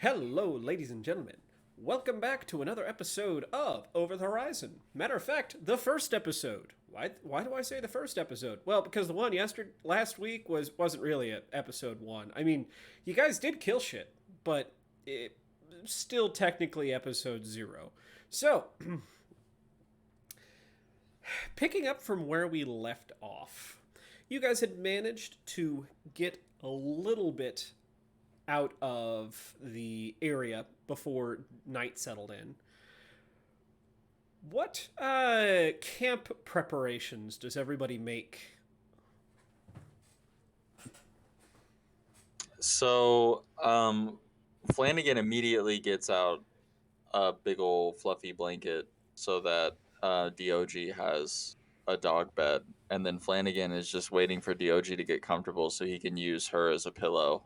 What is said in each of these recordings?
Hello, ladies and gentlemen. Welcome back to another episode of Over the Horizon. Matter of fact, the first episode. Why do I say the first episode? Well, because the one last week wasn't really episode 1. I mean, you guys did kill shit, but it still technically episode 0. So, picking up from where we left off, you guys had managed to get a little bit out of the area before night settled in. What camp preparations does everybody make? So, Flanagan immediately gets out a big old fluffy blanket so that DOG has a dog bed, and then Flanagan is just waiting for DOG to get comfortable so he can use her as a pillow.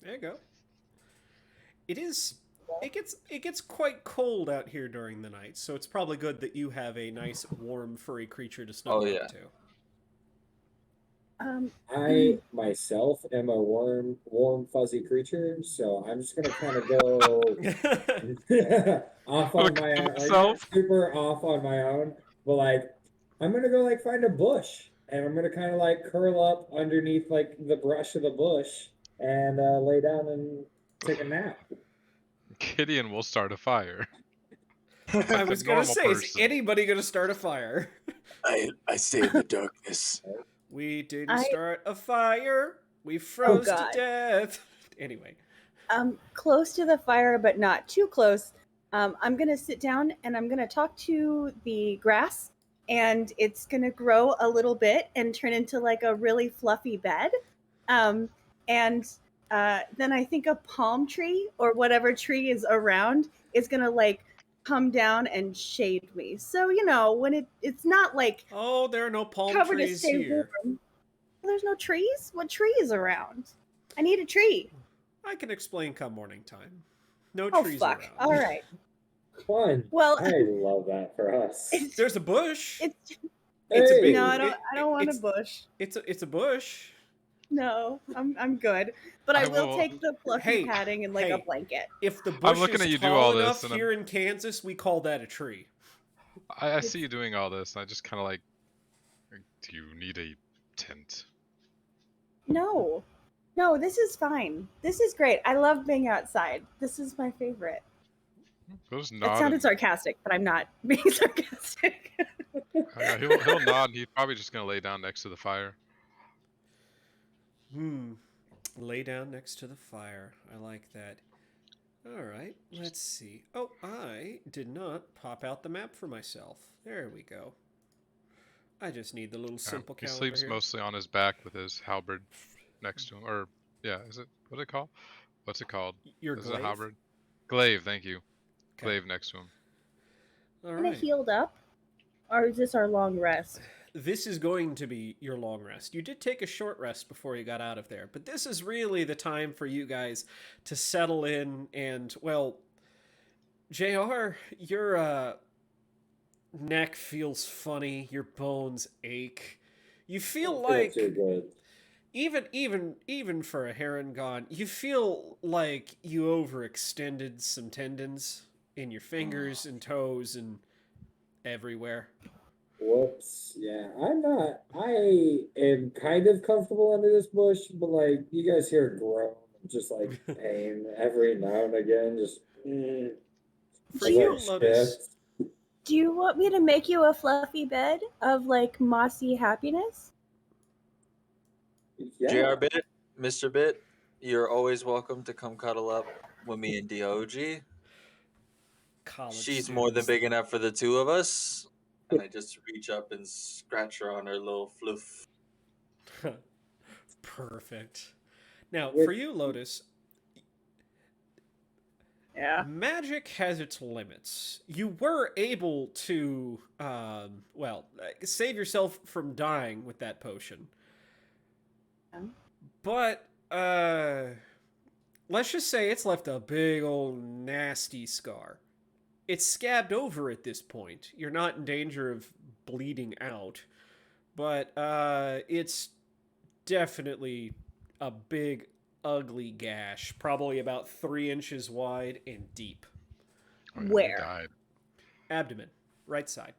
There you go. It gets quite cold out here during the night, so it's probably good that you have a nice warm furry creature to snuggle up to. I myself am a warm, fuzzy creature, so I'm just gonna kind of go off on my own, like not super off on my own, but like I'm gonna go like find a bush, and I'm gonna kind of like curl up underneath like the brush of the bush and lay down and take a nap. Gideon will start a fire. I was gonna say, is anybody gonna start a fire? I stay in the darkness. We didn't start a fire. We froze to death. Anyway. Close to the fire, but not too close. I'm going to sit down and I'm going to talk to the grass, and it's going to grow a little bit and turn into like a really fluffy bed. And then I think a palm tree or whatever tree is around is going to like come down and shade me. So, you know, when it's not like... Oh, there are no palm trees here. Warm. There's no trees? What tree is around? I need a tree. I can explain come morning time. No trees around. All right. Fun. Well, I love that for us. There's a bush. It's a big, no, I don't want a bush. It's a bush. No, I'm good. But I will take the fluffy padding and like a blanket. If the bush is tall enough here in Kansas, we call that a tree. I see you doing all this, and I just kind of like, do you need a tent? No, this is fine. This is great. I love being outside. This is my favorite. It sounded sarcastic, but I'm not being sarcastic. He'll nod. He's probably just gonna lay down next to the fire. Lay down next to the fire. I like that. All right, let's see. Oh, I did not pop out the map for myself. There we go. I just need the little simple calendar. He sleeps here. Mostly on his back with his halberd next to him. Or, yeah, is it? What's it called? What's it called? Your Is it a glaive? halberd? Glaive, thank you. Okay. Glaive next to him. All Kind of right. healed up, or is this our long rest? This is going to be your long rest. You did take a short rest before you got out of there, but this is really the time for you guys to settle in and, well, JR, your neck feels funny, your bones ache. You feel Don't feel like too good. even for a Heron, you feel like you overextended some tendons in your fingers and toes and everywhere. Whoops. Yeah, I'm not. I am kind of comfortable under this bush, but like you guys hear a groan, just like pain every now and again. Just For as you, I Lotus, shift. Do you want me to make you a fluffy bed of like mossy happiness? Yeah. JR Bit, Mr. Bit, you're always welcome to come cuddle up with me and DOG. college She's more than students. big enough for the two of us. And I just reach up and scratch her on her little floof. Perfect. Now, With- for you, Lotus, Yeah. magic has its limits. You were able to, save yourself from dying with that potion. But, let's just say it's left a big old nasty scar. It's scabbed over at this point. You're not in danger of bleeding out. But, it's definitely a big, ugly gash, probably about 3 inches wide and deep. Oh, yeah, he Where? died. Abdomen, right side.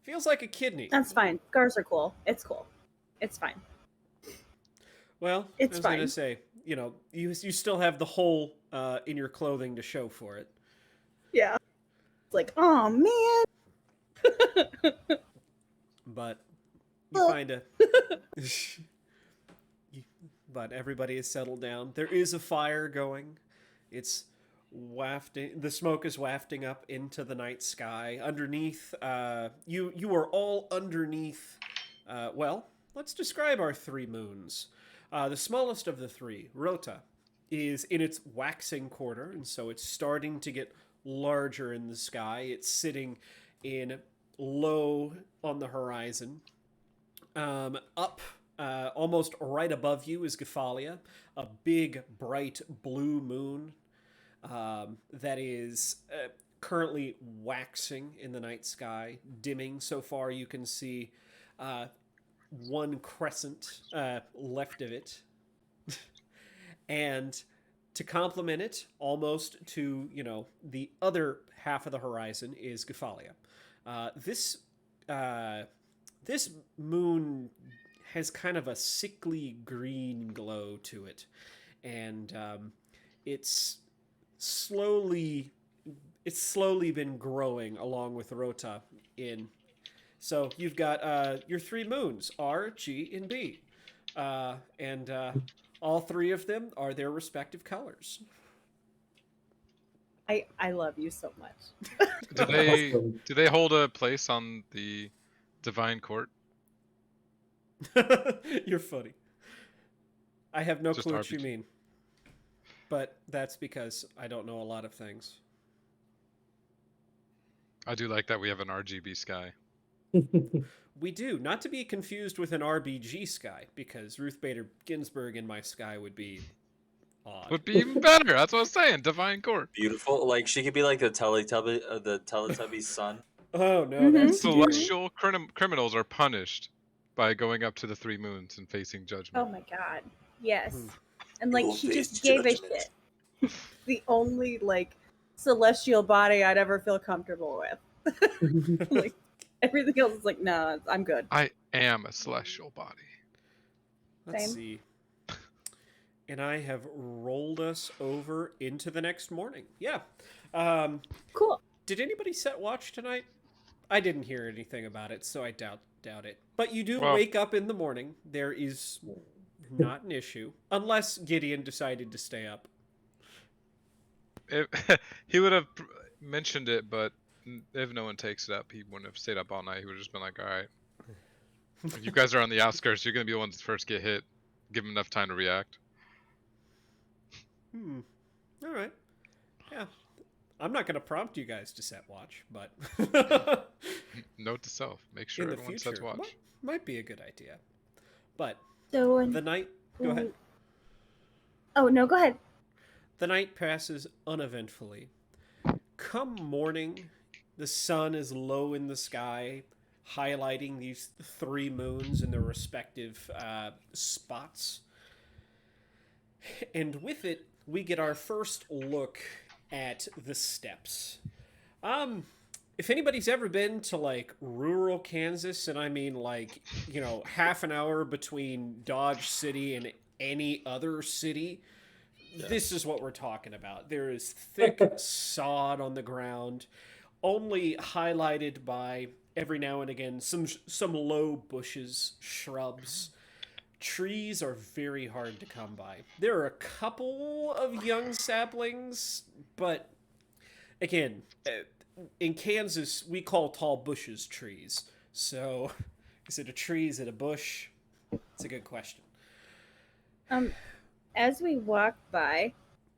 Feels like a kidney. That's fine. Scars are cool. It's cool. It's fine. Well, It's I was gonna fine. say, you still have the hole in your clothing to show for it. Yeah. It's like, oh man. But you Well- find a. But everybody is settled down. There is a fire going. It's wafting. The smoke is wafting up into the night sky. Underneath, you are all underneath. Let's describe our 3 moons. The smallest of the 3, Rota, is in its waxing quarter, and so it's starting to get larger in the sky. It's sitting in low on the horizon. Up, almost right above you, is Gephalia, a big, bright blue moon that is currently waxing in the night sky, dimming. So far, you can see one crescent left of it. And to complement it, almost to, the other half of the horizon is Gephalia. This moon has kind of a sickly green glow to it, and it's slowly been growing along with Rota in. So you've got your 3 moons, R, G, and B, and all 3 of them are their respective colors. I love you so much. Do they hold a place on the Divine Court? You're funny. I have no Just clue what you RPG. mean. But that's because I don't know a lot of things. I do like that we have an RGB sky. We do, not to be confused with an RBG sky, because Ruth Bader Ginsburg in my sky would be odd. Would be even better. That's what I was saying. Divine Court. Beautiful. Like she could be like the Teletubby's son. Oh no, Mhm. that's scary. Celestial criminals are punished by going up to the 3 moons and facing Oh judgment. my god. Yes. Hmm. And like You'll she face just gave a judgment. shit. The only like celestial body I'd ever feel comfortable with. Like everything else is like, no, I'm good. I am a celestial body. Let's Same. see. And I have rolled us over into the next morning. Yeah. Cool. Did anybody set watch tonight? I didn't hear anything about it, so I doubt it. But you do Well- wake up in the morning. There is not an issue, unless Gideon decided to stay up. He would have mentioned it, but if no one takes it up, he wouldn't have stayed up all night. He would have just been like, all right. If you guys are on the outskirts, you're going to be the ones that first get hit. Give him enough time to react. All right. Yeah. I'm not going to prompt you guys to set watch, but Note to self: make sure in the everyone future, sets watch. might be a good idea. But So the night. Go ahead. Oh no, go ahead. The night passes uneventfully. Come morning, the sun is low in the sky, highlighting these 3 moons in their respective spots. And with it, we get our first look at the steps. If anybody's ever been to like rural Kansas, and I mean like, half an hour between Dodge City and any other city, this is what we're talking about. There is thick sod on the ground, only highlighted by every now and again some low bushes, shrubs. Trees are very hard to come by. There are a couple of young saplings, but again, in Kansas, we call tall bushes trees. So, is it a tree? Is it a bush? It's a good question. As we walk by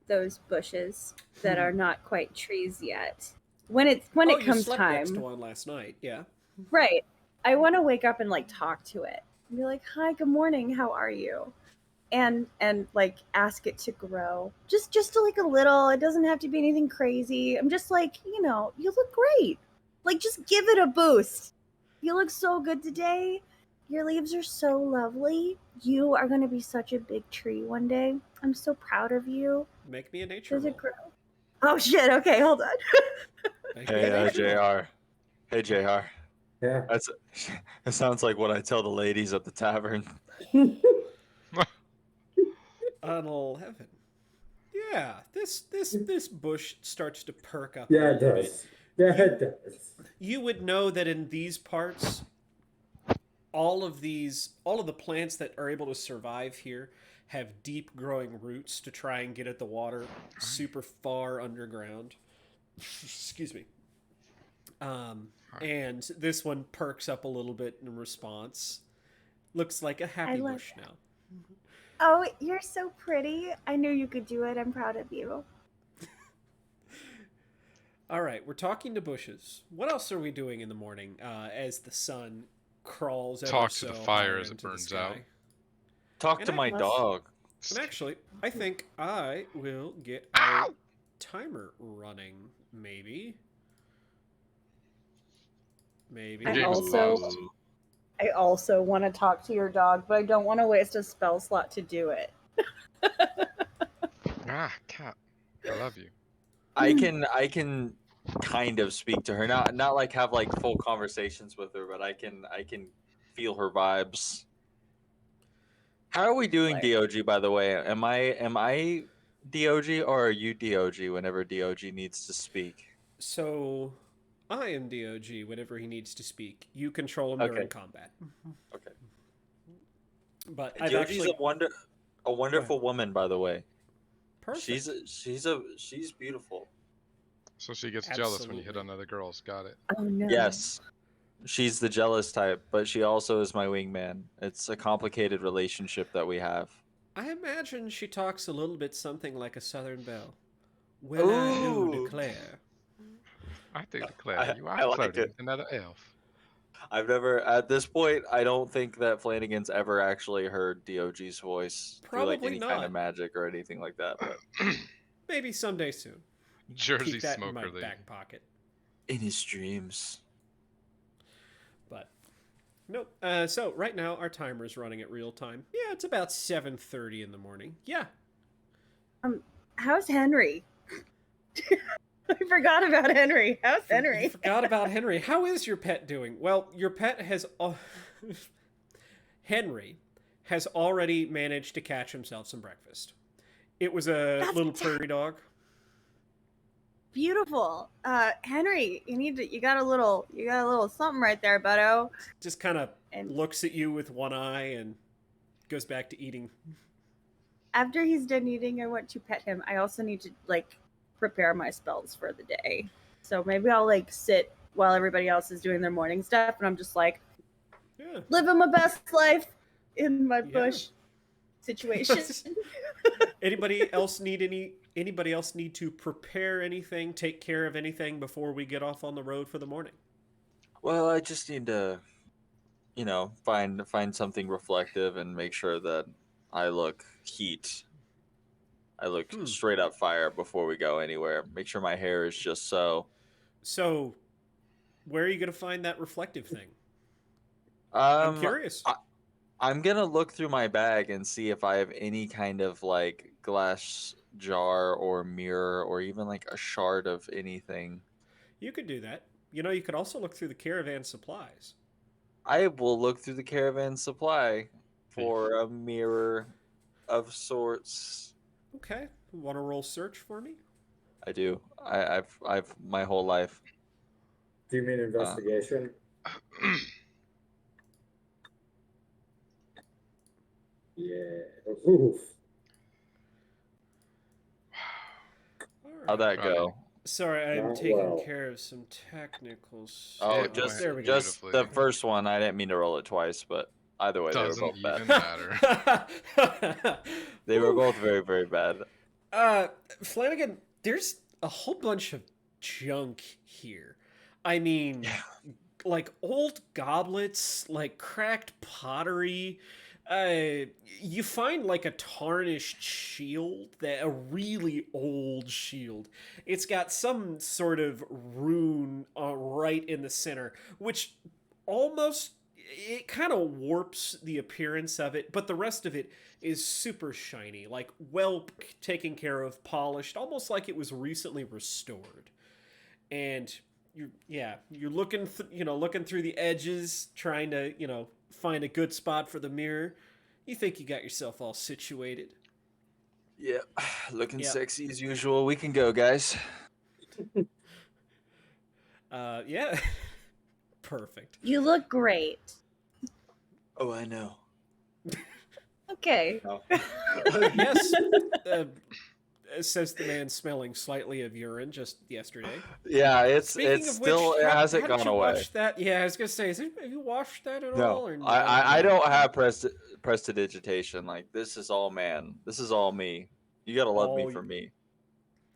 those bushes that are not quite trees yet, when it you comes slept time, next to one last night, yeah. right? I want to wake up and like talk to it and be like, "Hi, good morning. How are you?" And like ask it to grow. Just to like a little. It doesn't have to be anything crazy. I'm just like, you look great. Like just give it a boost. You look so good today. Your leaves are so lovely. You are going to be such a big tree one day. I'm so proud of you. Make me a nature Does it roll. grow? Oh shit. Okay, hold on. Make me a Hey, nature roll. JR. Hey, JR. Yeah. It sounds like what I tell the ladies at the tavern. An 11. Yeah, this bush starts to perk up. Yeah, a it little bit. does. Yeah, it does. You would know that in these parts, all of the plants that are able to survive here have deep growing roots to try and get at the water super far underground. Excuse me. And this one perks up a little bit in response. Looks like a happy like bush now. Oh, you're so pretty. I knew you could do it. I'm proud of you. All right, we're talking to bushes. What else are we doing in the morning as the sun crawls ever Talk so to the fire higher as it into the burns sky? out. Talk And to I my must- dog. And actually, I think I will get our timer running, maybe. Maybe. I James also- paused. I also want to talk to your dog, but I don't want to waste a spell slot to do it. Cat. I love you. I can kind of speak to her. Not like have like full conversations with her, but I can feel her vibes. How are we doing, Like- DOG, by the way? Am I DOG or are you DOG whenever DOG needs to speak? So, I am DOG whenever he needs to speak. You control him during Okay. combat. Okay. But I've DOG's actually... a wonderful woman, by the way. Perfect. She's beautiful. So she gets jealous when you hit Absolutely. on other girls. Got it. Oh no. Yes. She's the jealous type, but she also is my wingman. It's a complicated relationship that we have. I imagine she talks a little bit something like a Southern belle. Well, I do Ooh. declare. I think declare I you like are flirting it. with another elf. I've never, at this point, I don't think that Flanagan's ever actually heard DOG's voice through like Probably any kind not. of magic or anything like that. But Maybe someday soon. Jersey Keep that in my smoker lady. back pocket. in his dreams. But nope. So right now our timer is running at real time. Yeah, it's about 7:30 in the morning. Yeah. How's Henry? I forgot about Henry. How's You Henry? forgot about Henry. How is your pet doing? Well, your pet has Henry has already managed to catch himself some breakfast. It was a That's little prairie dog. Beautiful. Henry, you got a little something right there, buddo. Just kind of And looks at you with one eye and goes back to eating. after he's done eating, I want to pet him. I also need to like prepare my spells for the day. So maybe I'll like sit while everybody else is doing their morning stuff and I'm just like Yeah. living my best life in my Yeah. bush. situation. Anybody else need to prepare anything, take care of anything before we get off on the road for the morning? Well, I just need to, find something reflective and make sure that I look heat. I look Hmm. straight up fire before we go anywhere. Make sure my hair is just so. So, where are you going to find that reflective thing? I'm curious. I'm gonna look through my bag and see if I have any kind of like glass jar or mirror or even like a shard of anything. You could do that. You could also look through the caravan supplies. I will look through the caravan supply for a mirror of sorts. Okay. Want to roll search for me? I do. I've my whole life. Do you mean investigation? Yeah. Oof. All right. How'd that Probably. go? Sorry, I'm Not taking well. care of some technical stuff. Oh, It just there we go. just the first one. I didn't mean to roll it twice, but either way, they were Doesn't both bad. even matter. They were Woo. both very, very bad. Flanagan, there's a whole bunch of junk here. I mean, like old goblets, like cracked pottery. You find like a tarnished shield, a really old shield. It's got some sort of rune right in the center, which almost it kind of warps the appearance of it, but the rest of it is super shiny, like well taken care of, polished, almost like it was recently restored. And you're looking looking through the edges, trying to find a good spot for the mirror. You think you got yourself all situated. Yeah, looking Yep. sexy as usual. We can go, guys. Yeah. Perfect. You look great. Oh, I know. Okay. No. Yes. Says the man smelling slightly of urine just yesterday. Yeah, it's Speaking of still which, it how hasn't did gone you away. wash that? Yeah, I was gonna say, have you washed that at all? No, Or I don't have prestidigitation. Like this is all man. This is all me. You gotta love me All for you. me.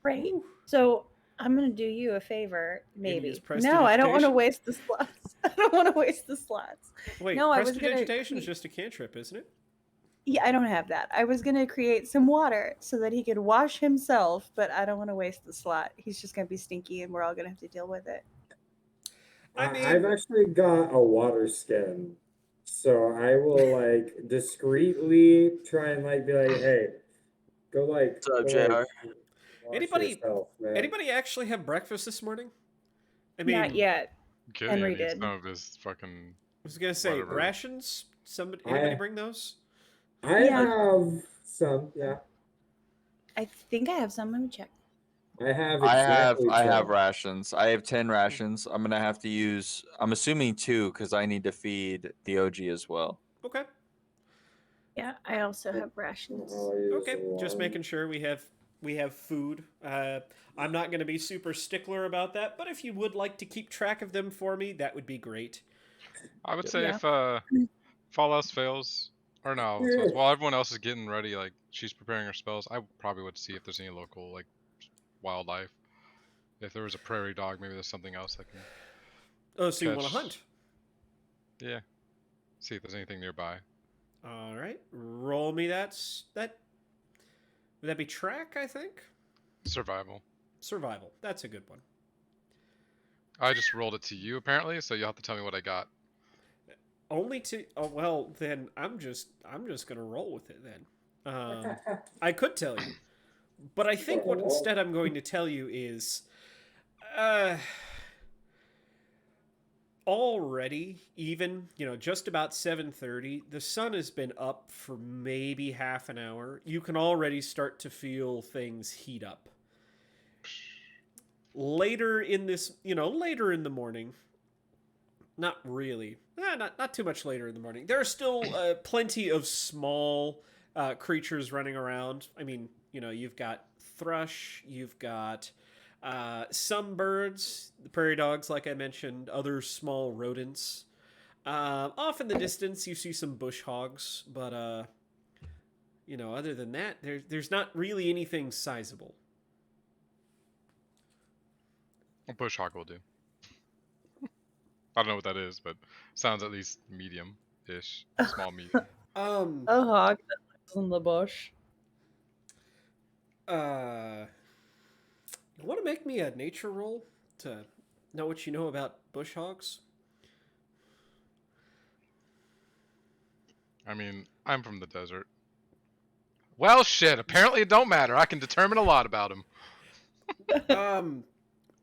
Right. So I'm gonna do you a favor, Gonna use maybe. No, I don't want to prestidigitation? waste the slots. I don't want to waste the slots. Wait, No, I was gonna prestidigitation is just a cantrip, isn't it? Yeah, I don't have that. I was gonna create some water so that he could wash himself, but I don't want to waste the slot. He's just gonna be stinky, and we're all gonna have to deal with it. I mean, I've actually got a water skin, so I will like discreetly try and like be like, hey, go like, What's up, go, JR? like wash Anybody- yourself, man. anybody actually have breakfast this morning? I Not yet. Gideon Henry needs did. some of his fucking. I was gonna say Whatever. rations. Anybody I- bring those? I Yeah. have some, yeah. I think I have some. Let me check. I have I exactly have 10. rations. I have 10 rations. I'm gonna have to use. I'm assuming 2 because I need to feed the OG as well. Okay. Yeah, I also have rations. I'll use Okay. Just one. making sure we have food. I'm not going to be super stickler about that, but if you would like to keep track of them for me, that would be great. I would say Yeah. if all else fails, or no, Yeah. while everyone else is getting ready, like she's preparing her spells, I probably would see if there's any local like wildlife. If there was a prairie dog, maybe there's something else I can. Oh, so you want to Catch- hunt? Yeah. See if there's anything nearby. All right. Roll me that. Would that be track? I think Survival. survival. That's a good one. I just rolled it to you apparently, so you'll have to tell me what I got. Only to well, then I'm just gonna roll with it then. I could tell you, but I think what instead I'm going to tell you is, already even just about 7:30. The sun has been up for maybe half an hour. You can already start to feel things heat up. Later in later in the morning. Not really. Not too much later in the morning. There are still plenty of small creatures running around. I mean, you've got thrush, you've got some birds, the prairie dogs, like I mentioned, other small rodents. Off in the distance, you see some bush hogs, but other than that, there's not really anything sizable. A bush hog will do. I don't know what that is, but sounds at least medium-ish, small medium. A hog that lives in the bush. You want to make me a nature roll to know what you know about bush hogs? I mean, I'm from the desert. Well, shit. Apparently, it don't matter. I can determine a lot about them.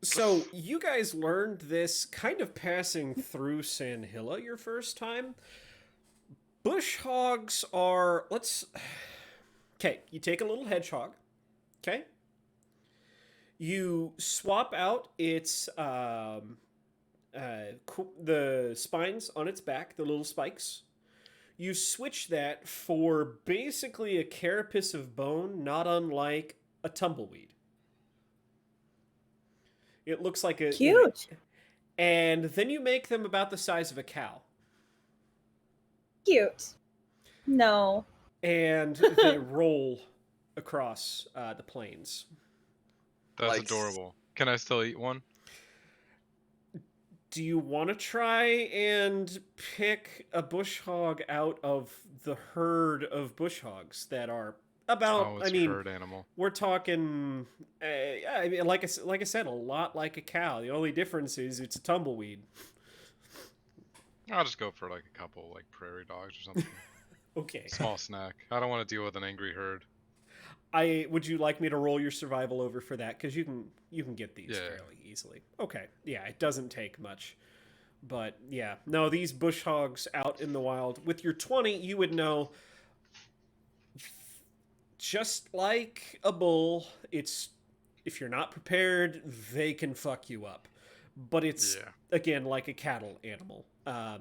So you guys learned this kind of passing through Sanhilla your first time. Bush hogs are okay, you take a little hedgehog, okay? You swap out its the spines on its back, the little spikes. You switch that for basically a carapace of bone, not unlike a tumbleweed. It looks like a... Cute. And then you make them about the size of a cow. Cute. No. And they roll across the plains. That's Like- adorable. Can I still eat one? Do you want to try and pick a bush hog out of the herd of bush hogs that are about... Oh, it's I mean, a herd animal. we're talking... I mean, like I said, a lot like a cow. The only difference is it's a tumbleweed. I'll just go for like a couple, like prairie dogs or something. Okay. Small snack. I don't want to deal with an angry herd. Would you like me to roll your survival over for that? Because you can get these Yeah. fairly easily. Okay, yeah, it doesn't take much. But yeah, no, these bush hogs out in the wild. With your 20, you would know. Just like a bull, it's if you're not prepared, they can fuck you up. But it's Yeah. again like a cattle animal. No.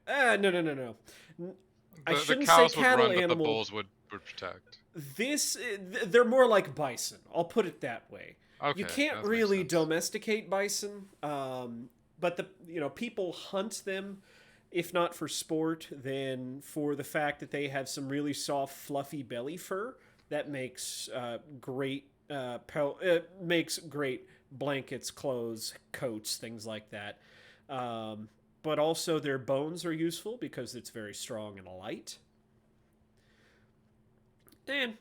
The, I the shouldn't cows say would cattle run, but the animal. bulls would protect. They're more like bison. I'll put it that way. Okay, You can't that makes really sense. domesticate bison, but people hunt them, if not for sport, then for the fact that they have some really soft, fluffy belly fur that makes great makes great blankets, clothes, coats, things like that. But also their bones are useful because it's very strong and light. And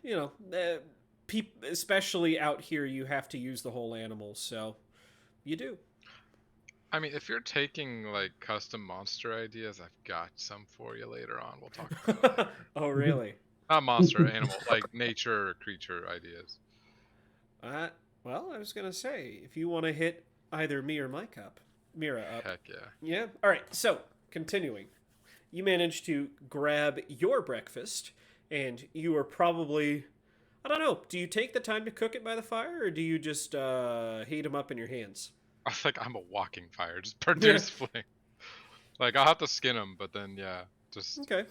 especially out here, you have to use the whole animal, so you do. I mean, if you're taking like custom monster ideas, I've got some for you later on. We'll talk about it later. Oh, really? Not monster, animal, like nature or creature ideas. Well, I was gonna say, if you want to hit either me or Mira up. Heck yeah. Yeah. All right. So continuing, you managed to grab your breakfast, and you are probably, I don't know. Do you take the time to cook it by the fire, or do you just heat them up in your hands? I think I'm a walking fire. Just produce flame. Like I'll have to skin them, but then yeah, just Okay.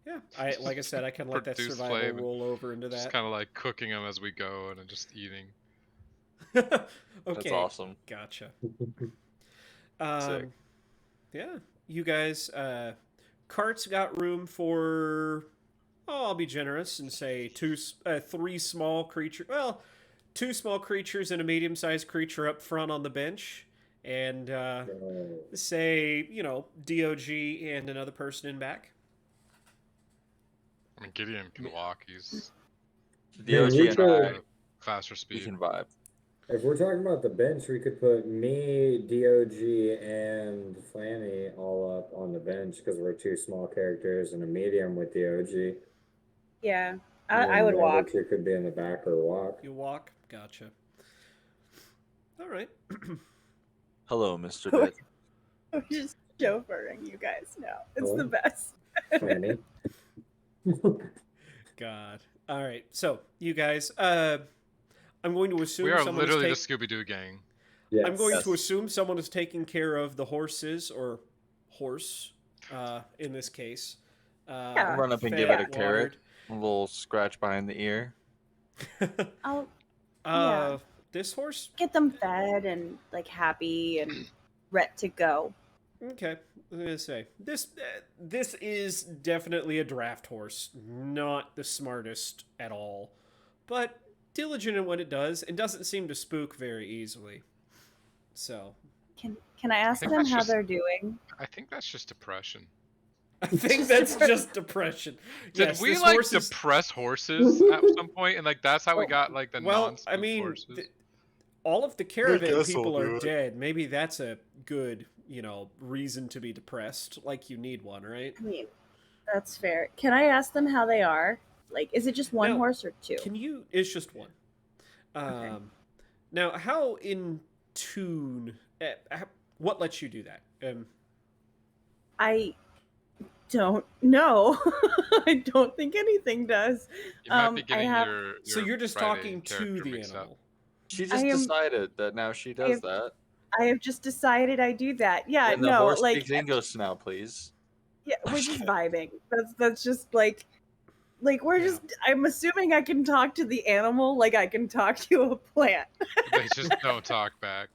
Yeah. Like I said, I can let that Produce survival flame and roll over into just that. kind of like cooking them as we go and then just eating. Okay. That's awesome. Gotcha. Sick. Yeah, you guys. Cart's got room for. Oh, I'll be generous and say three small creatures. Well, two small creatures and a medium-sized creature up front on the bench, and say DOG and another person in back. I mean, Gideon can walk. He's DOG we and could- I, faster we speed. can vibe. If we're talking about the bench, we could put me, DOG, and Flanny all up on the bench because we're two small characters and a medium with DOG. Yeah, And I then would the other walk. two could be in the back or walk. You walk. Gotcha. All right. Hello, Mr. Bit. We're just chauffeuring you guys now. It's Oh. the best. Flanny. God. All right. So you guys. I'm going to assume We are someone is literally the taking. Scooby Doo gang. Yes. I'm going to Yes. assume someone is taking care of the horses or horse, in this case. Yeah. Run up and give it a fed, carrot. A little scratch behind the ear. watered. I'll This horse. get them fed and like happy and ready to go. Okay, I was gonna say this is definitely a draft horse, not the smartest at all, but diligent in what it does and doesn't seem to spook very easily. So Can I ask think them that's how just- they're doing? I think that's just depression. I think Just that's depression. just depression. Did Yes, we this like horse is- depress horses at some point, and like that's how we Well- got like the Well, non-spook I mean, horses? all of the caravan guess people I'll are do it. dead. Maybe that's a good, reason to be depressed. Like you need one, right? I mean, that's fair. Can I ask them how they are? Like, is it just one No. horse or two? Can you? It's just one. Now, how in tune? What lets you do that? I don't know. I don't think anything does. You might be I getting have- your So you're just Friday talking to character the mixed up. animal. She I just am- decided that now she does have- that. I have just decided I do that. Yeah, And the no, horse like speaks English now, please. yeah, we're just vibing. That's just like we're Yeah. just. I'm assuming I can talk to the animal like I can talk to a plant. They just don't talk back.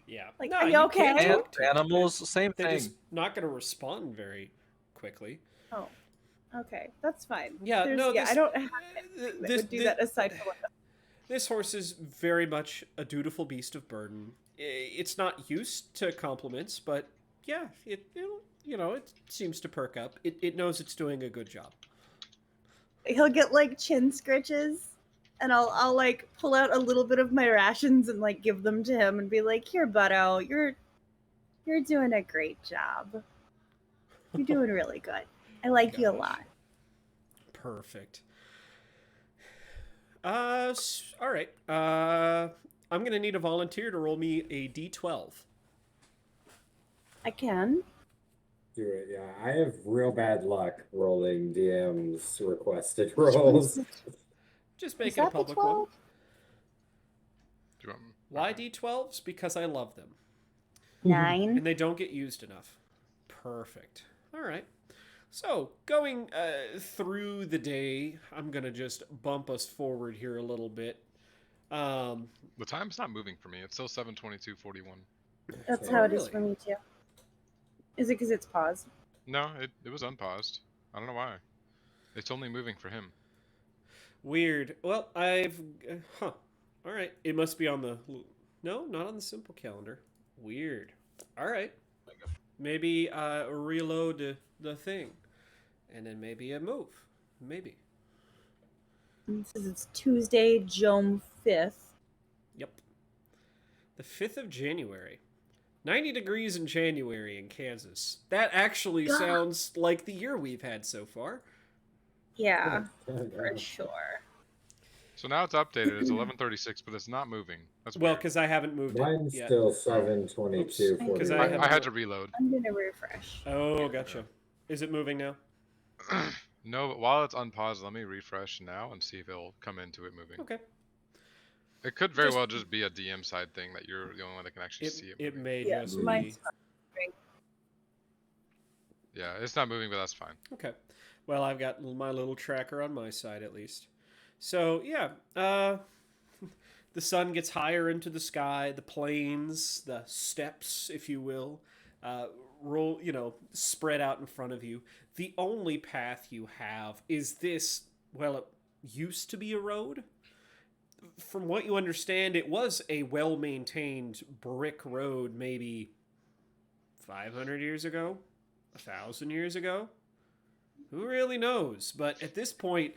Yeah. Like, No, are you okay? can And talk to it. animals, same They're thing. just not going to respond very quickly. Oh, okay, that's fine. Yeah, There's- no, yeah, this- I don't have Th- anything that would do that aside from what This horse is very much a dutiful beast of burden. It's not used to compliments, but yeah, it seems to perk up. It knows it's doing a good job. he'll get like chin scritches, and I'll like pull out a little bit of my rations and like give them to him and be like, "Here, Butto, you're doing a great job. You're doing really good. I like you a Gosh. lot." Perfect. All right. I'm gonna need a volunteer to roll me a d12. I can. Do it, yeah. I have real bad luck rolling DM's requested rolls. Just Is make it a that the public one. 12? Do you want... Why d12s? Because I love them. 9. And they don't get used enough. Perfect. All right. So, going through the day, I'm going to just bump us forward here a little bit. The time's not moving for me. It's still 7:22:41. That's Oh, how it is really? for me too. Is it because it's paused? No, it was unpaused. I don't know why. It's only moving for him. Weird. Well, All right. It must be on the... No, not on the simple calendar. Weird. All right. Maybe reload the thing. And then maybe a move. Maybe. It says it's Tuesday, June 5th. Yep. The 5th of January. 90 degrees in January in Kansas. That actually God. sounds like the year we've had so far. Yeah, for sure. So now it's updated. It's 11:36, but it's not moving. That's Well, weird. because I haven't moved Mine's it yet. still 7:22. Oops. 'Cause I I haven't- had to reload. I'm gonna refresh. Oh, gotcha. Is it moving now? No, but while it's unpaused, let me refresh now and see if it'll come into it moving. Okay. It could very Just- well just be a DM side thing that you're the only one that can actually see it. It moving. may Yeah, just mine's be... Yeah, it's not moving, but that's fine. Okay. Well, I've got my little tracker on my side at least. So, yeah. The sun gets higher into the sky. The plains, the steppes, if you will, spread out in front of you. The only path you have is this, well, it used to be a road. From what you understand, it was a well-maintained brick road maybe 500 years ago, 1,000 years ago. Who really knows? But at this point,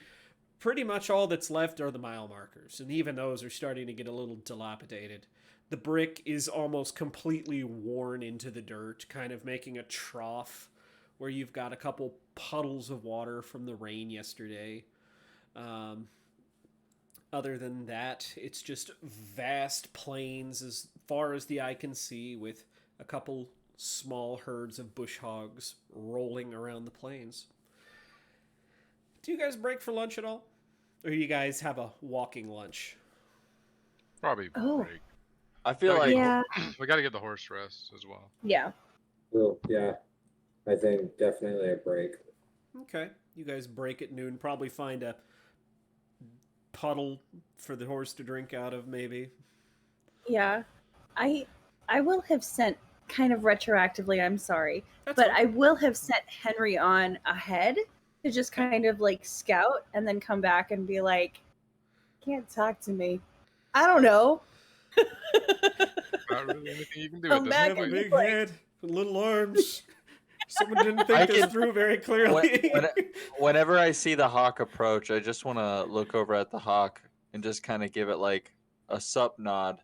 pretty much all that's left are the mile markers, and even those are starting to get a little dilapidated. The brick is almost completely worn into the dirt, kind of making a trough where you've got a couple puddles of water from the rain yesterday. Other than that, it's just vast plains as far as the eye can see, with a couple small herds of bush hogs rolling around the plains. Do you guys break for lunch at all? Or you guys have a walking lunch? Probably. Oh. break. I feel Oh, like Yeah, We got to get the horse rest as well. yeah. Well, yeah. I think definitely a break. Okay. You guys break at noon. Probably find a puddle for the horse to drink out of, maybe. Yeah, I will have sent kind of retroactively, I'm sorry. That's But fine. I will have sent Henry on ahead to just kind of like scout and then come back and be like, can't talk to me. I don't know. Not really anything you can do Come at this back have a and point. big like- head, little arms. Someone didn't think I this can- through very clearly. Whenever I see the hawk approach, I just want to look over at the hawk and just kind of give it like a sup nod.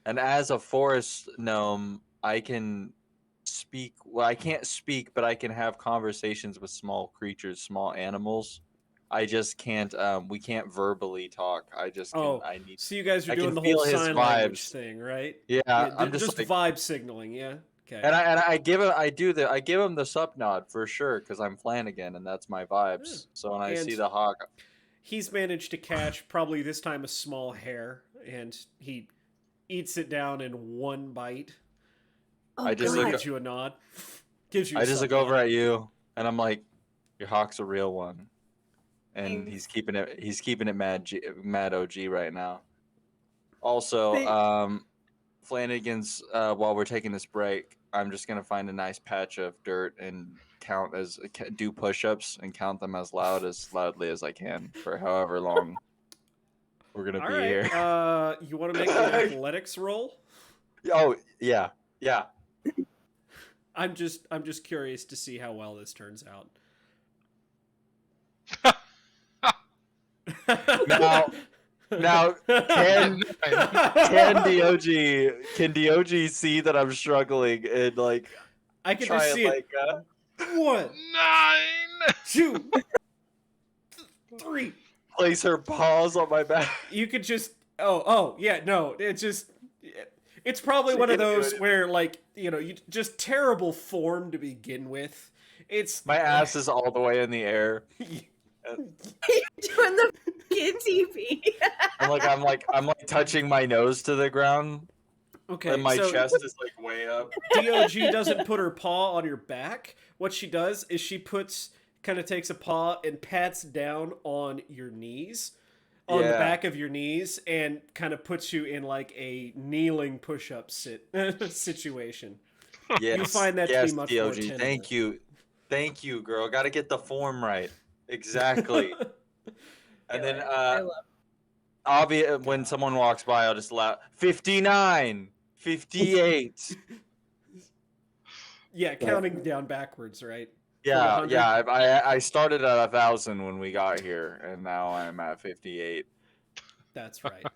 And as a forest gnome, I can speak. Well, I can't speak, but I can have conversations with small creatures, small animals. I just can't. We can't verbally talk. I just can. Oh, I need. so you guys are I can doing the whole feel his sign language vibes. thing, right? Yeah, I'm just just like, vibe signaling, yeah. Okay. and I give it. I do the. I give him the sup nod for sure because I'm Flanagan and that's my vibes. So when I see And- the hawk, He's managed to catch probably this time a small hare, and he eats it down in one bite. Oh, I just And then look God. gives you a nod. Gives you. I just some look over nod. at you and I'm like, your hawk's a real one, and Thanks. he's keeping it. He's keeping it mad OG right now. Also, Thanks. Flanagan's. While we're taking this break, I'm just gonna find a nice patch of dirt and do push-ups and count them as loudly as I can for however long we're gonna All be right. here. You want to make an athletics roll? Oh yeah. I'm just curious to see how well this turns out. Now, can Dog see that I'm struggling and like I can try just and see like it. 1, 9! 2, 3. place her paws on my back? You could just. Oh yeah. No, it's probably She one of can do those it. where you just terrible form to begin with. It's My ass is all the way in the air. Doing the fucking TV. I'm like touching my nose to the ground, okay. and my so chest is like way up. Dog doesn't put her paw on your back. What she does is she kind of takes a paw and pats down on your knees, on the Yeah. back of your knees, and kind of puts you in like a kneeling push-up situation. Yes, find that to be yes, much more Dog. tenable. Thank you, girl. Got to get the form right. Exactly. And then I love when someone walks by, I'll just laugh. 59, 58. Yeah, counting down backwards, right? Yeah, 100? yeah. I started at 1,000 when we got here, and now I'm at 58. That's right.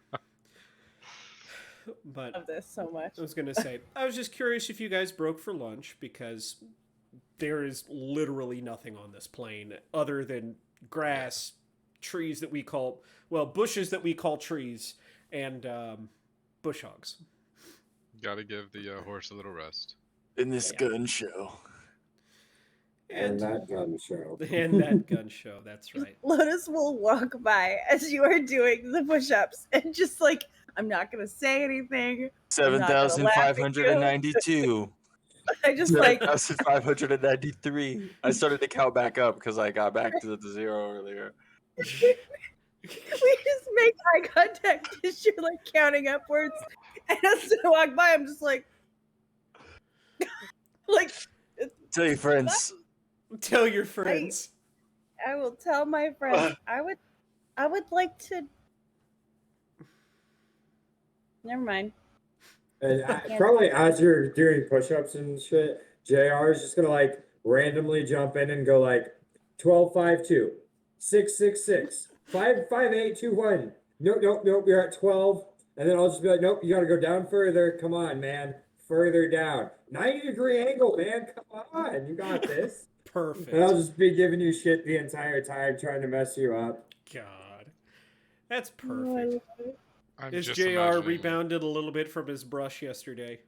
But this so much. I was going to say, I was just curious if you guys broke for lunch, because there is literally nothing on this plane other than grass, trees that we call, bushes that we call trees, and bush hogs. Gotta give the horse a little rest. In this Yeah. gun show. And that gun show. And that gun show, that's right. Lotus will walk by as you are doing the push-ups and just like, I'm not gonna say anything. 7,592. I just like 7,593. I started to count back up because I got back to the zero earlier. we just make eye contact as you're like counting upwards. And as I walk by, I'm just like like Tell your friends. Tell your friends. I will tell my friends. I would like to. Never mind. And Yeah. probably as you're doing push-ups and shit, JR is just gonna like randomly jump in and go like 1252, 666, 55821. Nope, you're at 12. And then I'll just be like, nope, you gotta go down further. Come on, man. Further down. 90-degree angle, man. Come on. You got this. Perfect. And I'll just be giving you shit the entire time, trying to mess you up. God. That's Oh, I perfect. love it. I'm Is just JR imagining- rebounded a little bit from his brush yesterday?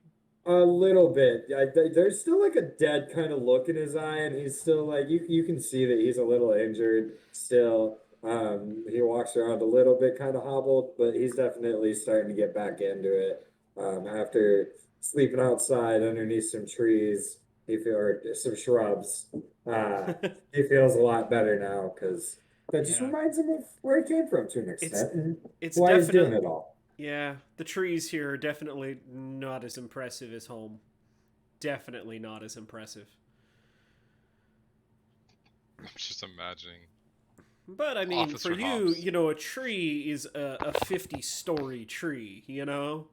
A little bit. There's still like a dead kind of look in his eye, and he's still like you can see that he's a little injured still. He walks around a little bit kind of hobbled, but he's definitely starting to get back into it. After sleeping outside underneath some trees, or some shrubs, he feels a lot better now because that just Yeah. reminds him of where he came from to an It's- extent and It's why he's doing definitely it all. Yeah, the trees here are definitely not as impressive as home. definitely not as impressive. I'm just imagining. But I mean, Officer for Hobbs. you know, a tree is a 50-story tree, you know?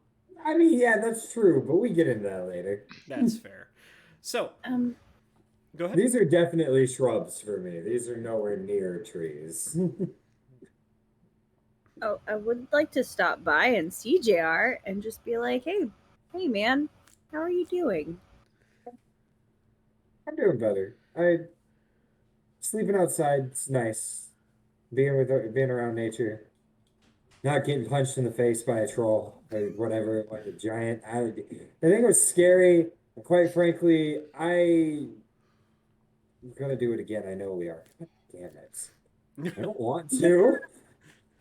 I mean, yeah, that's true, but we get into that later. That's fair. So, go ahead. These are definitely shrubs for me. These are nowhere near trees. Oh, I would like to stop by and see JR and just be like, hey man, how are you doing? I'm doing better. I sleeping outside. It's nice. Being around nature. Not getting punched in the face by a troll or whatever, like a giant. I think it was scary. And quite frankly, I'm gonna do it again. I know we are. God damn it. I don't want to.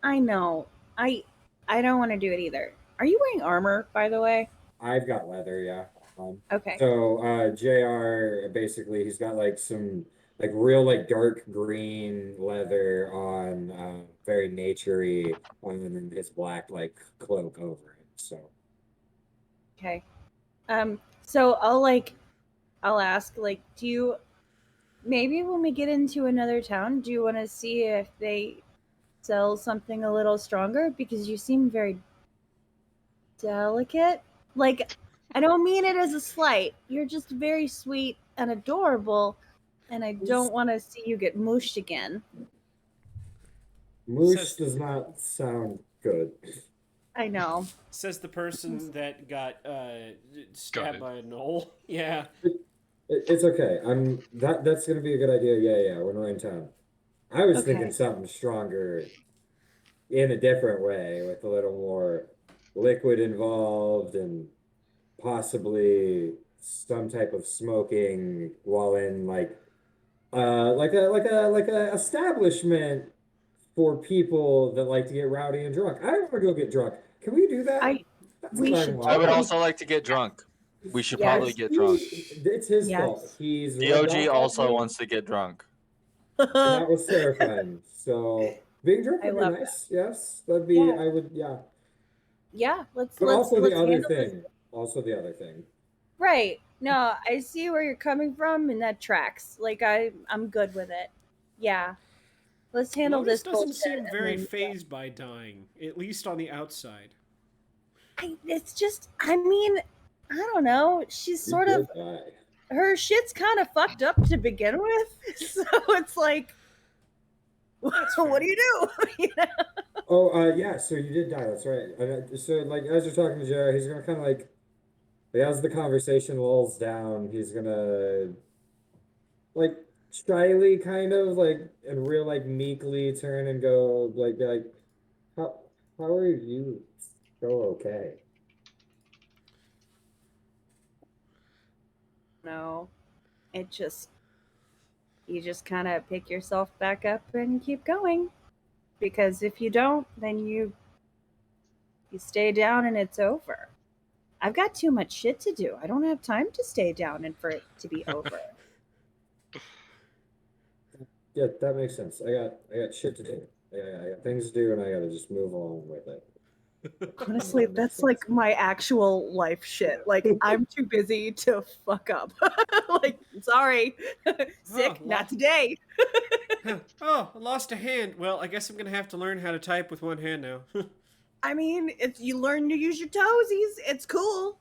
I know. I don't want to do it either. Are you wearing armor, by the way? I've got leather, yeah. Okay. So JR basically he's got like some like real like dark green leather on very naturey and then his black like cloak over it. So Okay. So I'll ask, like, do you maybe when we get into another town, do you want to see if they sell something a little stronger? Because you seem very delicate. Like, I don't mean it as a slight. You're just very sweet and adorable, and I don't want to see you get mooshed again. Moosh Says- does not sound good. I know. Says the person that got stabbed Gutted. by a knoll. Yeah. It's okay. That's gonna be a good idea. Yeah, when we're in town. I was thinking Okay. something stronger in a different way with a little more liquid involved and possibly some type of smoking while in like a establishment for people that like to get rowdy and drunk. I don't want to go get drunk. Can we do that? That's we what I should want. I would totally- also like to get drunk. We should Yes. probably get drunk. It's his Yes. fault. He's rubbed DOG off also on me, wants to get drunk. and that was terrifying. So being drunk I would be love nice. Yes, that'd be. Yeah. I would. Yeah. Yeah, let's But also let's the other handle this. thing. Also the other thing. Right. No, I see where you're coming from, and that tracks. Like I'm good with it. Yeah. Let's handle Lotus this doesn't bullshit. seem and very then- phased by dying, at least on the outside. It's just, I mean, I don't know. She's sort of, her shit's kind of fucked up to begin with. So it's like, That's what fair. do you do? You know? Oh, yeah. So you did die. That's right. So like as you're talking to Jared, he's gonna kind of like as the conversation lulls down, he's gonna like shyly kind of like and real like meekly turn and go like be like, how are you so okay? No, it just, you just kind of pick yourself back up and keep going. Because if you don't, then you stay down and it's over. I've got too much shit to do. I don't have time to stay down and for it to be over. Yeah, that makes sense. I got shit to do. I got things to do, and I gotta just move along with it. Honestly, that's like my actual life shit. Like, I'm too busy to fuck up. Like, sorry. Sick, Oh, not today. Oh, I lost a hand. Well, I guess I'm gonna have to learn how to type with one hand now. I mean, if you learn to use your toesies, it's cool.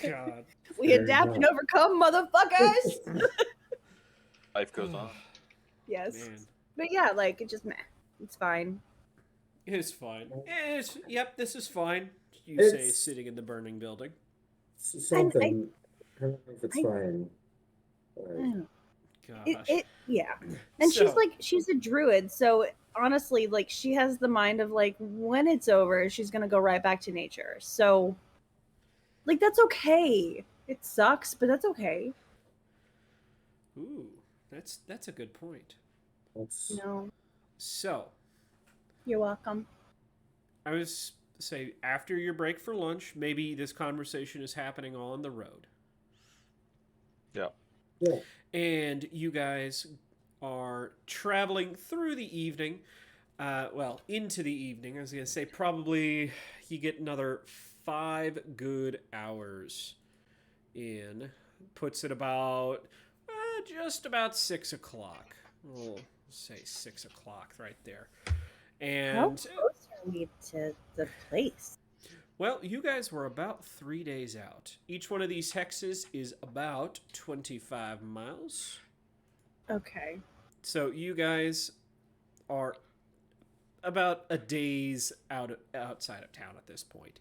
God. We Fair adapt and enough. overcome, motherfuckers. Life goes on. Yes. Man. But yeah, like, it just, meh. It's fine. It's fine. Yep, this is fine. You say It's- sitting in the burning building. Something. I don't know if it's I- fine. I don't know. Gosh. Yeah. And So- she's a druid, so honestly, like, she has the mind of, like, when it's over, she's gonna go right back to nature. So, like, that's okay. It sucks, but that's okay. Ooh, that's a good point. That's- No, So, you're welcome. I was say after your break for lunch, maybe this conversation is happening on the road. Yeah. Yeah. And you guys are traveling through the evening. Well, into the evening. I was going to say probably you get another 5 good hours in puts it about just about 6 o'clock. We'll say 6 o'clock right there. How And close are we to the place? well, you guys were about 3 days out. Each one of these hexes is about 25 miles. Okay. So you guys are about a day's outside of town at this point.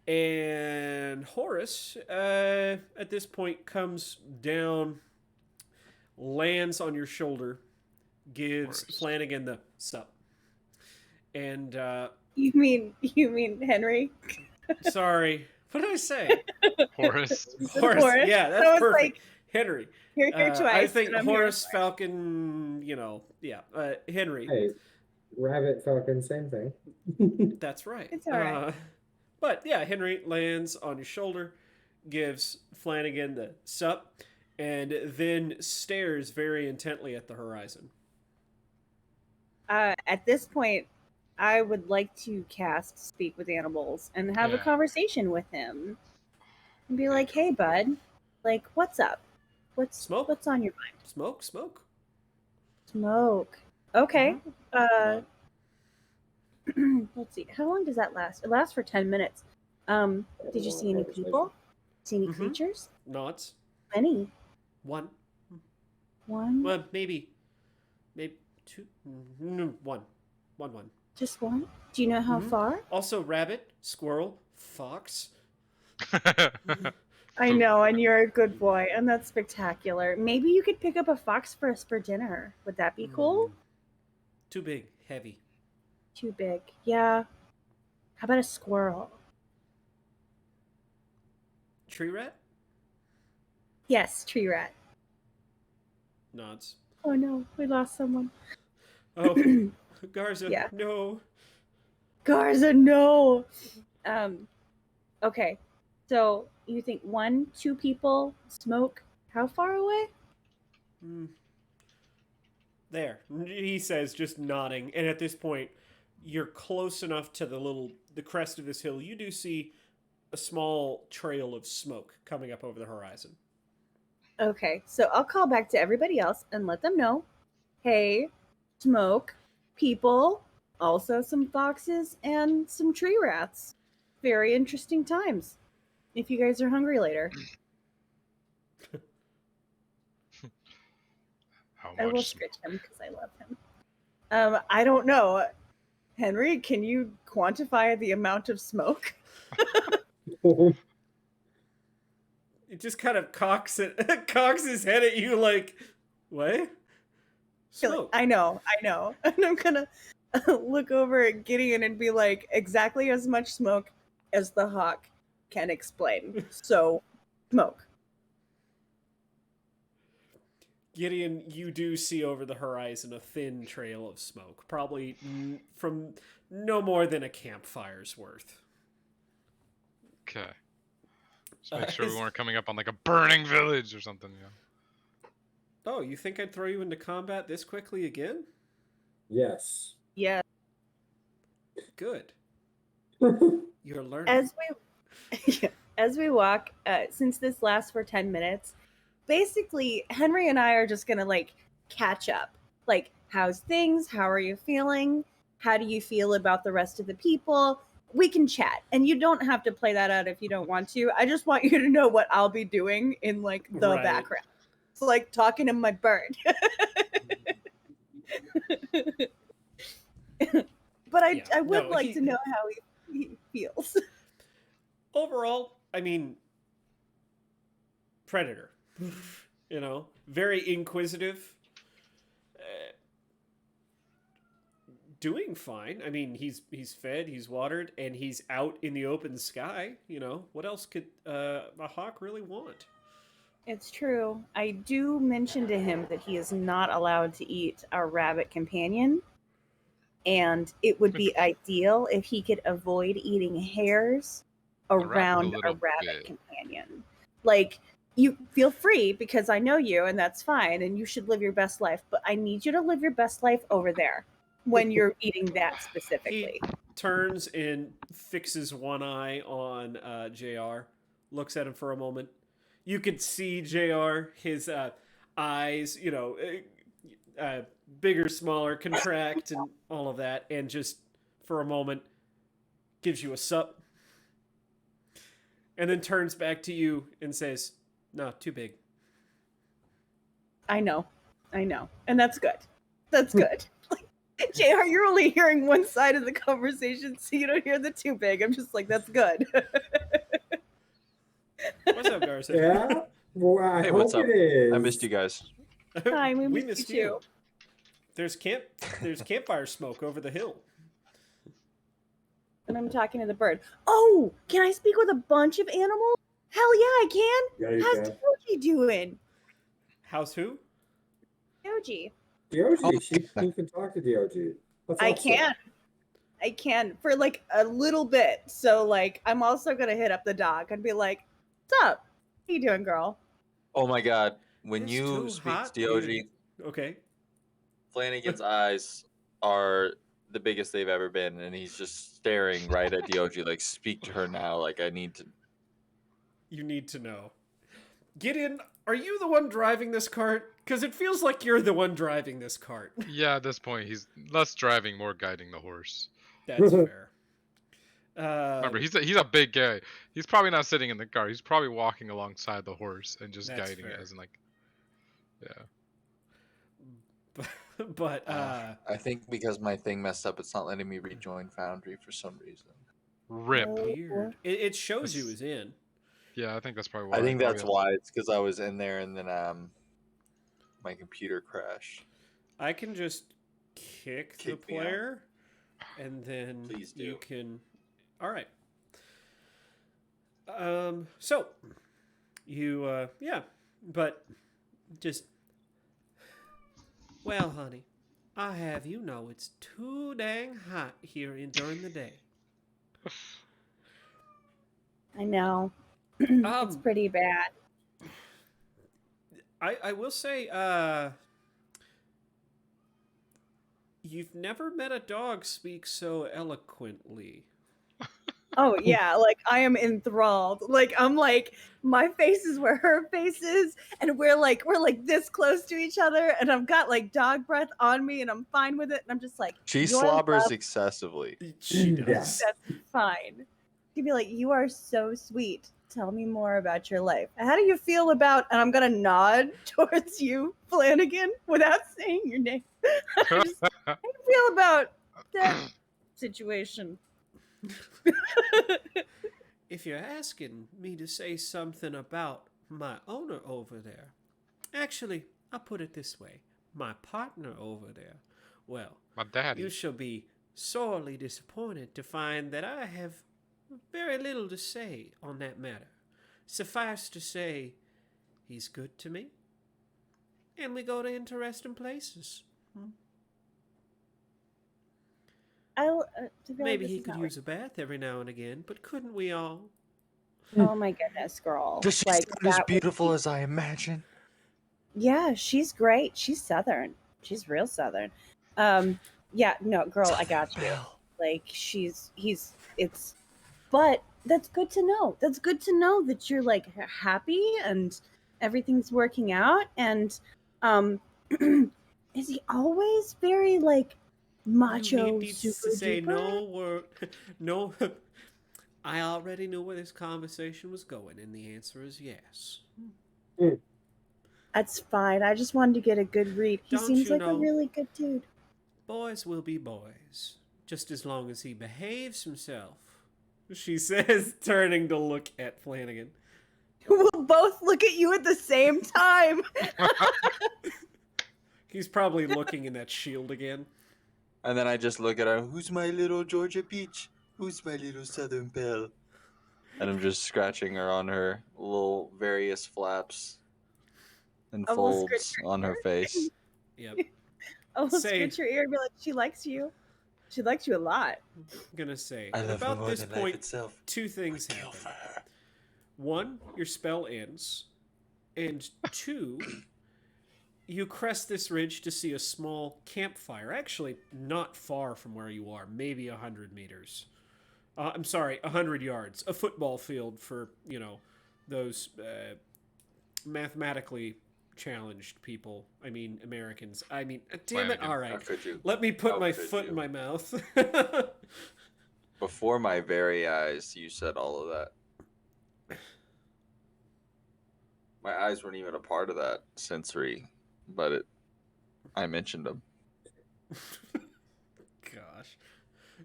And Horace, at this point, comes down, lands on your shoulder, gives Horace. Flanagan the sup. And, You mean Henry? sorry, what did I say? Horace. You said Horace. Horace? Yeah, I that's was perfect. like, Henry. you're here twice. I think and I'm here Horace twice. Falcon, Henry. Hey, rabbit, falcon, same thing. That's right. It's all right. But yeah, Henry lands on your shoulder, gives Flanagan the sup, and then stares very intently at the horizon. At this point, I would like to cast Speak with Animals and have a Yeah. conversation with him, and be like, "Hey, bud, like, what's up? Smoke? What's on your mind? Smoke. Smoke. Okay. Mm-hmm. Let's see. How long does that last? It lasts for 10 minutes. Did you see any people? See any Mhm. creatures? Nods. Any? One. One? Well, maybe two. One. Just one? Do you know how Mhm. far? Also, rabbit, squirrel, fox. I know, and you're a good boy, and that's spectacular. Maybe you could pick up a fox for us for dinner. Would that be cool? Mm. Too big, heavy. Too big. Yeah. How about a squirrel? Tree rat. Yes, tree rat. Nods. Oh no, we lost someone. Oh, Garza. Yeah. No. Garza, no. Okay. So you think 2 people smoke how far away? Mm. There, he says, just nodding. And at this point, you're close enough to the crest of this hill. You do see a small trail of smoke coming up over the horizon. Okay, so I'll call back to everybody else and let them know, hey, smoke, people, also some foxes and some tree rats. Very interesting times. If you guys are hungry later, How I will much? scritch him because I love him. I don't know. Henry, can you quantify the amount of smoke? It just kind of cocks his head at you like, what? Smoke. I know. And I'm gonna look over at Gideon and be like, exactly as much smoke as the hawk can explain. So, smoke. Gideon, you do see over the horizon a thin trail of smoke, probably from no more than a campfire's worth. Okay. Just make sure we weren't coming up on like a burning village or something, you know. Oh, you think I'd throw you into combat this quickly again? Yes. Yeah. Good. You're learning. As we walk, since this lasts for 10 minutes, basically Henry and I are just gonna like catch up. Like, how's things? How are you feeling? How do you feel about the rest of the people? We can chat, and you don't have to play that out if you don't want to. I just want you to know what I'll be doing in like the Right. background. It's like talking to my bird. But I would like to know how he feels. Overall, I mean, predator. You know, very inquisitive. Doing fine. I mean, he's fed, he's watered, and he's out in the open sky. You know, what else could a hawk really want? It's true. I do mention to him that he is not allowed to eat our rabbit companion. And it would be ideal if he could avoid eating hairs around a little rabbit bit. companion. Like, you feel free because I know you and that's fine and you should live your best life, but I need you to live your best life over there when you're eating that specifically. He turns and fixes one eye on JR, looks at him for a moment. you could see JR, his eyes, bigger, smaller, contract, and all of that, and just for a moment gives you a sup, and then turns back to you and says, "No, too big." I know, and that's good. That's good. Like, JR, you're only hearing one side of the conversation, so you don't hear the too big. I'm just like, that's good. What's up, Garza? Yeah. Well, I Hey, hope what's up? it is. I missed you guys. Hi, we missed you too. There's campfire smoke over the hill. And I'm talking to the bird. Oh, can I speak with a bunch of animals? Hell yeah, I can. Yeah, you How's can. Doji doing? How's who? Doji. DOG, she can talk to DOG. That's I awesome. can. I can for like a little bit. So like I'm also gonna hit up the dog and be like, "What's up? How you doing, girl?" Oh my god. When It's you too speak hot to DOG, here. Okay. Flanagan's eyes are the biggest they've ever been, and he's just staring right at DOG like, speak to her now. Like, I need to. You need to know. Gideon, are you the one driving this cart? Because it feels like you're the one driving this cart. Yeah, at this point, he's less driving, more guiding the horse. That's fair. Remember, he's a big guy. He's probably not sitting in the car. He's probably walking alongside the horse and just That's guiding fair. it, as in like, yeah. But I think because my thing messed up, it's not letting me rejoin Foundry for some reason. Rip. weird. It shows you as in. Yeah, I think that's probably why. I think that's yeah. why. It's because I was in there and then my computer crashed. I can just kick the Kick me out. player, and then Please do. you can. All right. So you yeah, but just well, honey, I have you know it's too dang hot here during the day. I know. It's Um, pretty bad. I will say, you've never met a dog speak so eloquently. Oh yeah, like I am enthralled. Like I'm like my face is where her face is, and we're like this close to each other, and I've got like dog breath on me, and I'm fine with it, and I'm just like She "Your slobbers love, excessively. She Yeah. does. that's fine." She'd be like, "You are so sweet. Tell me more about your life. How do you feel about?" And I'm gonna nod towards you, Flanagan, without saying your name. How do you feel about that situation? If you're asking me to say something about my owner over there, actually, I'll put it this way: my partner over there. Well, My daddy. you shall be sorely disappointed to find that I have very little to say on that matter. Suffice to say, he's good to me, and we go to interesting places. I'll to be honest, Maybe this he is could not use a bath every now and again, but couldn't we all? Oh my goodness, girl. Does she Like, sound as that would beautiful be- as I imagine? Yeah, she's great. She's Southern. She's real Southern. Yeah, no, girl, I got you. Like, but that's good to know. That's good to know that you're like happy and everything's working out. And is he always very like macho, You need super to say duper? no word. No. I already knew where this conversation was going, and the answer is yes. That's fine. I just wanted to get a good read. He Don't seems you like know- a really good dude. Boys will be boys, just as long as he behaves himself. She says, turning to look at Flanagan. We'll both look at you at the same time. He's probably looking in that shield again. And then I just look at her. Who's my little Georgia peach? Who's my little Southern belle? And I'm just scratching her on her little various flaps and I will scratch folds on her face. Yep. I'll Say- scratch your ear and be like, she likes you. She likes you a lot. Gonna say, I at love her about more this than life point, itself. two things Kill happen. for her. One, your spell ends. And two, you crest this ridge to see a small campfire, actually not far from where you are, maybe 100 meters. I'm sorry, 100 yards. A football field for, those mathematically challenged people. I mean, Americans. I mean, damn it. Flanagan. All right. Could you? Let me put How my could foot you? in my mouth. Before my very eyes, you said all of that. My eyes weren't even a part of that sensory, but I mentioned them. Gosh.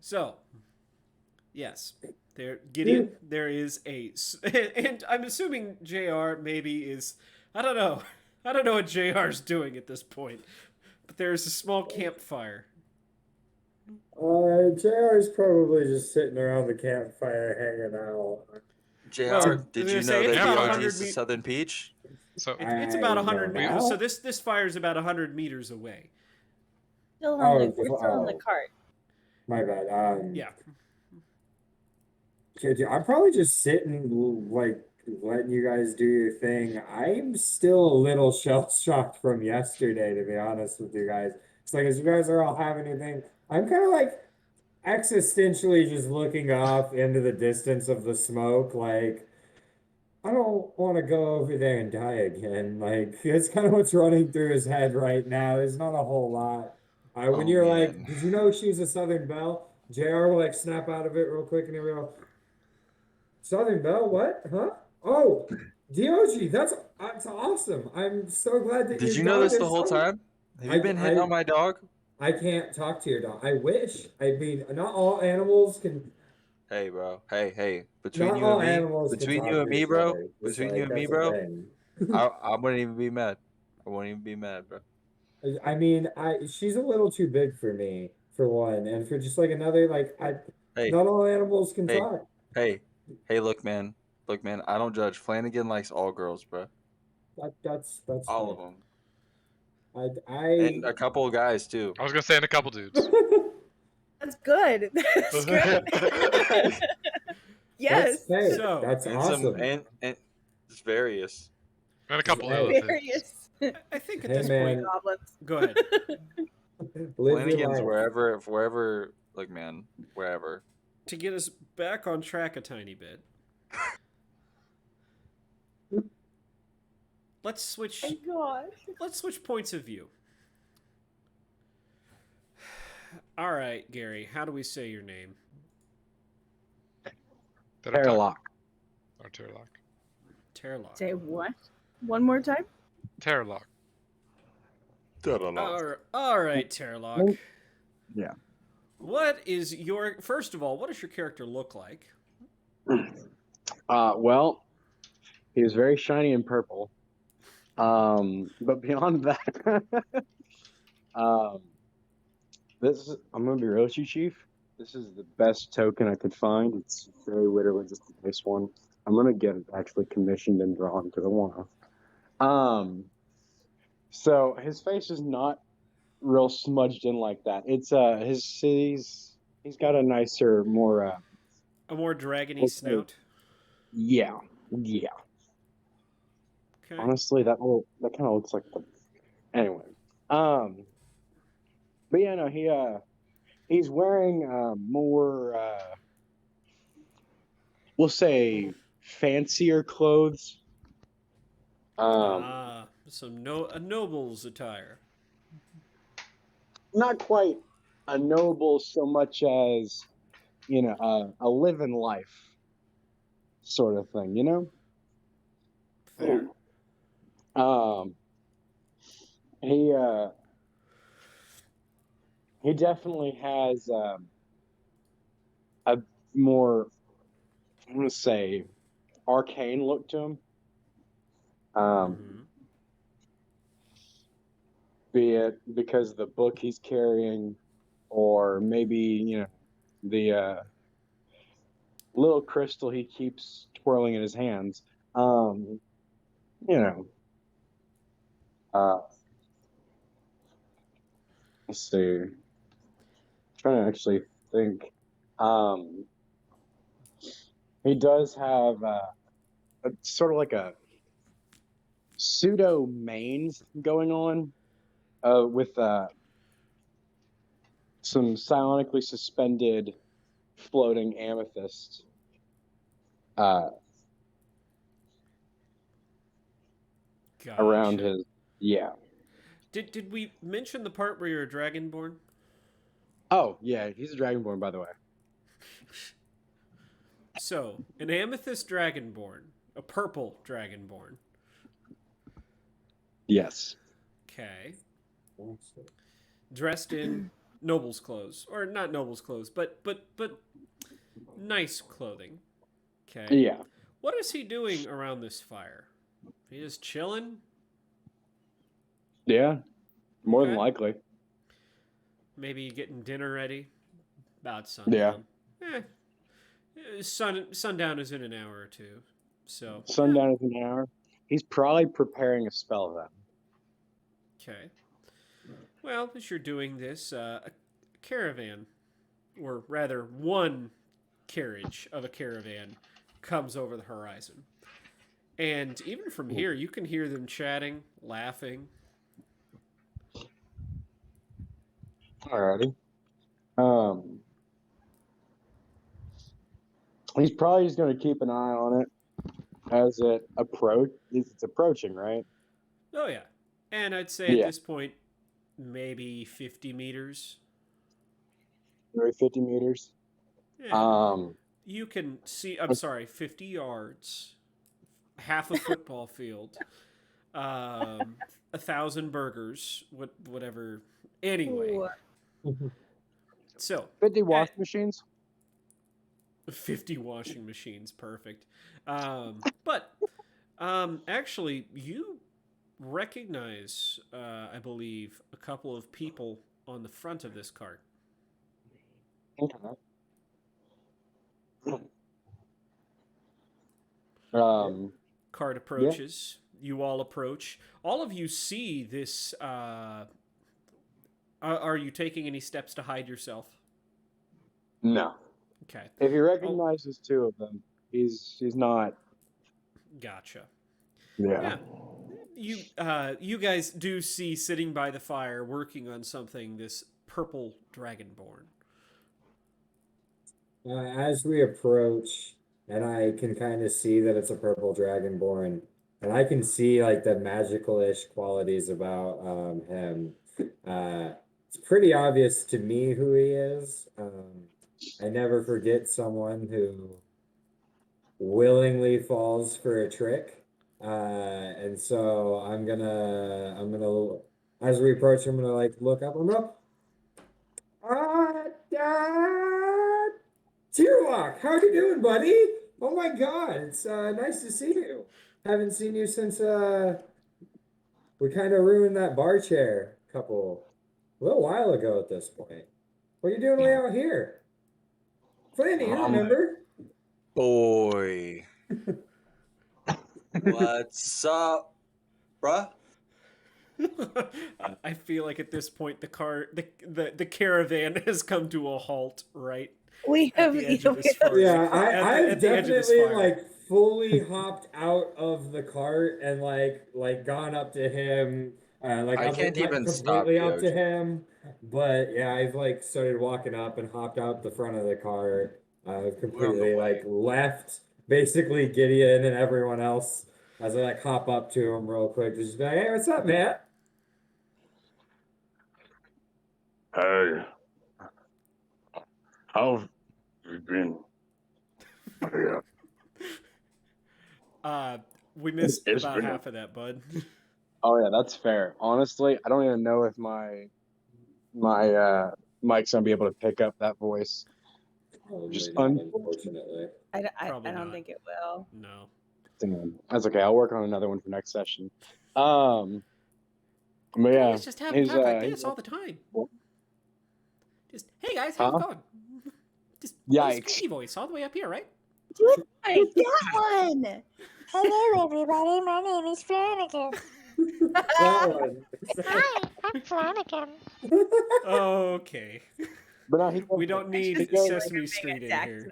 So, yes, Gideon, there is and I'm assuming JR maybe is, I don't know what JR's doing at this point, but there's a small campfire. JR is probably just sitting around the campfire hanging out. JR, Well, I was did gonna you say, know it's that about DOG 100 is the me- Southern Peach? So It's about I 100 know meters. now. So this fire is about 100 meters away. Still on the, Oh, we're still on the oh. cart. My bad. Yeah. Dude, I'm probably just sitting, like, letting you guys do your thing. I'm still a little shell-shocked from yesterday, to be honest with you guys. It's like, as you guys are all having your thing, I'm kind of like existentially just looking off into the distance of the smoke, like, I don't want to go over there and die again. Like, it's kind of what's running through his head right now. There's not a whole lot. When Oh, you're man. like, did you know she's a Southern Belle? JR will like snap out of it real quick and he'll go, Southern Belle, what? Huh? Oh, DOG, that's awesome. I'm so glad that Did you you know got this the whole Southern- time? Have you been hitting on my dog? I can't talk to your dog. I wish. I mean, not all animals can. Hey, bro. Hey. Between Not you all and me, animals can between talk you and to me, each bro. other. It's Between like, you and me, that's a bro. thing. I wouldn't even be mad. I wouldn't even be mad, bro. I mean, she's a little too big for me, for one, and for just like another, like Hey, not all animals can hey, talk. hey. Look, man. I don't judge. Flanagan likes all girls, bro. That's All of fine. them, I and a couple of guys too. I was gonna say in a couple dudes. That's good. That's great. Yes. That's fair. So- That's and awesome. and just various. And a couple Hey. of dudes. Various I think at Hey, this man. point, goblins. go ahead. Live your Flanagan's life. wherever. Look, man, wherever. To get us back on track a tiny bit. Let's switch Thank God. points of view. All right, Gary, how do we say your name? Terralock. Or Terralock. Terlock. Say what? One more time? Terralock. All right, Terlock. Yeah. First of all, what does your character look like? Well, he was very shiny and purple. But beyond that, I'm gonna be real with you, Chief. This is the best token I could find. It's very literally just a nice one. I'm gonna get it actually commissioned and drawn because I want to. So his face is not real smudged in like that. It's he's got a nicer, more A more dragony Okay. snout. yeah. Okay. Honestly, that kind of looks like the. Anyway, but yeah, no, he's wearing more, we'll say, fancier clothes. A noble's attire. Not quite a noble so much as, a living life sort of thing, you know. Fair. He definitely has a more, I'm gonna say, arcane look to him. Mhm. Be it because of the book he's carrying, or maybe the little crystal he keeps twirling in his hands. Let's see. I'm trying to actually think. He does have a sort of like a pseudo mains going on with some psionically suspended floating amethyst. around Gotcha. his. Yeah. Did we mention the part where you're a dragonborn? Oh yeah, he's a dragonborn, by the way. So, an amethyst dragonborn, a purple dragonborn. Yes. Okay. Dressed in noble's clothes, or not noble's clothes, but nice clothing. Okay. Yeah. What is he doing around this fire? He just chilling? Yeah. More than Okay. likely. Maybe getting dinner ready. About Yeah. sundown. Sundown is in an hour or two. So Sundown is an hour. He's probably preparing a spell then. okay. Well, as you're doing this, a caravan, or rather one carriage of a caravan, comes over the horizon. And even from here, you can hear them chatting, laughing. Alrighty. He's probably just going to keep an eye on it as it's approaching, right? Oh, yeah. And I'd say at Yeah. this point, maybe 50 meters. Maybe 50 meters. Yeah. You can see, I'm sorry, 50 yards, half a football field, 1,000 burgers, whatever. Anyway, Ooh. so 50 washing machines? 50 washing machines, perfect. But actually, you recognize, I believe, a couple of people on the front of this cart. Okay. Cart approaches. You all approach. All of you see this. Are you taking any steps to hide yourself? No. Okay, If he recognizes two of them, he's not. gotcha. Yeah. Yeah. You guys do see sitting by the fire, working on something, this purple dragonborn. As we approach, and I can kind of see that it's a purple dragonborn, and I can see like the magical-ish qualities about him. It's pretty obvious to me who he is. I never forget someone who willingly falls for a trick. And so as we approach, I'm gonna like look up. I'm up. Tierlock, how you doing, buddy? Oh my God, it's nice to see you. Haven't seen you since we kind of ruined that bar chair a little while ago at this point. What are you doing way out here? Flanny, you remember? Boy. What's up, bruh? I feel like at this point the caravan has come to a halt, right? We At have the edge of this fire. Yeah, At I've the edge of this definitely fire. like fully hopped out of the cart and like gone up to him. Like I I'm can't not even stop completely the up to OG. him, but yeah, I've like started walking up and hopped out the front of the cart. I've completely like left basically Gideon and everyone else as I like hop up to him real quick, just be like, hey, what's up, man? Hey. How have you been? We missed It's about been- half of that, bud. Oh yeah, that's fair. Honestly, I don't even know if my mic's gonna be able to pick up that voice. Just Unfortunately. I Probably don't not. think it will. No. Damn. That's okay. I'll work on another one for next session. But yeah, Guys just have he's, talk like he's- this all the time. What? Just, hey guys, how's Huh? it going? Just Yikes. squeaky voice all the way up here, right? That one. Hello, everybody. My name is Flanagan. That one. Hi, I'm Flanagan. Okay. but no, he, We don't need he goes- Sesame Street in attacked here.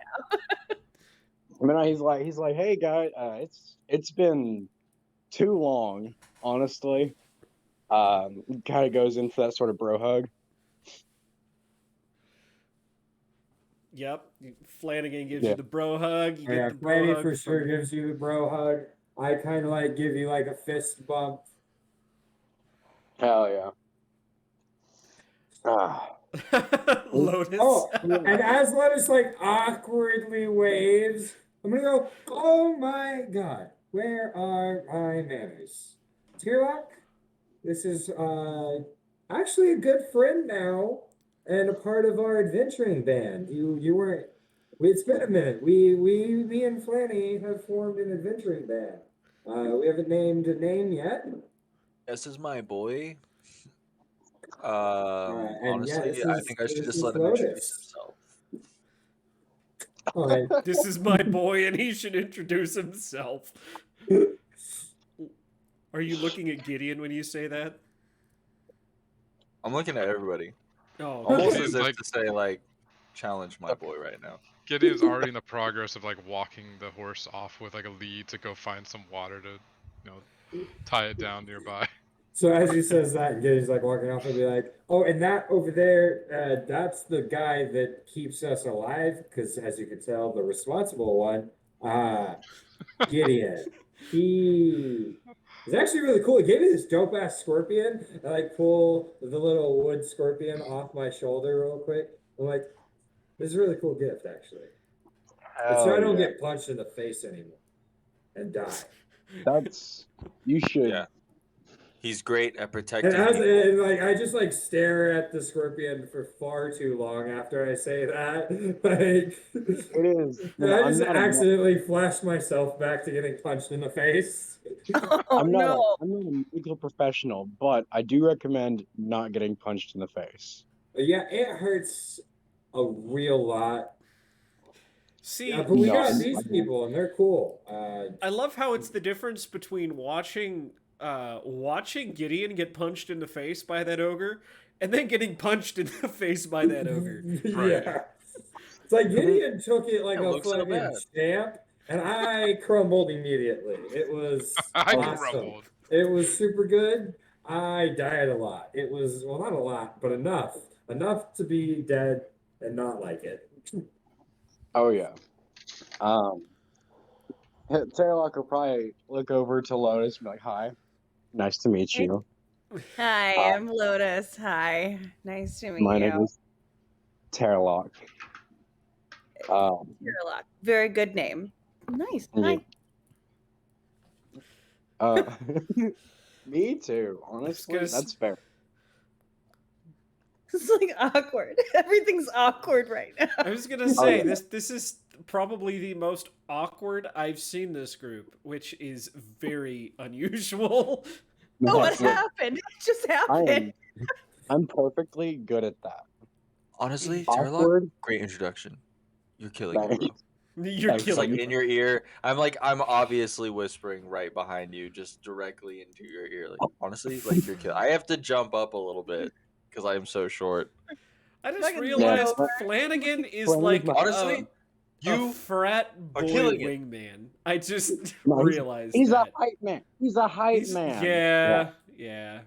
But no, he's like, hey guy, it's been too long, honestly. Kind of goes in for that sort of bro hug. Yep. Flanagan gives Yeah. you the bro hug. You Yeah, get the bro Freddy hug for sure from- gives you the bro hug. I kind of like give you like a fist bump Hell yeah. Ah. Lotus. Oh, and as Lotus like awkwardly waves, I'm gonna go, oh my god, where are my manners? Tirok, this is actually a good friend now and a part of our adventuring band. You weren't, it's been a minute. Me and Flanny have formed an adventuring band. We haven't named a name yet. This is my boy. And yeah, Honestly, I think I should just let him introduce Lotus. himself. All right. This is my boy, and he should introduce himself. Are you looking at Gideon when you say that? I'm looking at everybody, Oh, almost okay. as if Like- to say like, challenge my boy right now. Gideon's already in the progress of like walking the horse off with like a lead to go find some water to, tie it down nearby. So as he says that, Gideon's like walking off and be like, "Oh, and that over there, that's the guy that keeps us alive." Because as you can tell, the responsible one, Gideon, he is actually really cool. He gave me this dope ass scorpion. I like pull the little wood scorpion off my shoulder real quick. I'm like, this is a really cool gift, actually. It's so I don't get punched in the face anymore and die. That's you should. Yeah. He's great at And, protecting as, people. and like I just like stare at the scorpion for far too long after I say that. Like It is. and I I'm just not a- accidentally flash myself back to getting punched in the face. Oh I'm not. no. I'm not a medical professional, but I do recommend not getting punched in the face. But yeah, it hurts a real lot. See, Yeah, but we No, got I'm- these people and they're cool. I love how it's the difference between watching Gideon get punched in the face by that ogre and then getting punched in the face by that ogre. Yeah. It's like Gideon took it like It a looks so fucking bad. champ, and I crumbled immediately. It was I awesome. crumbled. It was super good. I died a lot. It was, well, not a lot, but enough. Enough to be dead and not like it. Oh yeah. Taylor will probably look over to Lotus and be like, "Hi, nice to meet you. Hi, I'm Lotus. Hi. Nice to meet My you. name is Terlock." Sherlock. Very good name. Nice. Yeah. Hi. Me too. Honestly, gonna s- that's fair. It's like awkward. Everything's awkward right now. I was gonna say yeah. this is probably the most awkward I've seen this group, which is very unusual. Oh, what Look, happened? It just I happened. I'm perfectly good at that. Honestly, Tarlock, Awkward. great introduction. You're killing it, bro. You're Thanks. It's like killing in your ear. I'm obviously whispering right behind you, just directly into your ear. Like honestly, like you're killing. I have to jump up a little bit because I am so short. I just Fucking realized yeah. Flanagan is Flanagan's like my- Honestly, a you frat boy killing it. wingman. I just No, realized He's a that. hype man. He's a hype He's- man. Yeah.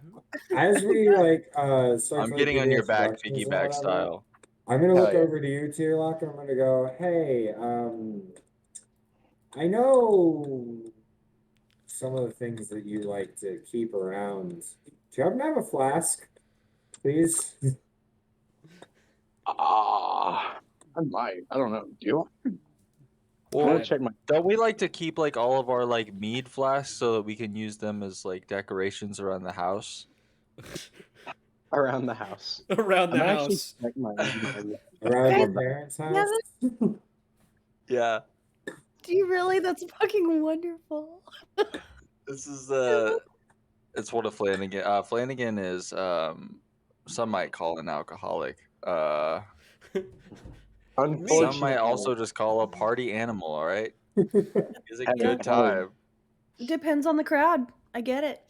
As we like start I'm to, getting like, on do your back, introductions piggyback and whatever, style. I'm gonna Hell look yeah. over to you, Tierlock, and I'm gonna go, hey, I know some of the things that you like to keep around. Do you happen to have a flask, please? I might. I don't know. Do you? Well, I'll check my. don't we like to keep like all of our like mead flasks so that we can use them as like decorations around the house? Around the house. Around the I'm actually house. checking my. Around your parents' house? Yeah, Yeah. Do you really? That's fucking wonderful. This is it's one of Flanagan. Flanagan is some might call an alcoholic. Some Unfortunately, might also just call a party animal. All right, it's a Hey, good time. Depends on the crowd. I get it.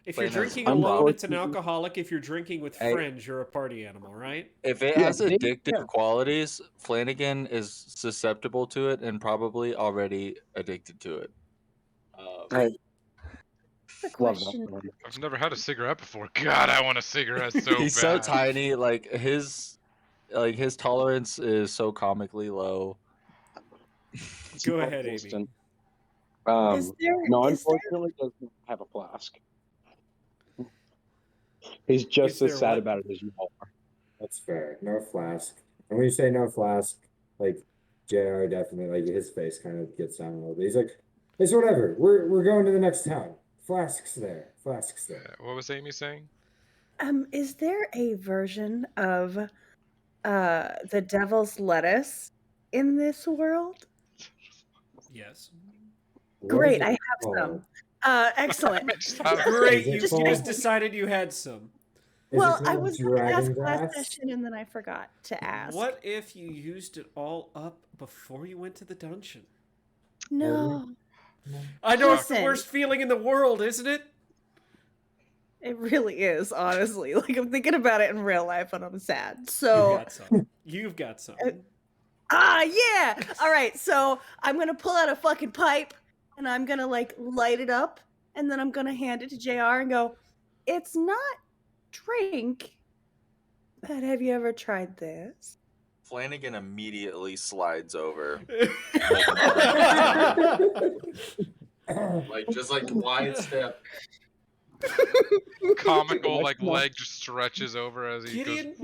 If you're Plain as- drinking alone, it's an Unfortunately- alcoholic. If you're drinking with Hey. friends, you're a party animal, right? If it Yeah, has see? addictive Yeah. qualities, Flanagan is susceptible to it and probably already addicted to it. Hey, That's a love question. that. I've never had a cigarette before. God, I want a cigarette so He's bad. so tiny, like his tolerance is so comically low. Go ahead, Amy. Consistent. Is there? No, is there- unfortunately, doesn't have a flask. He's just Is as there sad what? about it as you are. That's fair. No flask. And when you say no flask, like JR definitely like his face kind of gets down a little bit. He's like, it's whatever. We're going to the next town. Flask's there. Flask's there. What was Amy saying? Is there a version of the devil's lettuce in this world? Yes. What Great, is I it have some. called? Excellent. Great, Is it you called- just decided you had some. Is Well, it I called was going to ask dragon last grass? session and then I forgot to ask. What if you used it all up before you went to the dungeon? No, I know it's the Listen. worst feeling in the world, isn't it? it really is, honestly. Like, I'm thinking about it in real life and I'm sad. You've So, got some. You've got some. yeah. All right. So, I'm going to pull out a fucking pipe and I'm going to, like, light it up. And then I'm going to hand it to JR and go, it's not drink, but have you ever tried this? Flanagan immediately slides over, like just like wide step. Comical like leg just stretches over as he goes. Gideon,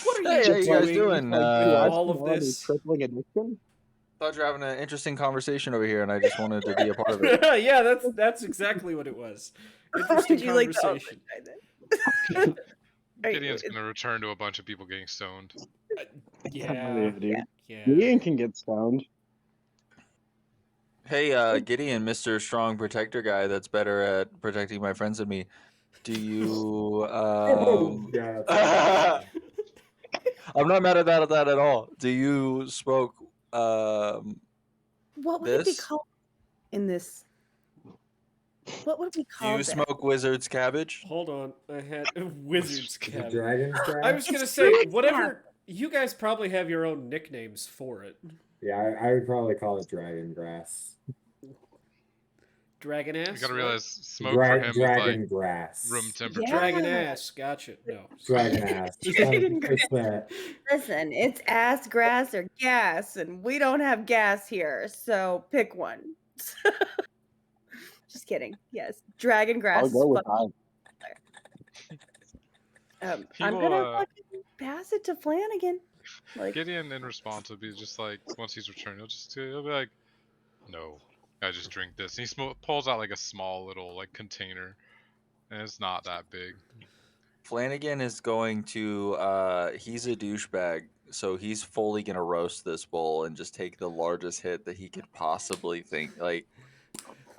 what are Hey, you how you guys doing? doing? with all of this. Crippling addiction? Thought you're having an interesting conversation over here, and I just wanted to be a part of it. Yeah, that's exactly what it was. Interesting Would you like to also conversation. try this? Are you- Gideon's gonna return to a bunch of people getting stoned. Yeah, Dude. yeah. Gideon can get stoned. Hey, Gideon, Mr. Strong Protector guy that's better at protecting my friends than me. Do you? Yeah, I'm not mad at that at all. Do you smoke? What would it be This? called in this? What would we Do call you this? smoke Wizard's cabbage? Hold on, I had Wizard's Cabin. dragon's grass? I was gonna It's say Dragon's whatever. You guys probably have your own nicknames for it. Yeah, I would probably call it dragon grass. Dragon ass. You gotta what? realize smoke for him is Dragon like grass. room temperature. Yeah. Dragon ass. Gotcha. No. Dragon ass. 100%. Listen, it's ass, grass, or gas, and we don't have gas here, so pick one. Just kidding. Yes, dragon grass. I'll is go with fucking- that. He I'm will, gonna fucking pass it to Flanagan. Like, Gideon in response would be just like once he's returned, he'll be like, "No, I just drink this." And he pulls out like a small little like container, and it's not that big. Flanagan is going to. He's a douchebag, so he's fully gonna roast this bowl and just take the largest hit that he could possibly think. Like,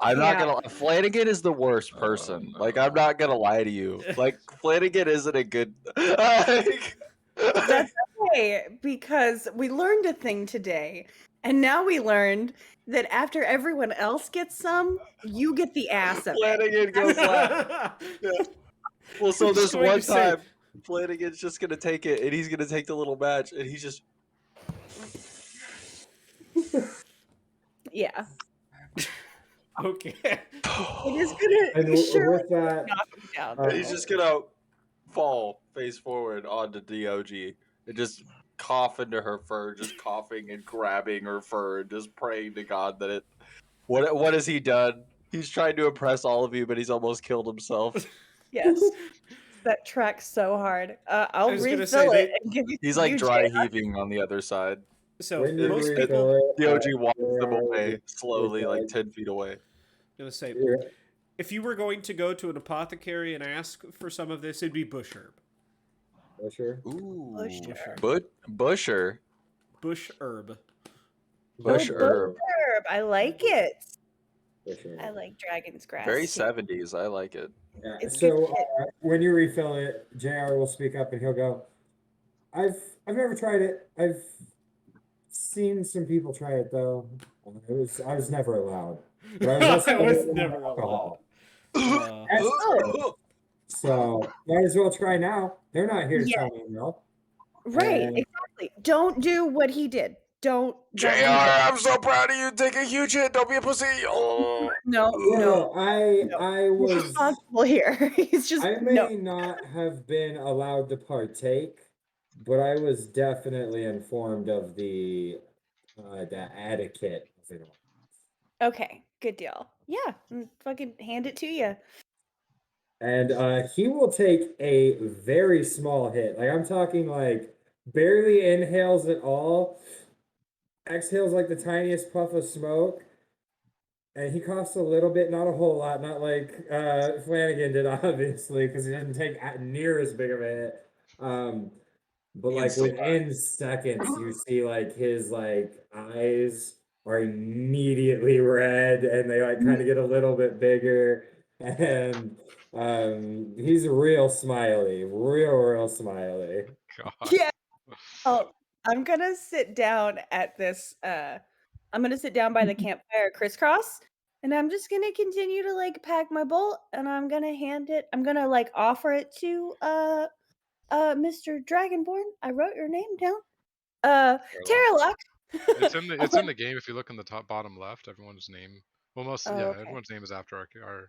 I'm not Yeah. gonna. Flanagan is the worst person. Like, I'm not gonna lie to you. Like, Flanagan isn't a good. Like, that's okay, because we learned a thing today, and now we learned that after everyone else gets some, you get the ass of it. Flanagan goes last. Well, so I'm this just going one to say- time, Flanagan's just gonna take it, and he's gonna take the little match, and he's just. Yeah, Okay. it is gonna And surely with that, knock him down. uh, He's just gonna fall face forward onto DOG and just cough into her fur, just coughing and grabbing her fur and just praying to God that it. What has he done? He's trying to impress all of you, but he's almost killed himself. Yes, that tracks so hard. I'll was gonna refill say, it and give you. He's like you, dry JR. heaving on the other side. So when you most refill people, it, DOG walks them JR away is- slowly, like like- 10 feet away. I'm gonna say, Yeah. if you were going to go to an apothecary and ask for some of this, it'd be bush herb. Oh, sure. Ooh, Busher. Busher. Bush herb. Bush Oh, herb. herb. I like it. For sure. I like dragon's grass. Very too. 70s. I like it. Yeah. It's So good shit. when you refill it, JR will speak up and he'll go, I've never tried it. I've seen some people try it though. I was never allowed. But I was, I also was on never alcohol. Uh, Oh. So might as well try now. They're not here to Yeah. tell me no. Right, And- exactly. Don't do what he did. Don't do JR, that. I'm so proud of you. Take a huge hit. Don't be a pussy. Oh. No, no. No, I He's was responsible here. He's just I may no. not have been allowed to partake, but I was definitely informed of the etiquette of it all. Okay, good deal. Yeah, fucking hand it to you. and he will take a very small hit. Like I'm talking like barely inhales at all, exhales like the tiniest puff of smoke, and he coughs a little bit, not a whole lot, not like Flanagan did, obviously, because he didn't take near as big of a hit. But He can like still within seconds, you see like his like eyes are immediately red, and they like kind of get a little bit bigger, and he's real smiley, real smiley. God. Yeah. Oh, I'm gonna sit down at this. I'm gonna sit down by the campfire crisscross, and I'm just gonna continue to like pack my bolt, and I'm gonna hand it. I'm gonna like offer it to Mr. Dragonborn. I wrote your name down. Terralock. It's in the game. If you look in the top bottom left, everyone's name. Well, most Oh, yeah, okay. everyone's name is after our player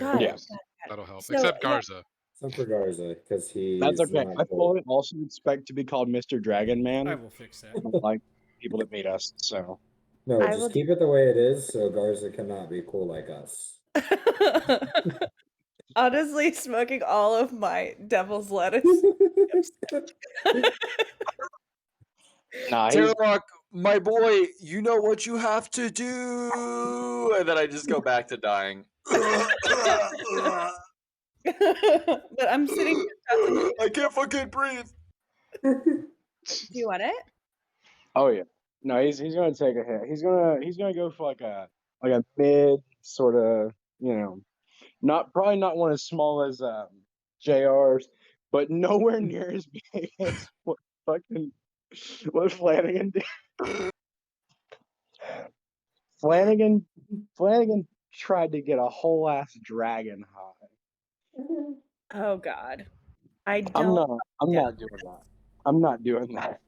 Got it, names. got it. That'll help. So, Except yeah. Garza. Except for Garza, because he's That's okay. not I cool. fully also expect to be called Mr. Dragon Man. I will fix that. I don't like people that meet us, so. No, I just will- keep it the way it is, so Garza cannot be cool like us. Honestly, smoking all of my devil's lettuce. Nah, he's, Taylor, my boy, you know what you have to do, and then I just go back to dying. But I'm sitting. I can't fucking breathe. Do you want it? oh yeah. No, he's gonna take a hit. He's gonna go for like a mid sort of, probably not one as small as JR's, but nowhere near as big as what Flanagan did. Flanagan tried to get a whole ass dragon high. Oh God, I I'm don't. not doing that. I'm not doing that.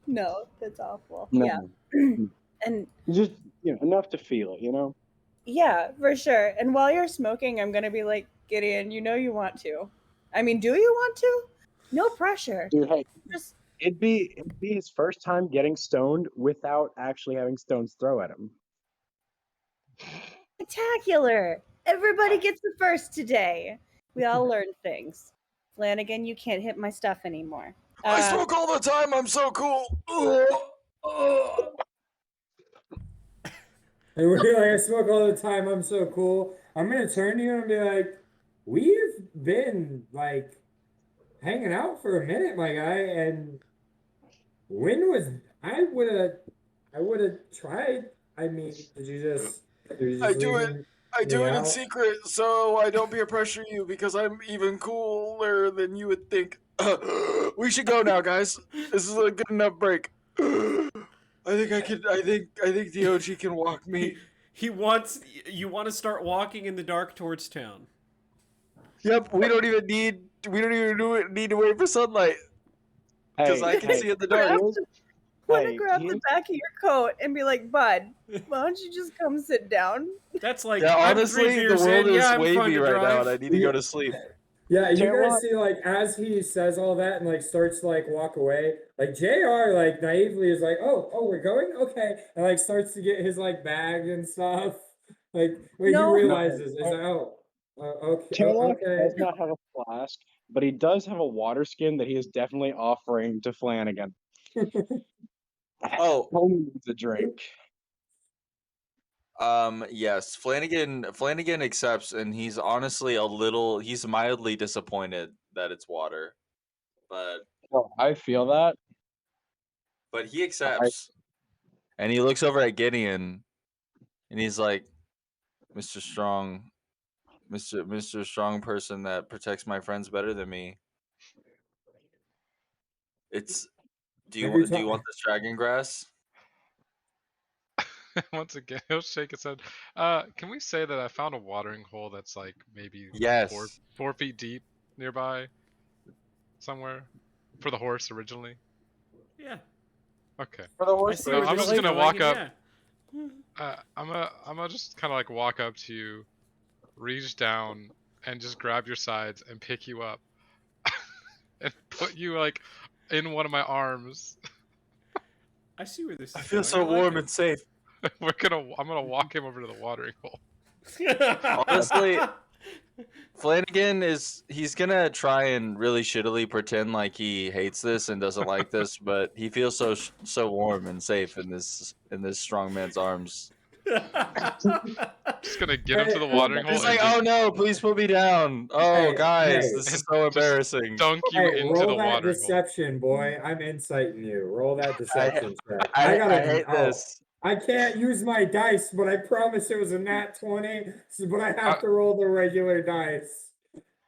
No, that's awful. No. Yeah, and Just enough to feel it. yeah, for sure. And while you're smoking, I'm gonna be like, Gideon, you know you want to. I mean, do you want to? No pressure. Dude, hey, Just it'd be his first time getting stoned without actually having stones throw at him. spectacular. Everybody gets the first today. We all learn things. Flanagan, you can't hit my stuff anymore. I smoke all the time. I'm so cool. And we're like, I smoke all the time, I'm so cool. I'm gonna turn to you and be like, we've been like hanging out for a minute, my guy, and when was I would have tried. I mean, did you just I do leave it. me- I do me it in out? secret, so I don't peer pressure you because I'm even cooler than you would think. We should go now, guys. This is a good enough break. I think I can. I think DOG can walk me. He wants you want to start walking in the dark towards town. Yep. We don't even need to wait for sunlight because I can see in the dark. Want to grab the back of your coat and be like, Bud, why don't you just come sit down? That's like Yeah, I'm honestly, 3 the beers world in. is Yeah, I'm fun wavy to right now, drive. and I need to go to sleep. Yeah, you Tell you guys what. see, like, as he says all that and like starts to like walk away, like JR like naively is like, oh, we're going, okay, and like starts to get his like bag and stuff. Like, wait, No. he realizes is okay, Taylor okay. does not have a flask, but he does have a water skin that he is definitely offering to Flanagan. Oh, Homie needs a drink. yes, Flanagan accepts, and he's honestly he's mildly disappointed that it's water, but Oh, I feel that. he accepts, and he looks over at Gideon, and he's like, Mr. Strong, Mr. Strong person that protects my friends better than me. It's do you Every do you time- want this dragon grass? Once again, he'll shake his head. Can we say that I found a watering hole that's like maybe Yes. 4 feet deep nearby, somewhere, for the horse originally? Yeah. Okay. For the I horse. see So what I'm you're just gonna doing, walk up. yeah. I'm gonna just kind of like walk up to you, reach down, and just grab your sides and pick you up, and put you like in one of my arms. I see where this is I feel going. so I like warm it. and safe. I'm gonna walk him over to the watering hole. Honestly, Flanagan he's gonna try and really shittily pretend like he hates this and doesn't like this, but he feels so warm and safe in this strong man's arms. Just gonna get him to the watering hole He's and like, just oh no, please put me down. Oh Hey, guys, hey. this is And so just embarrassing. dunk you Hey, into roll the that watering hole. deception, boy. I'm inciting you. Roll that deception check. I gotta hate know. this. I can't use my dice, but I promise it was a nat 20. But I have I- to roll the regular dice.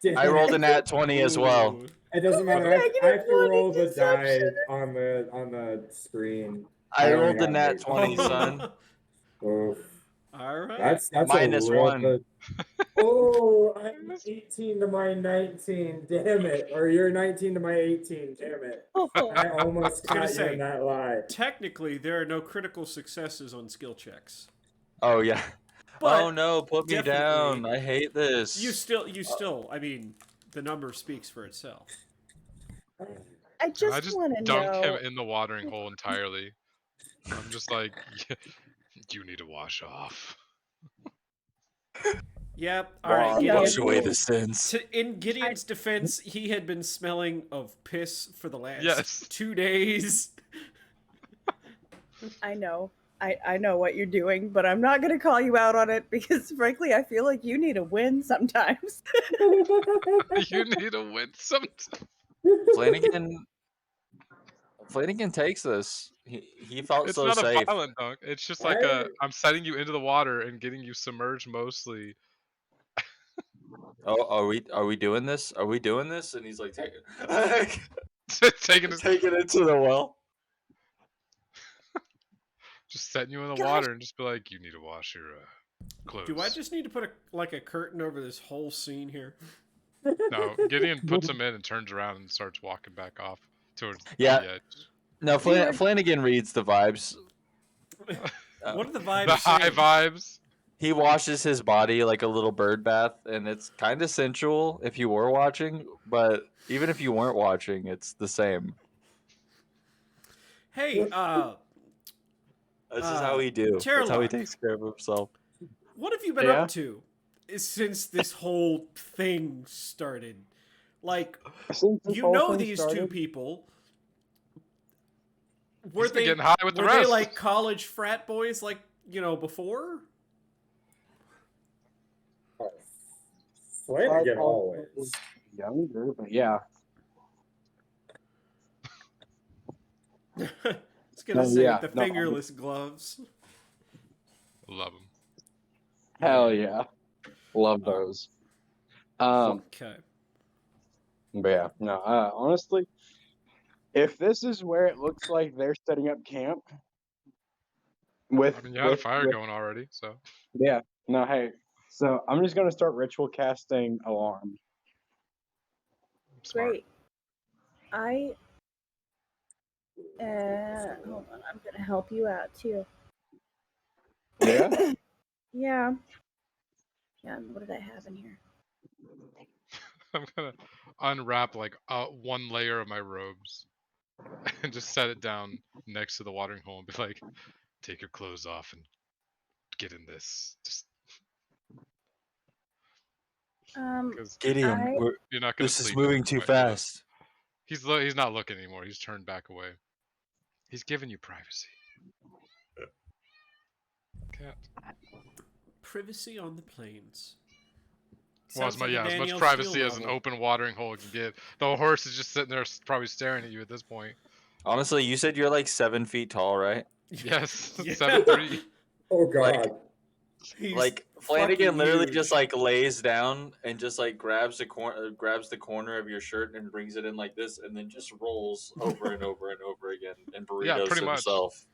Damn I rolled it. a nat 20 as well. Ooh. It doesn't matter. I have Negative to roll 20 the die deception. on the screen. I only rolled the got nat eight. 20, son. Oof. All right. That's Minus a real 1. good. Oh, I'm 18 to my 19. Damn it. Or you're 19 to my 18. Damn it. Oh, I almost gonna caught you say, in that lie. Technically, there are no critical successes on skill checks. Oh yeah. But oh no, put me definitely- down. I hate this. You still, I mean, the number speaks for itself. I I just just want to dunk know. him in the watering hole entirely. I'm just like, you need to wash off. Yep. All right. Wash Gideon. away the sins. In Gideon's defense, he had been smelling of piss for the last Yes. 2 days. I know. I know what you're doing, but I'm not going to call you out on it because, frankly, I feel like you need a win sometimes. You need to win sometimes. Flanagan takes this. He felt It's so not safe. a violent dunk. It's just like I'm setting you into the water and getting you submerged mostly. Oh, are we doing this? Are we doing this? And he's like taking Taking his, it to the well. just setting you in the Gosh. water and just be like, you need to wash your clothes. Do I just need to put a curtain over this whole scene here? No, Gideon puts him in and turns around and starts walking back off towards Yeah. the edge. No, Flanagan reads the vibes. What are the vibes? The high saying? vibes. He washes his body like a little bird bath, and it's kind of sensual if you were watching, but even if you weren't watching, it's the same. Hey, This is how he do. That's how he Terralock. takes care of himself. what have you been Yeah? up to since this whole thing started? Like, Since this you whole know thing these two started- people. Were He's been they getting high with the were they rest. like college frat boys, like before? Flanagan I always. was younger, but yeah. I was gonna No, say yeah, the no, I'm- fingerless gloves. Love him. Hell yeah. Love those. Okay. But yeah, no, honestly, if this is where it looks like they're setting up camp with, I mean, you had a with- fire with- going already, so. yeah, no, hey, so I'm just gonna start ritual casting alarm. Smart. Great. Hold on, I'm gonna help you out too. Yeah. Yeah. Yeah, what did I have in here? I'm gonna unwrap like one layer of my robes and just set it down next to the watering hole and be like, take your clothes off and get in this. Just because Gideon, I- you're not gonna this is sleep moving if too you might do that. fast. He's not looking anymore. He's turned back away. He's giving you privacy. Cat. Privacy on the plains. Well, Sounds like a as much Danielle privacy Steele as an novel. open watering hole can get. The horse is just sitting there, probably staring at you at this point. Honestly, you said you're like 7 feet tall, right? Yes, Yeah. 7'3". Oh god. He's Like Flanagan fucking literally huge. just like lays down and just like grabs the corner of your shirt and brings it in like this, and then just rolls over and over and over again and Yeah, burritos pretty much. himself.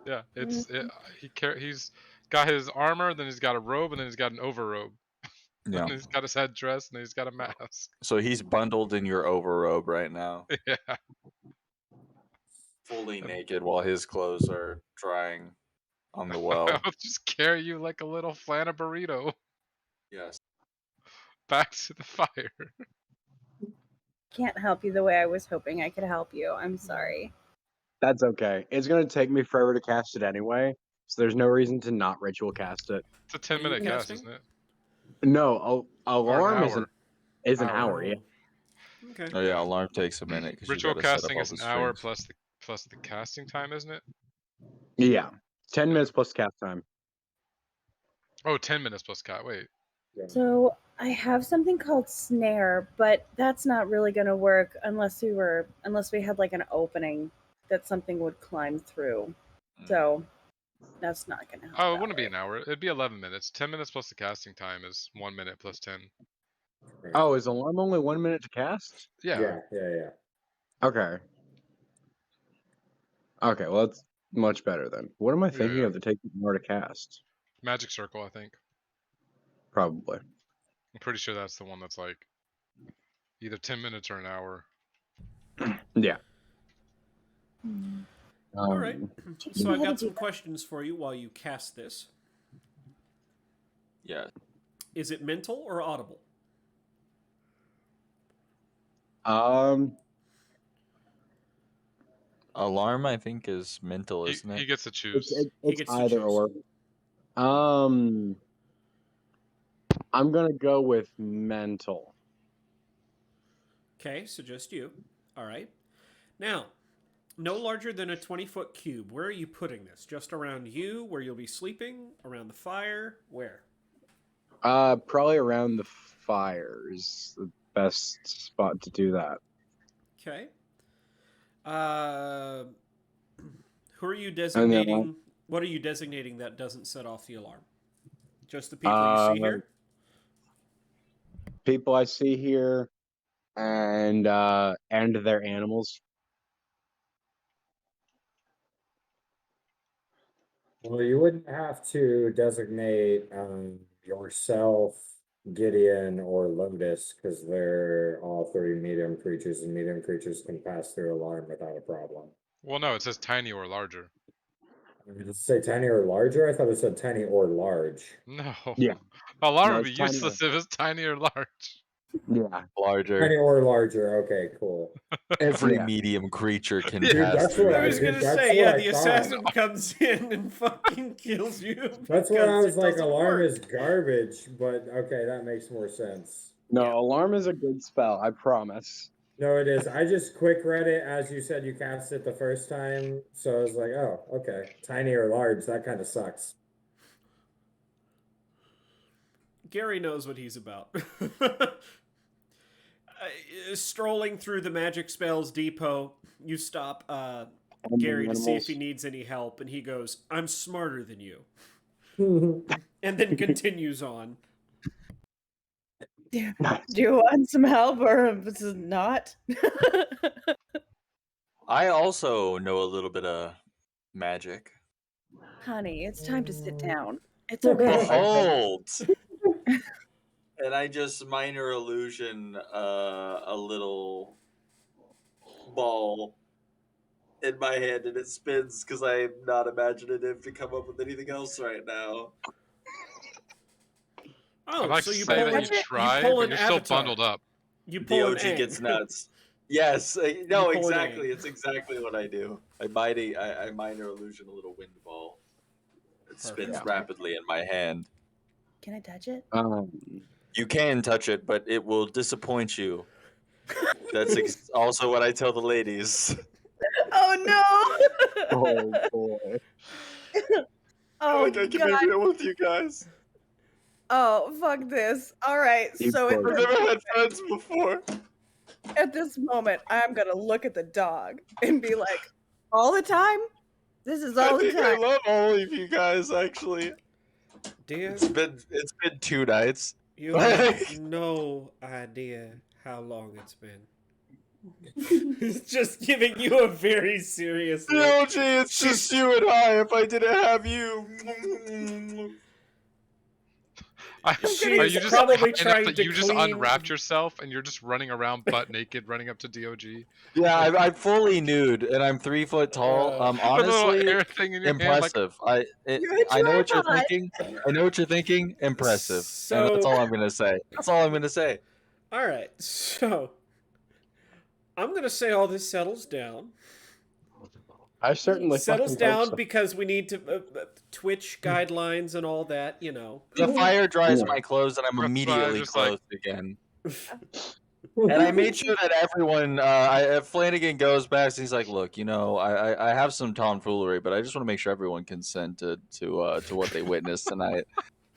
Yeah, he's got his armor, then he's got a robe, and then he's got an overrobe. Yeah. And he's got his head dress, and then he's got a mask. So he's bundled in your overrobe right now, Yeah. fully naked, while his clothes are drying on the well. I'll just carry you like a little flana burrito Yes. back to the fire. Can't help you the way I was hoping I could help you. I'm sorry. That's okay. It's gonna take me forever to cast it anyway, so there's no reason to not ritual cast it. It's a 10-minute you cast, casting? isn't it? No, alarm hour. is an hour. Yeah. Okay. Oh yeah, alarm takes a minute because you Ritual gotta set up casting all is the an hour strings. plus the casting time, isn't it? Yeah. 10 minutes plus cast time. Oh, 10 minutes plus cat. Wait. So I have something called snare, but that's not really going to work unless we had like an opening that something would climb through. So that's not going to help. Oh, it that wouldn't be way. an hour. It'd be 11 minutes. 10 minutes plus the casting time is 1 minute plus 10. Oh, is alarm only 1 minute to cast? Yeah. Yeah. Okay. Okay, well that's much better then. What am I thinking Yeah. of that takes more to cast? Magic Circle, I think. Probably. I'm pretty sure that's the one that's like either 10 minutes or an hour. Yeah. All right. Teach So me I've how to got do some questions for you while you cast this. Yeah. Is it mental or audible? Alarm, I think, is mental, isn't He it? gets to choose. He It's gets to either choose. or. I'm gonna go with mental. Okay, so just you. All right. Now, no larger than a 20-foot cube. Where are you putting this? Just around you, where you'll be sleeping? Around the fire? Where? Probably around the fire is the best spot to do that. Okay. Uh, who are you And then, designating? What are you designating that doesn't set off the alarm? Just the people you see here? people I see here, and their animals. Well, you wouldn't have to designate yourself, Gideon, or Lotus because they're all three medium creatures, and medium creatures can pass through alarm without a problem. Well, no, it says tiny or larger. Did it say tiny or larger? I thought it said tiny or large. No. Yeah. Alarm No, would be it's tiny. useless if it's tiny or large. Yeah. Larger. Tiny or larger. Okay, cool. Every Yeah. medium creature can Dude, pass that's through what I I was there. gonna that's say, what yeah, I the thought. assassin comes in and fucking kills you. That's what I because was it like. doesn't Alarm work. is garbage, but okay, that makes more sense. No, Yeah. alarm is a good spell. I promise. No, it is. I just quick read it as you said you cast it the first time, so I was like, oh, okay, tiny or large. That kind of sucks. Gary knows what he's about. Strolling through the Magic Spells Depot, you stop Gary to see if he needs any help, and he goes, "I'm smarter than you," and then continues on. Do you want some help or this is not? I also know a little bit of magic. Honey, it's time to sit down. It's okay. Behold! And I just minor illusion a little ball in my hand, and it spins because I'm not imaginative to come up with anything else right now. Oh, I'd like so to you say pull, that you you try, pull but an you're still avatar. bundled up. You pull an DOG egg. gets nuts. Yes, no, You pull an exactly. egg. It's exactly what I do. I minor illusion a little wind ball. It spins Perfect. rapidly in my hand. Can I touch it? You can touch it, but it will disappoint you. That's also what I tell the ladies. Oh no! Oh boy. Oh Like I can god! make it with you guys. Oh fuck this! All right, You so poor I've never had friends before. at this moment, I'm gonna look at the dog and be like, "All the time? This is all I the think I time." love all of you guys. Actually, Dan, it's been 2 nights. you have no idea how long it's been. He's just giving you a very serious look. DOG, it's just you and I. If I didn't have you. She Are is you just probably high enough trying that to you just clean- unwrapped yourself and you're just running around butt naked, running up to DOG? Yeah, I'm fully nude and I'm 3 foot tall. Uh, With a little Honestly, air thing in your hand, like, impressive. You're a I know what you're tripod. thinking. I know what you're thinking. Impressive. And So- that's all I'm gonna say. That's all I'm gonna say. All right, so I'm gonna say all this settles down. I certainly settles fucking hope down so. because we need to Twitch guidelines and all that, you know. The fire dries Yeah. my clothes, and I'm That's why I immediately just, like- clothed again. And I made sure that everyone, Flanagan goes back and he's like, "Look, you know, I have some tomfoolery, but I just want to make sure everyone consented to what they witnessed tonight.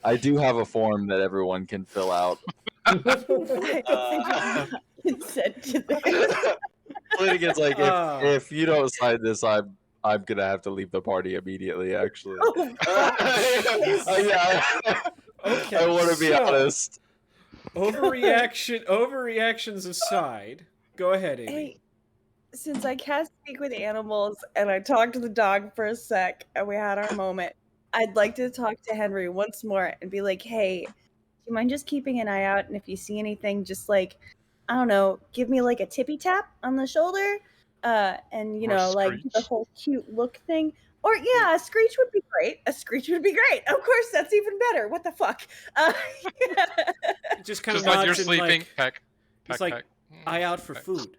I do have a form that everyone can fill out." I did not consent to this. Flanagan's like, Ah. if you don't sign this, I'm gonna have to leave the party immediately. Actually, Oh, fuck. yeah, Okay, I want to be so- honest. Overreactions aside, go ahead, Amy. Hey, since I can't speak with animals and I talked to the dog for a sec and we had our moment, I'd like to talk to Henry once more and be like, hey, do you mind just keeping an eye out? And if you see anything, just like, I don't know, give me like a tippy tap on the shoulder. And, you Or know, like do the screech. whole cute look thing. Or, yeah, a screech would be great. A screech would be great. Of course, that's even better. What the fuck? Just kind Just of like you're nods and, sleeping. like, Peck. it's Peck. like, peck. eye out for Peck. food.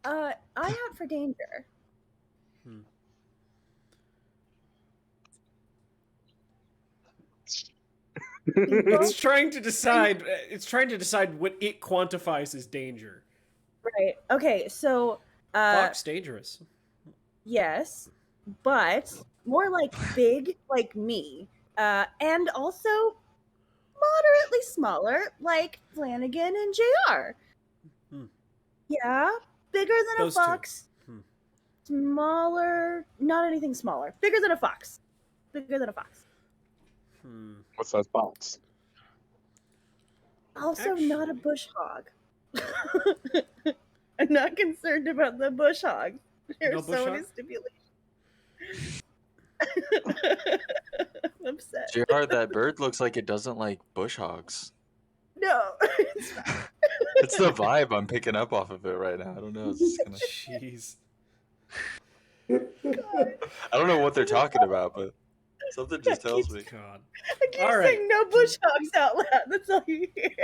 Eye out for danger. It's trying to decide. It's trying to decide what it quantifies as danger. Right. Okay, so Fox dangerous. yes, but more like big like me. And also moderately smaller like Flanagan and JR. Hmm. Yeah, bigger than Those a two. fox. Hmm. Smaller, not anything smaller. Bigger than a fox. Bigger than a fox. What's that box? Also not a Actually- bush hog. I'm not concerned about the bush hog. There's No bush so many hog? stipulations. I'm upset. JR, that bird looks like it doesn't like bush hogs. No. It's the vibe I'm picking up off of it right now. I don't know. It's just kinda... Jeez. I don't know what they're talking about, but something just tells me. God. I keep All right. saying no bush hogs out loud. That's all you hear.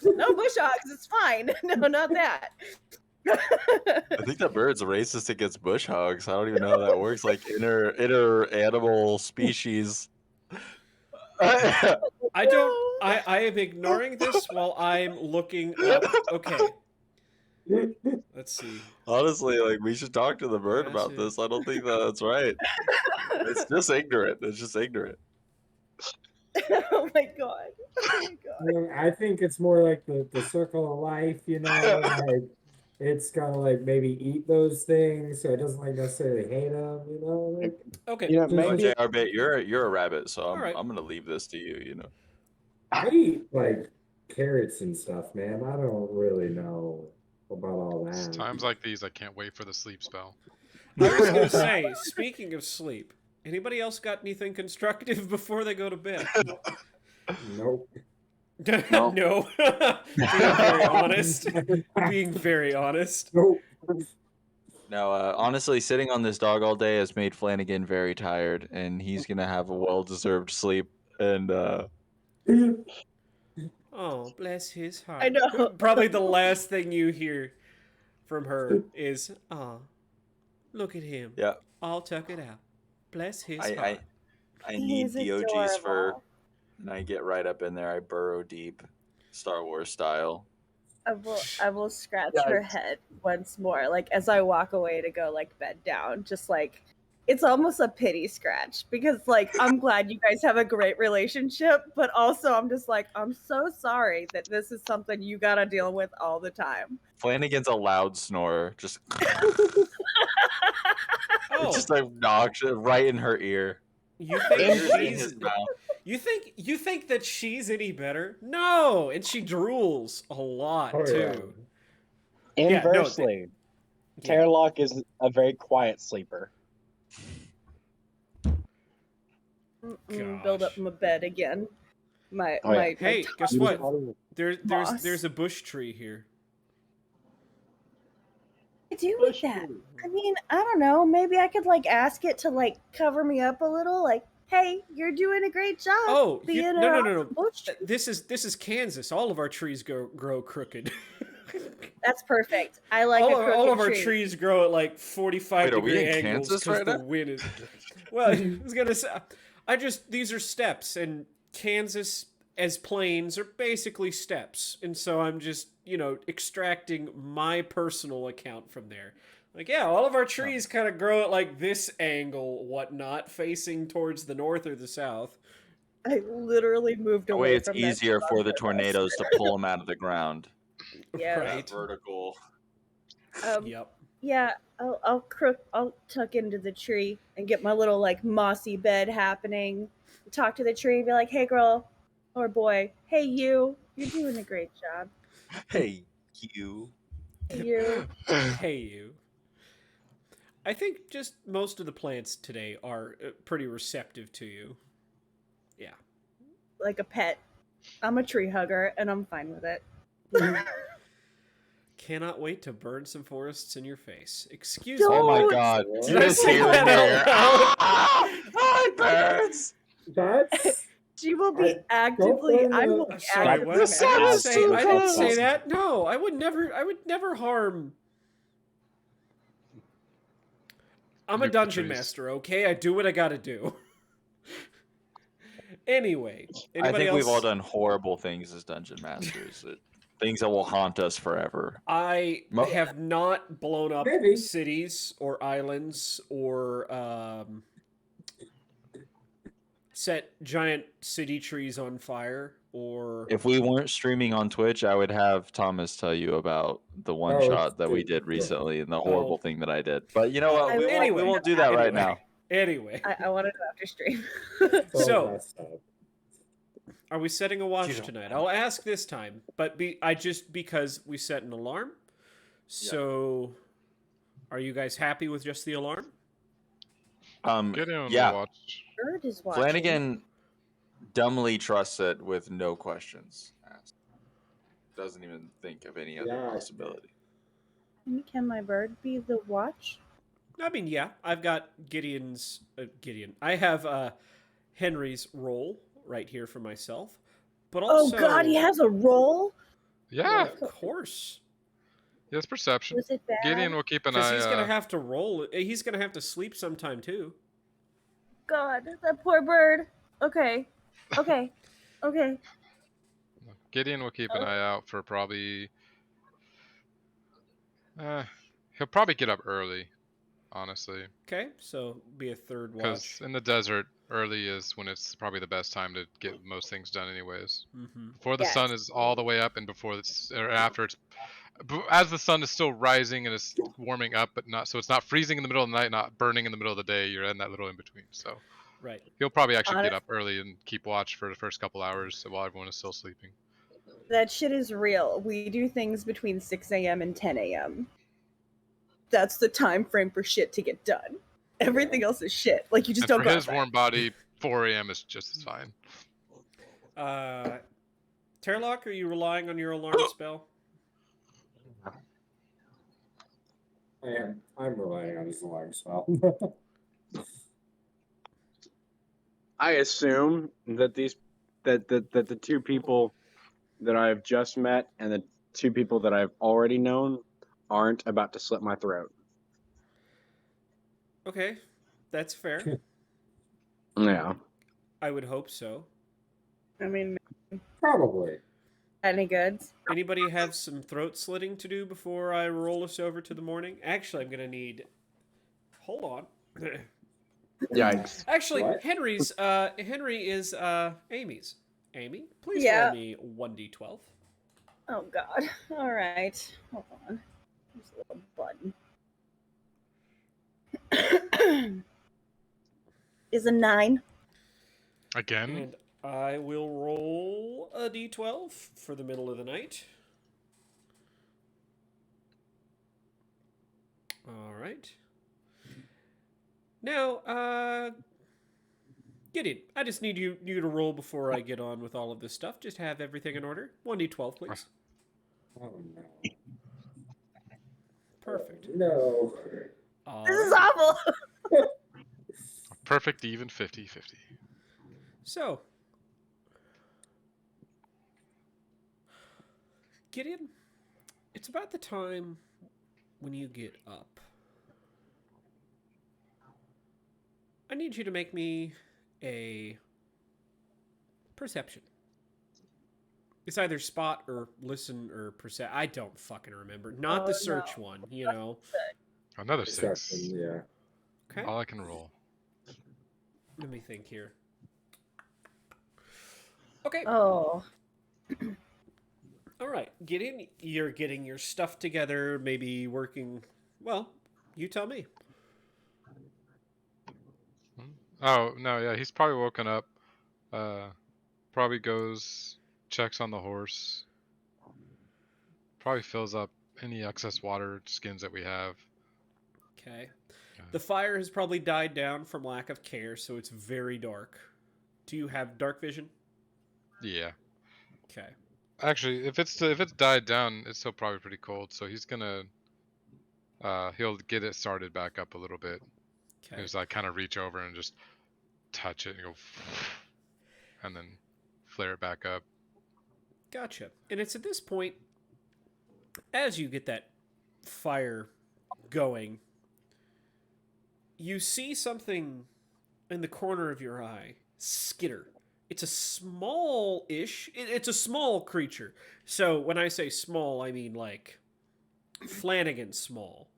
No bush hogs, it's fine. No, not that. I think that bird's racist against bush hogs. I don't even know how that works. Like inner animal species. I don't. No. I am ignoring this while I'm looking up. Okay. Let's see. Honestly, like we should talk to the bird Yeah, about shit. this. I don't think that's right. It's just ignorant. It's just ignorant. Oh my god. Oh my god. I think it's more like the circle of life, you know, like it's gotta like maybe eat those things, so it doesn't like necessarily hate them, you know. Like, Okay. You know, Just Oh, maybe JR, bait, you're a rabbit, so Alright. I'm gonna leave this to you. You know. I eat like carrots and stuff, man. I don't really know about all that. Times like these, I can't wait for the sleep spell. I was gonna say, speaking of sleep, anybody else got anything constructive before they go to bed? Nope. No. No. Being very honest. Being very honest. Nope. Now, honestly, sitting on this dog all day has made Flanagan very tired, and he's gonna have a well-deserved sleep. And Oh, bless his heart. I know. Probably the last thing you hear from her is, "Oh, look at him. yeah, I'll tuck it out. Bless his I heart." I He need is DOG's fur, adorable. and I get right up in there. I burrow deep, Star Wars style. I will scratch her head once more, like as I walk away to go like bed down, just like it's almost a pity scratch because like I'm glad you guys have a great relationship, but also I'm just like I'm so sorry that this is something you gotta deal with all the time. Flanagan's a loud snorer, just Oh, just obnoxious, right in her ear. you think Ears in she's his mouth. you think that she's any better? No, and she drools a lot Oh, yeah. too. Yeah, no, inversely, Yeah. Terlock is a very quiet sleeper. Build up Gosh. my bed again. My Oh, yeah. my Hey, my guess tiny- what? There's Boss. there's a bush tree here. I do with that? I mean, I don't know. Maybe I could like ask it to like cover me up a little. Like, hey, you're doing a great job. Oh, being no, a no. bush tree." This is Kansas. All of our trees grow crooked. That's perfect. I like a all crooked of our tree. trees grow at like 45 Wait, are we degree in angles Kansas because right the now? wind is. Well, I was gonna say, these are steps, and Kansas as plains are basically steps, and so I'm just extracting my personal account from there. Like, yeah, all of our trees kind of grow at like this angle, whatnot, facing towards the north or the south. I literally moved That away way, it's from that easier on for the purpose. tornadoes to pull them out of the ground. Yeah. Right. That vertical. Yep. Yeah, I'll tuck into the tree and get my little like mossy bed happening. Talk to the tree, be like, "Hey, girl, or boy, hey you, you're doing a great job. Hey, you. You, Hey, you. I think just most of the plants today are pretty receptive to you. Yeah. like a pet. I'm a tree hugger, and I'm fine with it." Cannot wait to burn some forests in your face. Excuse Don't- me. Oh my Dude! god. Did I Just say hearing that there. out loud? Hi, birds! That's She will be I- actively. don't I burn will the- be Sorry, what? actively. The sun is too I didn't say close. that. No, I would never harm. I'm a Nuke the dungeon trees. master, okay? I do what I gotta do. Anyway, I anybody think else? we've all done horrible things as dungeon masters. Things that will haunt us forever. I Mo- have not blown up Maybe. cities or islands or set giant city trees on fire or If we weren't streaming on Twitch, I would have Thomas tell you about the one Oh, shot that we dude. did recently and the horrible Oh. thing that I did. But you know what? I We Anyway. won't do that right now. Anyway, I want to know after stream. So- messed up. are we setting a watch don't tonight? know. I'll ask this time, but because we set an alarm. So, are you guys happy with just the alarm? Get in on the Yeah. watch. Bird is watching. Flanagan dumbly trusts it with no questions asked. Doesn't even think of any other Yeah. possibility. Can my bird be the watch? I mean, yeah, I've got Gideon's Gideon. I have Henry's role right here for myself, but also Oh God, he has a roll. Yeah, of course, he has perception. Was it bad? Gideon will keep an because eye. he's gonna have to roll. He's gonna have to sleep sometime too. God, that poor bird. Okay, okay, okay. Gideon will keep an Oh. eye out for probably. He'll probably get up early, honestly, Okay, so be a third because watch. in the desert, early is when it's probably the best time to get most things done, anyways. Mm-hmm. Before the sun is all the way up, and before it's or after it's, as the sun is still rising and it's warming up, but not so it's not freezing in the middle of the night, not burning in the middle of the day. You're in that little in between. So Right. he'll probably actually get Honest- up early and keep watch for the first couple hours while everyone is still sleeping. That shit is real. We do things between 6 a.m. and 10 a.m. That's the time frame for shit to get done. Everything else is shit. Like you just And don't for go his outside. warm body, 4 a.m. is just as fine. Terlock, are you relying on your alarm spell? I'm relying on his alarm spell. I assume that the two people that I've just met and the two people that I've already known aren't about to slit my throat. Okay, that's fair. Yeah. I would hope so. I mean, Probably. any goods? Anybody have some throat slitting to do before I roll us over to the morning? Actually, I'm gonna need. Hold on. Yikes. Actually, What? Henry is Amy's. Amy, please Yeah. roll me 1d12. Oh God. All right. Hold on. There's a little button. Is a 9. Again, And I will roll a d12 for the middle of the night. All right. Now, Gideon, I just need you to roll before I get on with all of this stuff. Just have everything in order. 1d12, please. Oh no. Perfect. No. All This is right. awful. perfect even 50-50. So, Gideon, It's about the time when you get up. I need you to make me a perception. It's either spot or listen or percep. I don't fucking remember. Not the Oh, search no. one, you know. Another 6. Perception, yeah. Okay. All I can roll. Let me think here. Okay. Oh, All right. Get in. You're getting your stuff together. Maybe working. Well, you tell me. Oh no, yeah, he's probably woken up. Probably goes, checks on the horse. Probably fills up any excess water skins that we have. Okay. The fire has probably died down from lack of care, so it's very dark. Do you have dark vision? Yeah. Okay. Actually, if it's died down, it's still probably pretty cold. So he's gonna he'll get it started back up a little bit. Okay. He's like kind of reach over and just touch it and go, and then flare it back up. Gotcha. And it's at this point, as you get that fire going, you see something in the corner of your eye skitter. It's a small-ish. It's a small creature. So when I say small, I mean like Flanagan small.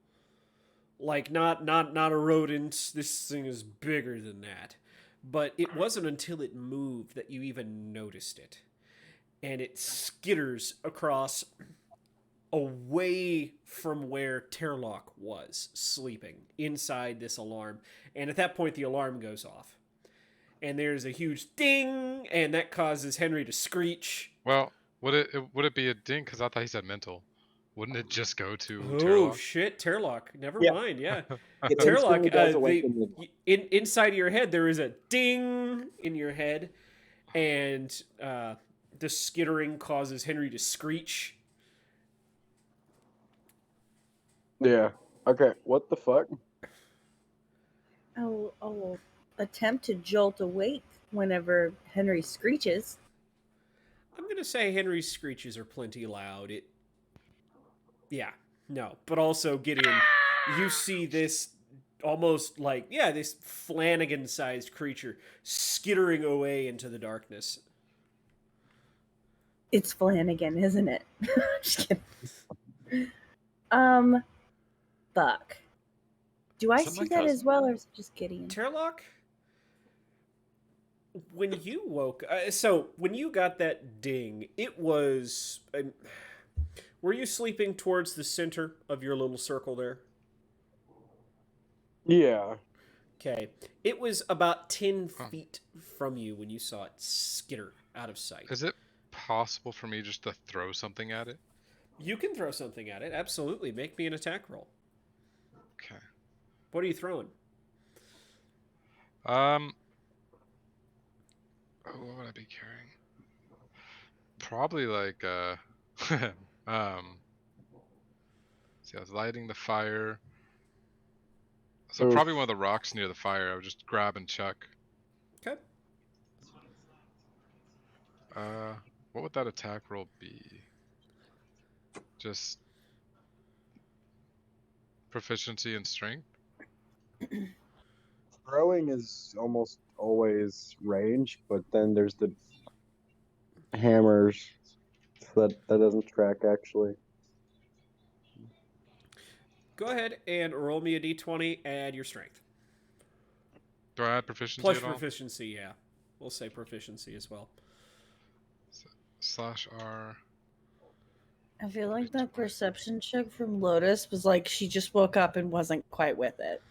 Like not a rodent. This thing is bigger than that. But it wasn't until it moved that you even noticed it. And it skitters across away from where Terlock was sleeping inside this alarm. And at that point, the alarm goes off. And there's a huge ding, and that causes Henry to screech. Well, would it be a ding? Because I thought he said mental. Wouldn't it just go to Oh, Terlock? shit, Terlock. Never Yeah. mind, yeah. It instantly Terlock, does awaken the- inside of your head, there is a ding in your head, and the skittering causes Henry to screech. Yeah. Okay. What the fuck? I'll attempt to jolt awake whenever Henry screeches. I'm going to say Henry's screeches are plenty loud. Yeah, no. But also, Gideon, you see this almost like, yeah, this Flanagan-sized creature skittering away into the darkness. It's Flanagan, isn't it? Just kidding. Buck. Do I Is it see my that as cousin? well, or is it just Gideon? Terlock, when you woke, so when you got that ding, it was. Were you sleeping towards the center of your little circle there? Yeah. Okay, it was about 10 feet from you when you saw it skitter out of sight. Is it possible for me just to throw something at it? You can throw something at it. Absolutely, make me an attack roll. Okay. What are you throwing? What would I be carrying? Probably like see, I was lighting the fire. So Oof. probably one of the rocks near the fire I would just grab and chuck. Okay. What would that attack roll be? Just proficiency and strength? Throwing is almost always range, but then there's the hammers. So that doesn't track actually. Go ahead and roll me a d20. Add your strength. Do I add proficiency Plus at all? proficiency, yeah. We'll say proficiency as well. /R. I feel like that perception check from Lotus was like she just woke up and wasn't quite with it.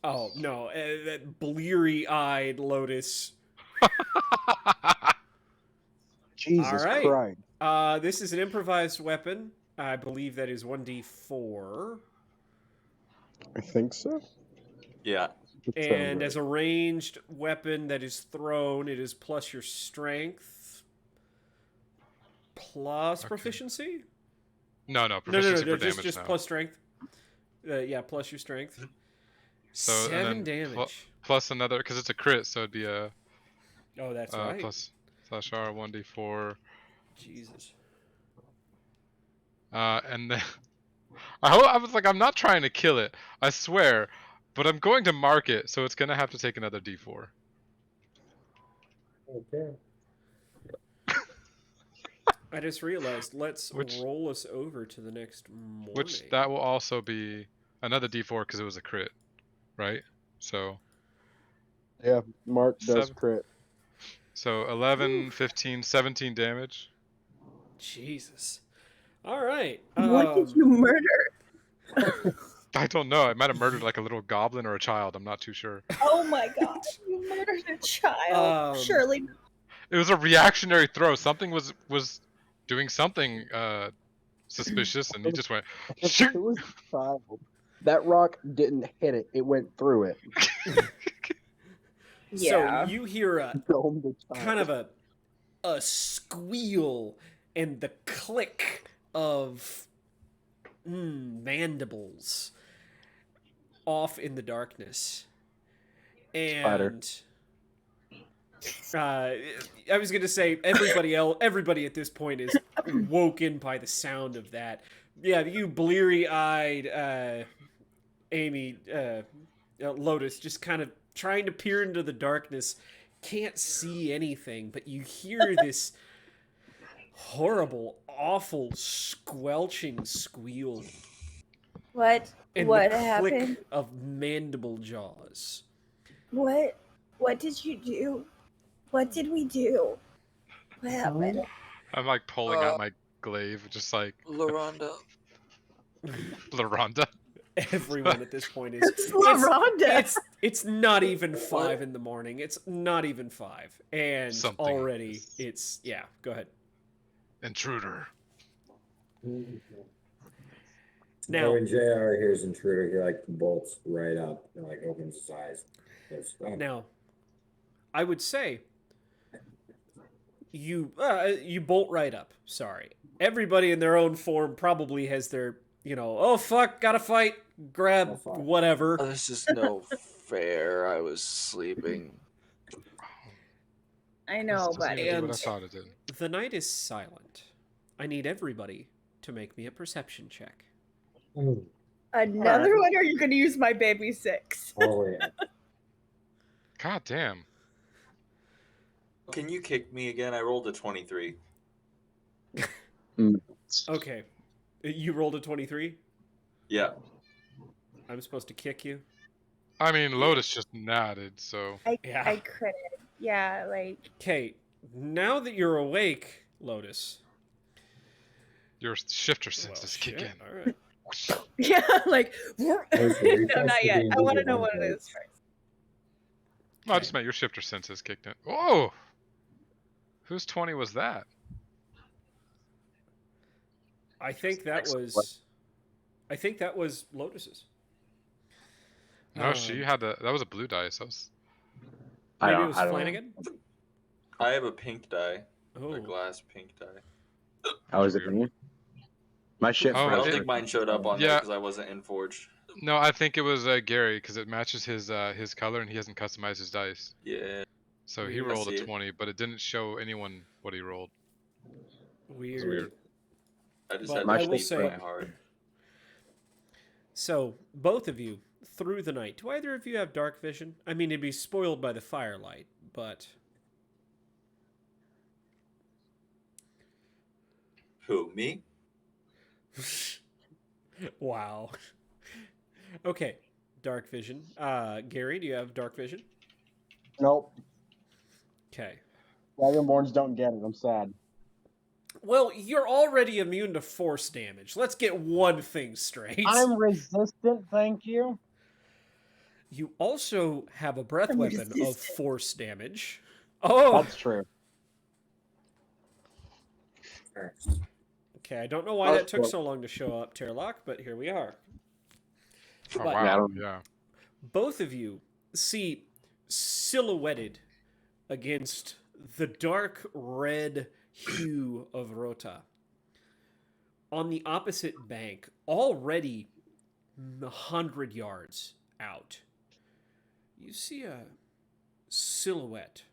Oh, no. That bleary-eyed Lotus. Jesus All right. Christ. This is an improvised weapon. I believe that is 1d4. I think so. Yeah. And as a ranged weapon that is thrown, it is plus your strength. Plus Okay. proficiency? No, No, proficiency for damage just now. plus strength. Yeah, plus your strength. So, 7 and then damage. plus another, because it's a crit, so it'd be a Oh, that's right. plus /R 1d4. Jesus. And then I was like, I'm not trying to kill it, I swear, but I'm going to mark it, so it's gonna have to take another D4. Okay. I just realized. Let's Which- roll us over to the next morning. Which that will also be another D4 because it was a crit, right? So Yeah, Mark does Seven. crit. 11, 15, 17 damage. Jesus. All right. What did you murder? I don't know. I might have murdered like a little goblin or a child. I'm not too sure. Oh my god, you murdered a child. Surely not. It was a reactionary throw. Something was doing something suspicious, and he just went. It was a child. That rock didn't hit it; it went through it. Yeah. So you hear a Domed the child. kind of a squeal and the click of mandibles off in the darkness. And I was gonna say everybody at this point is woken by the sound of that. Yeah, you bleary-eyed Amy Lotus just kind of trying to peer into the darkness, can't see anything, but you hear this horrible, awful, squelching squeal What and what the click happened? of mandible jaws. What did you do? What did we do? What happened? I'm like pulling out my glaive, just like LaRonda. LaRonda. Everyone at this point is It's LaRonda. it's not even 5 in the morning. It's not even 5, and Something already is- it's go ahead. Intruder. Now, when JR hears intruder, he like bolts right up and like opens his eyes. Now, I would say you bolt right up. Sorry, everybody in their own form probably has their oh fuck, gotta fight, grab Oh, fuck. whatever. This is no fair. I was sleeping. I know, This doesn't even buddy. do what I And- thought it did. The night is silent. I need everybody to make me a perception check. Another one, or you're gonna use my baby 6? Oh yeah. God damn. Can you kick me again? I rolled a 23. Okay, you rolled a 23. Yeah. I'm supposed to kick you. I mean, Lotus just nodded, so Yeah. I critted. Yeah, like Okay, now that you're awake, Lotus. your shifter Well, senses kick shit, in. all right. yeah, like no, refresh not to yet. be I want to invisible know what it once. is first. No, I just meant your shifter senses kicked in. Oh! Whose 20 was that? I think that Excellent. was. I think that was Lotus's. No, she had that was a blue dice. That was Maybe it was Flanagan. I have a pink die. A Oh, glass pink die. How was it me? My shit. Oh, I don't it- think mine showed up on there Yeah. because I wasn't in Forge. no, I think it was Gary because it matches his color and he hasn't customized his dice. Yeah. So he Weird. I rolled see a it. 20, but it didn't show anyone what he rolled. weird. weird. I just But had I to will bleed say- my heart. So both of you through the night. Do either of you have dark vision? I mean, it'd be spoiled by the firelight, but Who, me? wow. Okay, dark vision. Gary, do you have dark vision? Nope. Okay. Dragonborns don't get it. I'm sad. Well, you're already immune to force damage. Let's get one thing straight. I'm resistant, thank you. You also have a breath I'm weapon of resistant. force damage. Oh, That's true. okay. I don't know why That's that took cool. so long to show up, Terlock, but here we are. Oh, But- Yeah, I wow. don't- Yeah. Both of you see silhouetted against the dark red hue of Rota on the opposite bank, already 100 yards out. You see a silhouette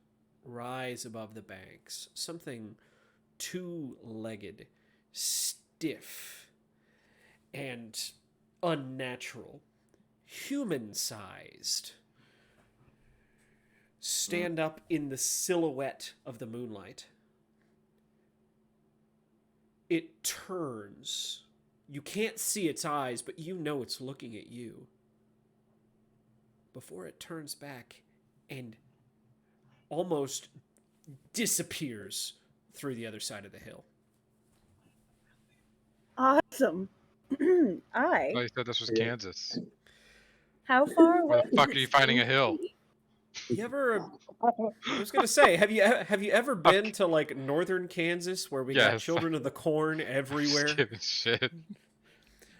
rise above the banks, something two-legged, stiff, and unnatural, human-sized, stand up in the silhouette of the moonlight. It turns. You can't see its eyes, but you know it's looking at you. Before it turns back and almost disappears through the other side of the hill. Awesome. Oh, you said this was Kansas. How far away? Where the fuck does are you it finding a seem to hill? be? You ever? I was gonna say, have you ever been to like northern Kansas where we got Yes. children of the corn everywhere? Just giving shit.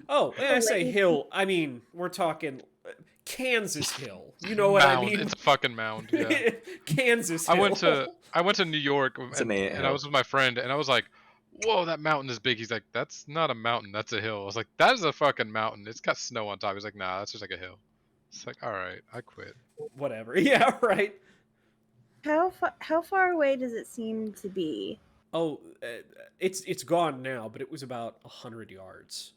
Oh, and I say Lady- hill. I mean, we're talking Kansas Hill. You know what I Mound. mean? It's a fucking mound. Yeah. Kansas I Hill. went to New York It's an ant and I hill. was with my friend and I was like, "Whoa, that mountain is big." He's like, "That's not a mountain, that's a hill." I was like, "That is a fucking mountain. It's got snow on top." He's like, "Nah, that's just like a hill." It's like, all right, I quit. Whatever. Yeah, right. How far away does it seem to be? Oh, it's gone now, but it was about 100 yards.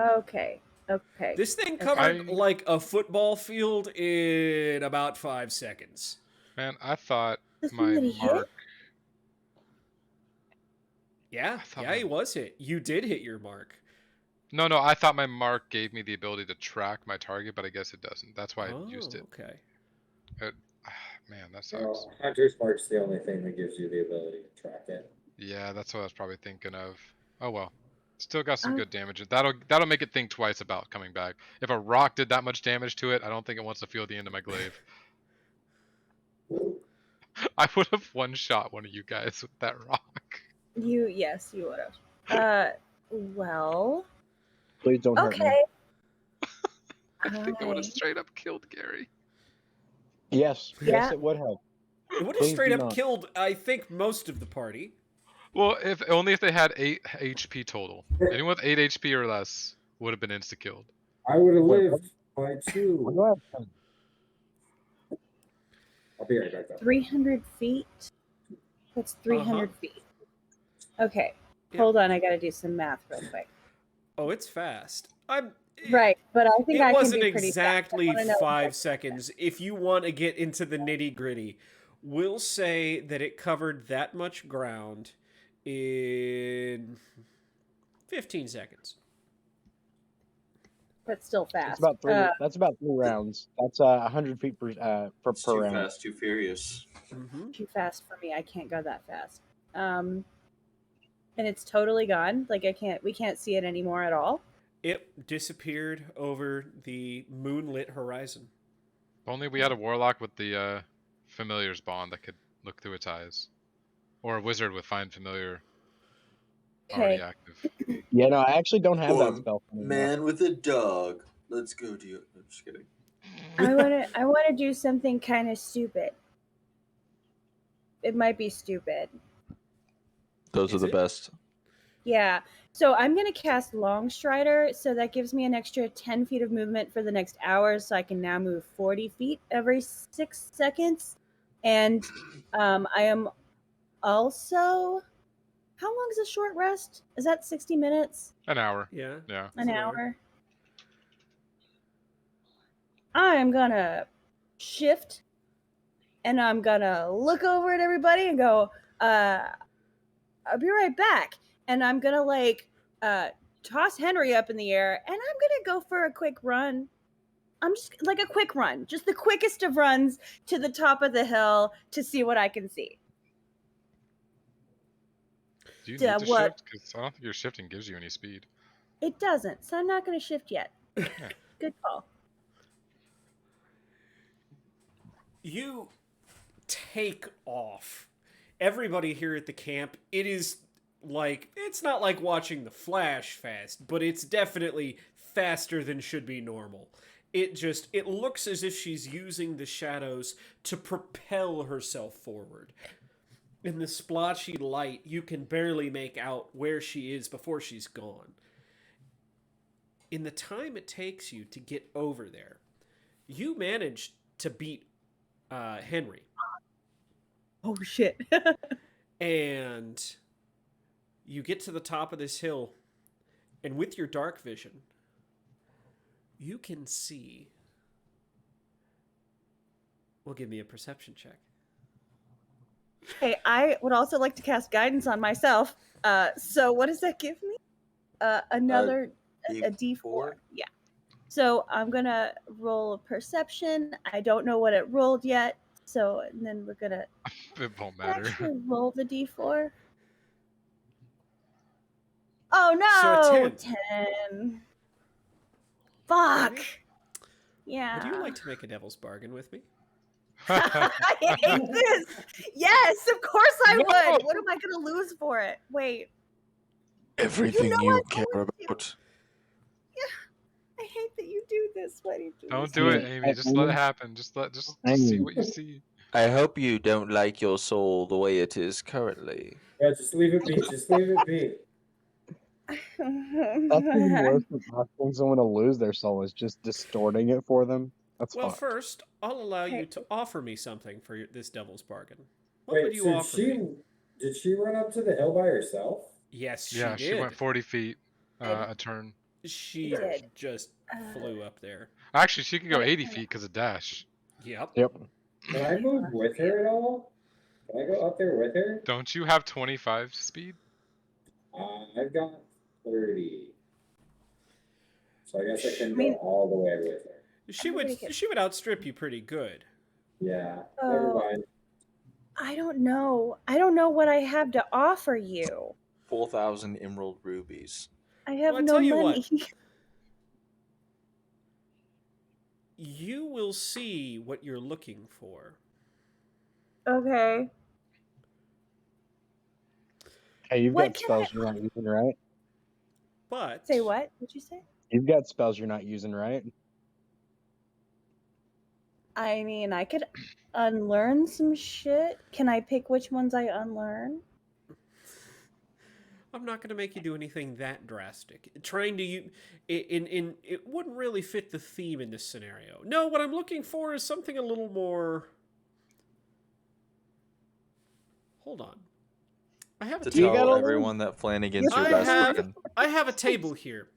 Okay. Okay. This thing covered I- like a football field in about 5 seconds. Man, I thought Does my somebody hit? mark. Yeah, I thought yeah, my- he was hit. You did hit your mark. No, I thought my mark gave me the ability to track my target, but I guess it doesn't. That's why I used it. Okay. Man, that sucks. Well, Hunter's Mark's the only thing that gives you the ability to track it. Yeah, that's what I was probably thinking of. Oh well. Still got some Um, good damage. That'll make it think twice about coming back. If a rock did that much damage to it, I don't think it wants to feel the end of my glaive. I would have one-shot one of you guys with that rock. Yes, you would have. Well, Please don't hurt me. okay. I think I would have I- straight up killed Gary. Yes, Yeah. yes, it would have. It would have Please straight do up not. killed, I think, most of the party. Well, if only if they had 8 HP total. Anyone with 8 HP or less would have been insta-killed. I would have Wait, lived by What 2. do I have done? I'll be right back though. 300 feet? That's 300 feet. Okay. Yeah. Hold on, I gotta do some math real quick. Oh, it's fast. Right, but I think It I can wasn't be pretty fast. I exactly wanna know 5 seconds. If you want to get into the nitty gritty, we'll say that it covered that much ground in 15 seconds. That's still fast. That's about 3. That's about 3 rounds. That's 100 feet per It's per too round. fast, too furious. Mm-hmm. Too fast for me. I can't go that fast. And it's totally gone. Like we can't see it anymore at all. It disappeared over the moonlit horizon. If only we had a warlock with the familiar's bond that could look through its eyes. Or a wizard with find familiar already Okay. active. Yeah, no, I actually don't have Or that spell. anymore. Man with a dog. Let's go do it. I'm just kidding. I wanna do something kind of stupid. It might be stupid. Those Is are the it? best. Yeah. So I'm gonna cast Long Strider, so that gives me an extra 10 feet of movement for the next hour, so I can now move 40 feet every 6 seconds. And I am also. How long is a short rest? Is that 60 minutes? An hour. Yeah. Yeah. An Sure. hour? I'm gonna shift, and I'm gonna look over at everybody and go, I'll be right back. And I'm gonna toss Henry up in the air, and I'm gonna go for a quick run. I'm just like a quick run, just the quickest of runs to the top of the hill to see what I can see. Do you Yeah, need to what? shift? Because I don't think your shifting gives you any speed. It doesn't, so I'm not gonna shift yet. Good call. You take off. Everybody here at the camp, it is like, it's not like watching The Flash fast, but it's definitely faster than should be normal. It looks as if she's using the shadows to propel herself forward. In the splotchy light, you can barely make out where she is before she's gone. In the time it takes you to get over there, you manage to beat Henry. Oh shit. And you get to the top of this hill, And with your dark vision, you can see. Well, give me a perception check. Hey, I would also like to cast guidance on myself. So what does that give me? Another a D4. Yeah. So I'm gonna roll a perception. I don't know what it rolled yet. So and then we're gonna It won't matter. actually roll the D4. Oh So a no! 10. 10. Fuck. Maybe? Yeah. Would you like to make a devil's bargain with me? I hate this. Yes, of course I would. What am I gonna lose for it? Wait. Everything know you I'm care going about. I hate that you do this. Why do you do Don't this do to it, me? Amy. Just let it happen. Just see what you see. I hope you don't like your soul the way it is currently. Yeah, just leave it be. Just leave it be. That's even worse than asking someone to lose their soul is just distorting it for them. That's Well, fucked. first, I'll allow you Hey. to offer me something for this devil's bargain. What Wait, would you so offer me? did she run up to the hill by herself? Yes, she Yeah, did. she went 40 feet I- a turn. She did. just flew up there. Actually, she can go Wait, 80 hang on. feet because of dash. Yep. Yep. Can I move with her at all? Can I go up there with her? Don't you have 25 speed? I've got 30. So I guess I can I mean- go all the way with her. She I'm would gonna get- she would outstrip you pretty good. Yeah, Oh. never mind. I don't know. I don't know what I have to offer you. 4,000 emerald rubies. I have Well, I no tell you money. what. You will see what you're looking for. Okay. Hey, you've What got can spells you're not using, right? But Say what? What'd you say? You've got spells you're not using, right? I mean, I could unlearn some shit. Can I pick which ones I unlearn? I'm not going to make you do anything that drastic. Trying to in it wouldn't really fit the theme in this scenario. No, what I'm looking for is something a little more. Hold on. I have a To You got tell all everyone that Flanagan's your I best have friend. I have a table here,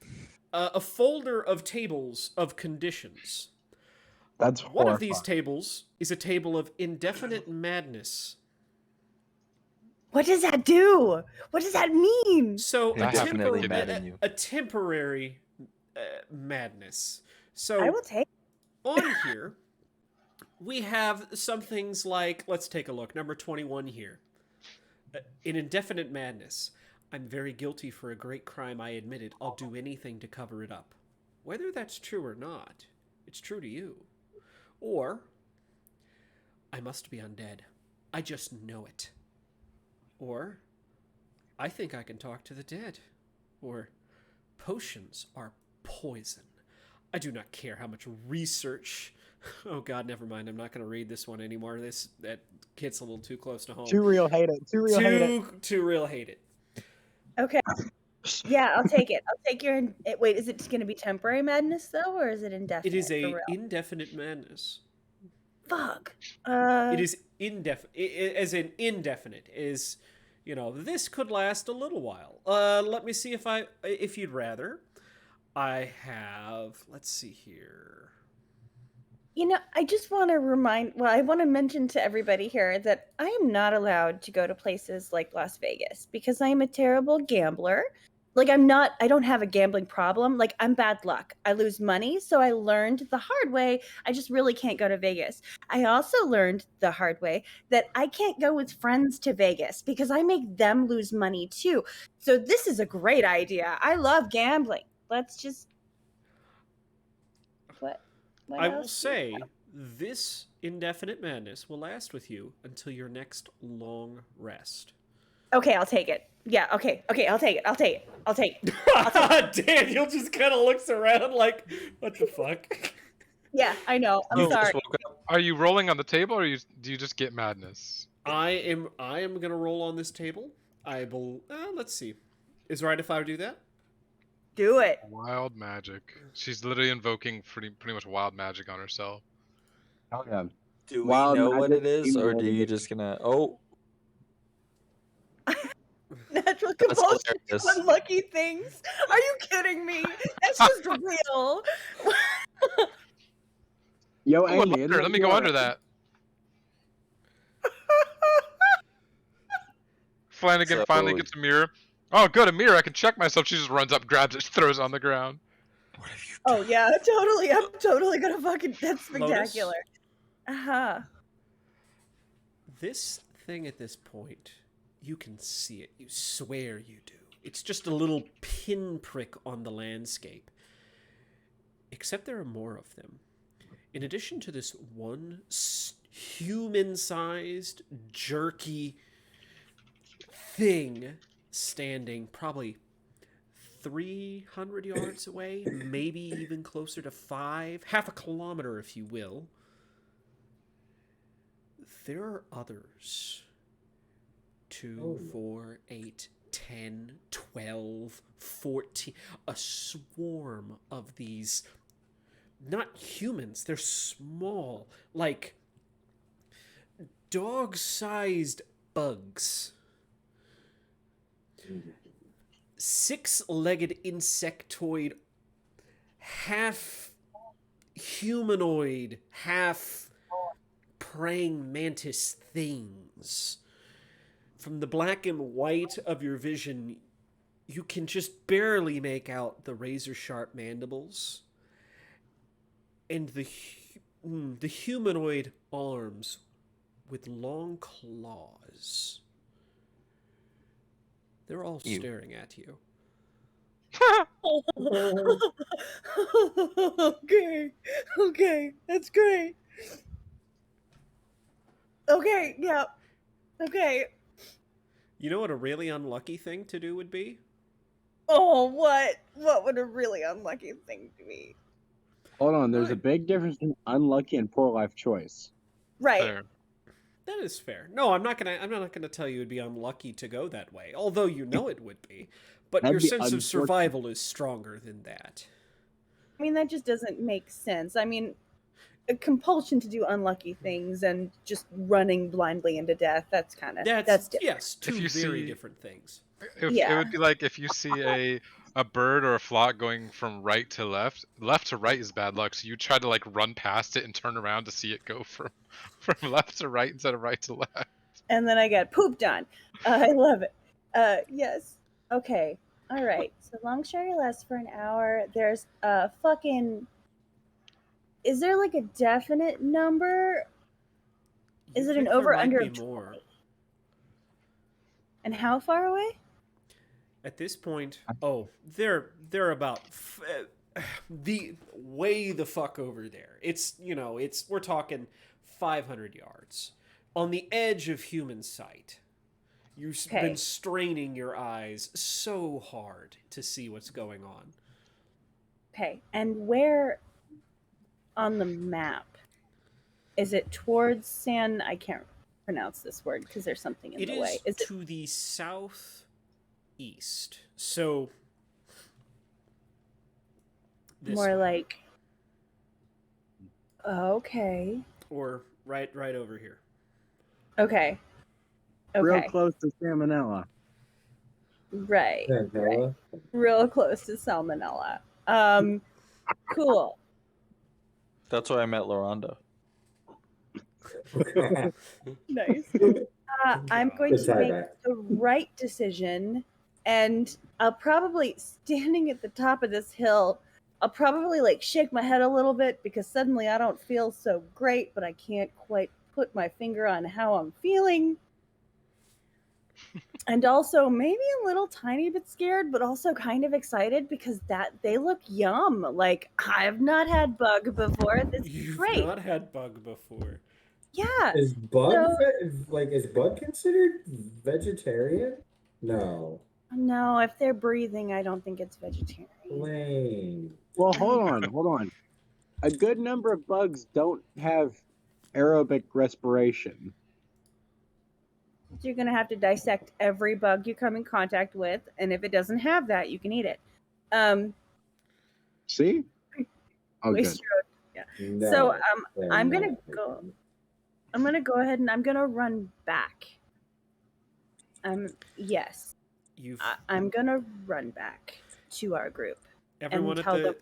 a folder of tables of conditions. That's One horrifying. of these tables is a table of indefinite madness. What does that do? What does that mean? So That happened Definitely to mad in you. a temporary madness. I So will take. on here, we have some things like, let's take a look, number 21 here. In indefinite madness, I'm very guilty for a great crime I admitted. I'll do anything to cover it up. Whether that's true or not, it's true to you. Or, I must be undead. I just know it. Or, I think I can talk to the dead. Or, potions are poison. I do not care how much research. Oh God, never mind. I'm not going to read this one anymore. That hits a little too close to home. Too real, hate it. Too real, hate it. Too real, hate it. Okay. Yeah, I'll take it. I'll take your. Wait, is it going to be temporary madness though, or is it indefinite? It is for a real? indefinite madness. Fuck. It is indefinite, as in indefinite. Is, this could last a little while. Let me see if you'd rather. I have. Let's see here. I just want to I want to mention to everybody here that I am not allowed to go to places like Las Vegas because I am a terrible gambler. Like, I don't have a gambling problem. Like, I'm bad luck. I lose money. So I learned the hard way. I just really can't go to Vegas. I also learned the hard way that I can't go with friends to Vegas because I make them lose money too. So this is a great idea. I love gambling. Let's just. What I will else do you say have? this indefinite madness will last with you until your next long rest. Okay, I'll take it. Yeah, okay, I'll take it. Daniel just kind of looks around like, what the fuck? Yeah, I know. I'm You sorry. just woke up. Are you rolling on the table, or do you just get madness? I am gonna roll on this table. Let's see. Is it right if I do that? Do it. Wild magic. She's literally invoking pretty much wild magic on herself. Oh, yeah. Do we Wild know what magic it is, or email do you edition. just gonna? Oh, Natural That's compulsion to hilarious. unlucky things. Are you kidding me? That's just real. Yo, Oh, Amy, under. Let me go under that. Flanagan finally So- gets a mirror. Oh, good, a mirror. I can check myself. She just runs up, grabs it, throws it on the ground. What have you Oh done? yeah, totally. I'm totally gonna fucking. That's Lotus? spectacular. Uh-huh. This thing at this point, you can see it. You swear you do. It's just a little pinprick on the landscape. Except there are more of them. In addition to this one human-sized, jerky thing standing probably 300 yards away, maybe even closer to 5, half a kilometer if you will, there are others. 2, 4, 8, 10, 12, 14. A swarm of these, not humans, they're small, like dog-sized bugs. 6-legged insectoid, half humanoid, half praying mantis things. From the black and white of your vision, you can just barely make out the razor-sharp mandibles and the humanoid arms with long claws. They're all Ew. staring at you. Okay, that's great. Okay, yeah. Okay. You know what a really unlucky thing to do would be? Oh, what? What would a really unlucky thing to be? Hold on, there's a Fine. big difference between unlucky and poor life choice. Right. There. That is fair. No, I'm not gonna tell you it'd be unlucky to go that way. Although you know it would be. But That'd your be sense of unfortunate. survival is stronger than that. I mean, that just doesn't make sense. I mean, a compulsion to do unlucky things and just running blindly into death, that's kind of that's different. Yes, two you very see- different things. It Yeah. would be like if you see a bird or a flock going from right to left. Left to right is bad luck, so you try to like run past it and turn around to see it go from left to right instead of right to left. And then I got pooped on. I love it. Yes. Okay. All right. So long story lasts for an hour. There's a fucking. Is there like a definite number? Is You it an think there over might under be of more? 20? And how far away? At this point, they're about the way the fuck over there. It's we're talking 500 yards on the edge of human sight. You've Okay. been straining your eyes so hard to see what's going on. Okay. And where on the map? Is it towards San? I can't pronounce this word because there's something in It the is way. Is it to the southeast. So this more like? Okay. or right over here. Okay. Real Okay. close to salmonella. Right. Yeah, Bella. Real close to salmonella. Cool. That's where I met Loranda. Nice. I'm going Good to make tieback. the right decision, and I'll probably, standing at the top of this hill, I'll probably like shake my head a little bit because suddenly I don't feel so great, but I can't quite put my finger on how I'm feeling. And also maybe a little tiny bit scared, but also kind of excited because that they look yum. Like, I've not had bug before. This is You've great. not had bug before. Yeah. Is Bud So- is Bud considered vegetarian? No. No, if they're breathing, I don't think it's vegetarian. Lame. Well, hold on. A good number of bugs don't have aerobic respiration. You're going to have to dissect every bug you come in contact with, and if it doesn't have that, you can eat it. See? Oh, good. Waste your- No, So they're I'm gonna not. go. I'm gonna go ahead and I'm gonna run back. Yes. You've I'm gonna run back to our group. everyone at tell the. them-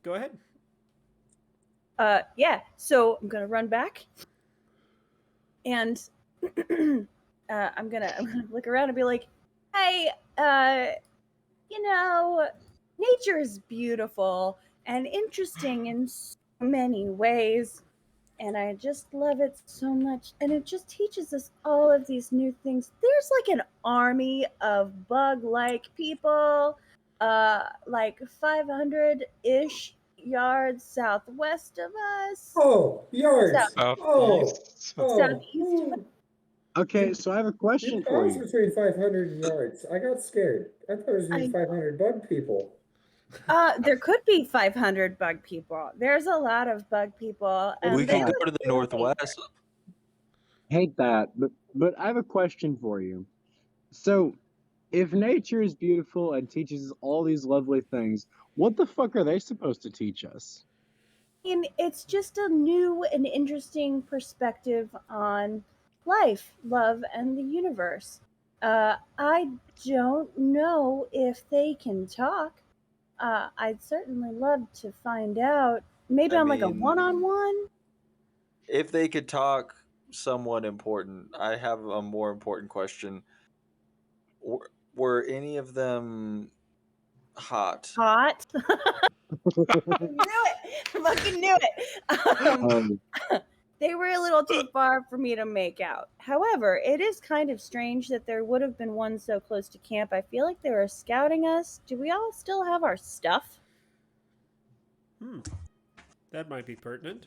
Go ahead. Yeah. So I'm gonna run back, and I'm gonna look around and be like, "Hey, nature is beautiful and interesting in so many ways, and I just love it so much. And it just teaches us all of these new things. There's like an army of bug-like people, like 500-ish yards southwest of us. Oh, yards. Oh, Southeast. Southeast. ooh. Okay, so I have a question You for bounced you. between 500 yards. I got scared. I thought it was I between know. 500 bug people. There could be 500 bug people. There's a lot of bug people, and We they could look go to the really northwest. Hate that, but I have a question for you. So, if nature is beautiful and teaches us all these lovely things, what the fuck are they supposed to teach us? And it's just a new and interesting perspective on life, love, and the universe. I don't know if they can talk. I'd certainly love to find out. Maybe I on like a mean- one-on-one. If they could talk, somewhat important. I have a more important question. Were any of them hot? Hot. I knew it. Fucking knew it. They were a little too far for me to make out. However, it is kind of strange that there would have been one so close to camp. I feel like they were scouting us. Do we all still have our stuff? That might be pertinent.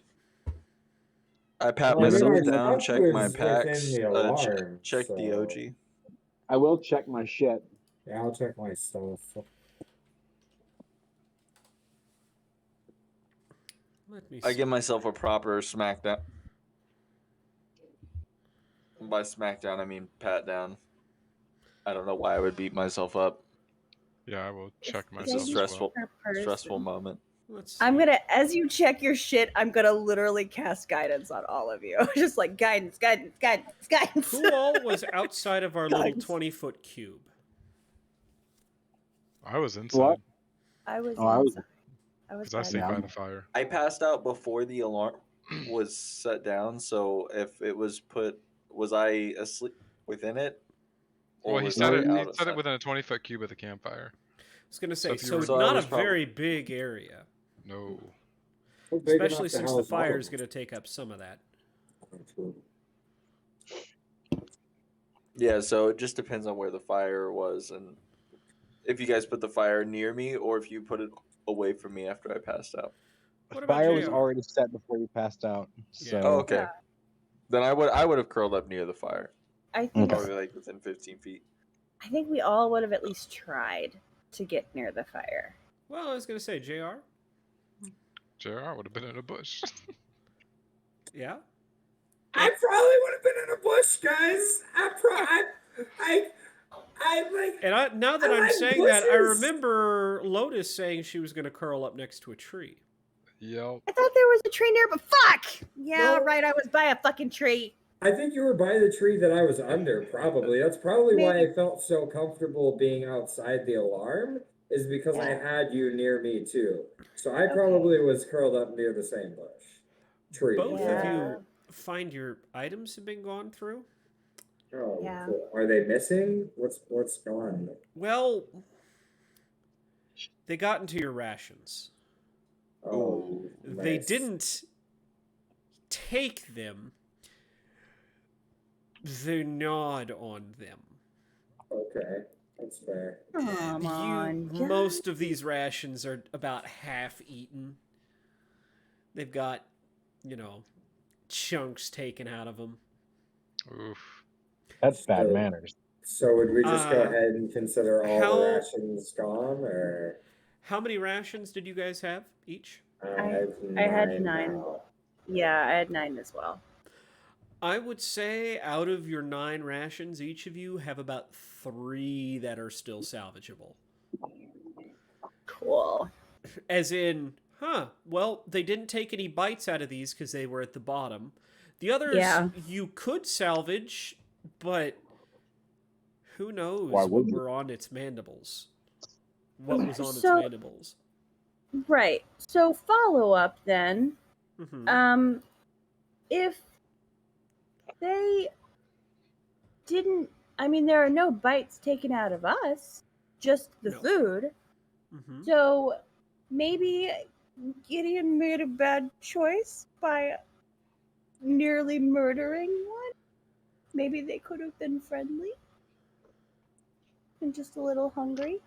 I pat Well, I mean, myself our down, stuff check my was within packs, the alarm, check so- the OG. I will check my shit. Yeah, I'll check my stuff. Let me. I See. give myself a proper smackdown. By smackdown, I mean pat down. I don't know why I would beat myself up. Yeah, I will check It's It's a myself. maybe As well. stressful, per person. stressful moment. Let's. I'm see. gonna, as you check your shit, I'm gonna literally cast guidance on all of you. Just like guidance. Who all was outside of our little Guys. 20-foot cube? I was inside What? I was Oh, I was- inside. I was because I stayed inside. by the fire. I passed out before the alarm was set down, so if it was put, was I asleep within it? Well, he was said I it. out He of said it sight? within a 20-foot cube of the campfire. I was gonna So say, if you so, were- So I not a was probably- very big area, No. Big enough especially to since the house all fire of is them. gonna take up some of that. Yeah, so it just depends on where the fire was, and if you guys put the fire near me, or if you put it away from me after I passed out. What about Fire was JR? already set before you passed out. So Yeah. Oh, okay. Then I would have curled up near the fire, I think probably like within 15 feet. we all would have at least tried to get near the fire. Well, I was gonna say JR. JR would have been in a bush. Yeah. I probably would have been in a bush, guys. I like. And now that I I'm like saying that, I bushes. remember Lotus saying she was gonna curl up next to a tree. Yep. I thought there was a tree near, but fuck! Yeah, No. right, I was by a fucking tree. I think you were by the tree that I was under, probably. That's probably why Maybe. I felt so comfortable being outside the alarm, is because I had you near me too. So I probably was curled up near the same bush. Tree. Both Yeah. of you find your items have been gone through. Oh, Yeah. cool. Are they missing? What's gone? Well, they got into your rations. Oh, They nice. didn't take them. They gnawed on them. Okay, that's fair. Come on, guys. Most of these rations are about half eaten. They've got, chunks taken out of them. Oof. that's bad So- manners. So would we just go Uh, ahead and consider all how- the rations gone, or How many rations did you guys have each? I had 9. now. Yeah, I had 9 as well. I would say out of your 9 rations, each of you have about 3 that are still salvageable. Cool. As in, well, they didn't take any bites out of these because they were at the bottom. The others Yeah. you could salvage, but Who knows Why what would you? were on its mandibles? What was on its So- mandibles? Right. So follow up then. Hmm. If they didn't, I mean, there are no bites taken out of us, just the No. food. Hmm. So maybe Gideon made a bad choice by nearly murdering one. Maybe they could have been friendly and just a little hungry.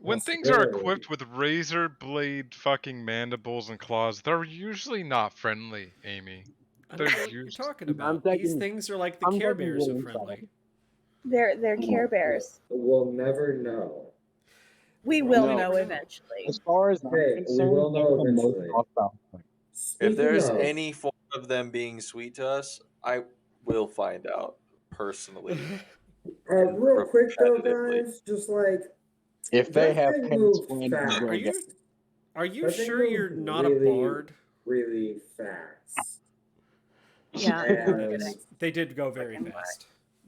When things are Possibility. equipped with razor blade fucking mandibles and claws, they're usually not friendly, Amy. I don't know They're what you're used- talking I'm about. These taking- things are like the I'm Care taking Bears your of insight. friendly. They're Care Bears. We'll never know. We will No. know eventually. As far as I'm Okay, we concerned, will they're know the most eventually. hostile thing. Speaking If there's of, any form of them being sweet to us, I will find out personally. real quick though, repetitively. guys, just like If they that have thing pants, moves Flanders fast. will Are get you are you That thing sure you're moves not a really- bard? really fast. Yeah. And They did go very fast.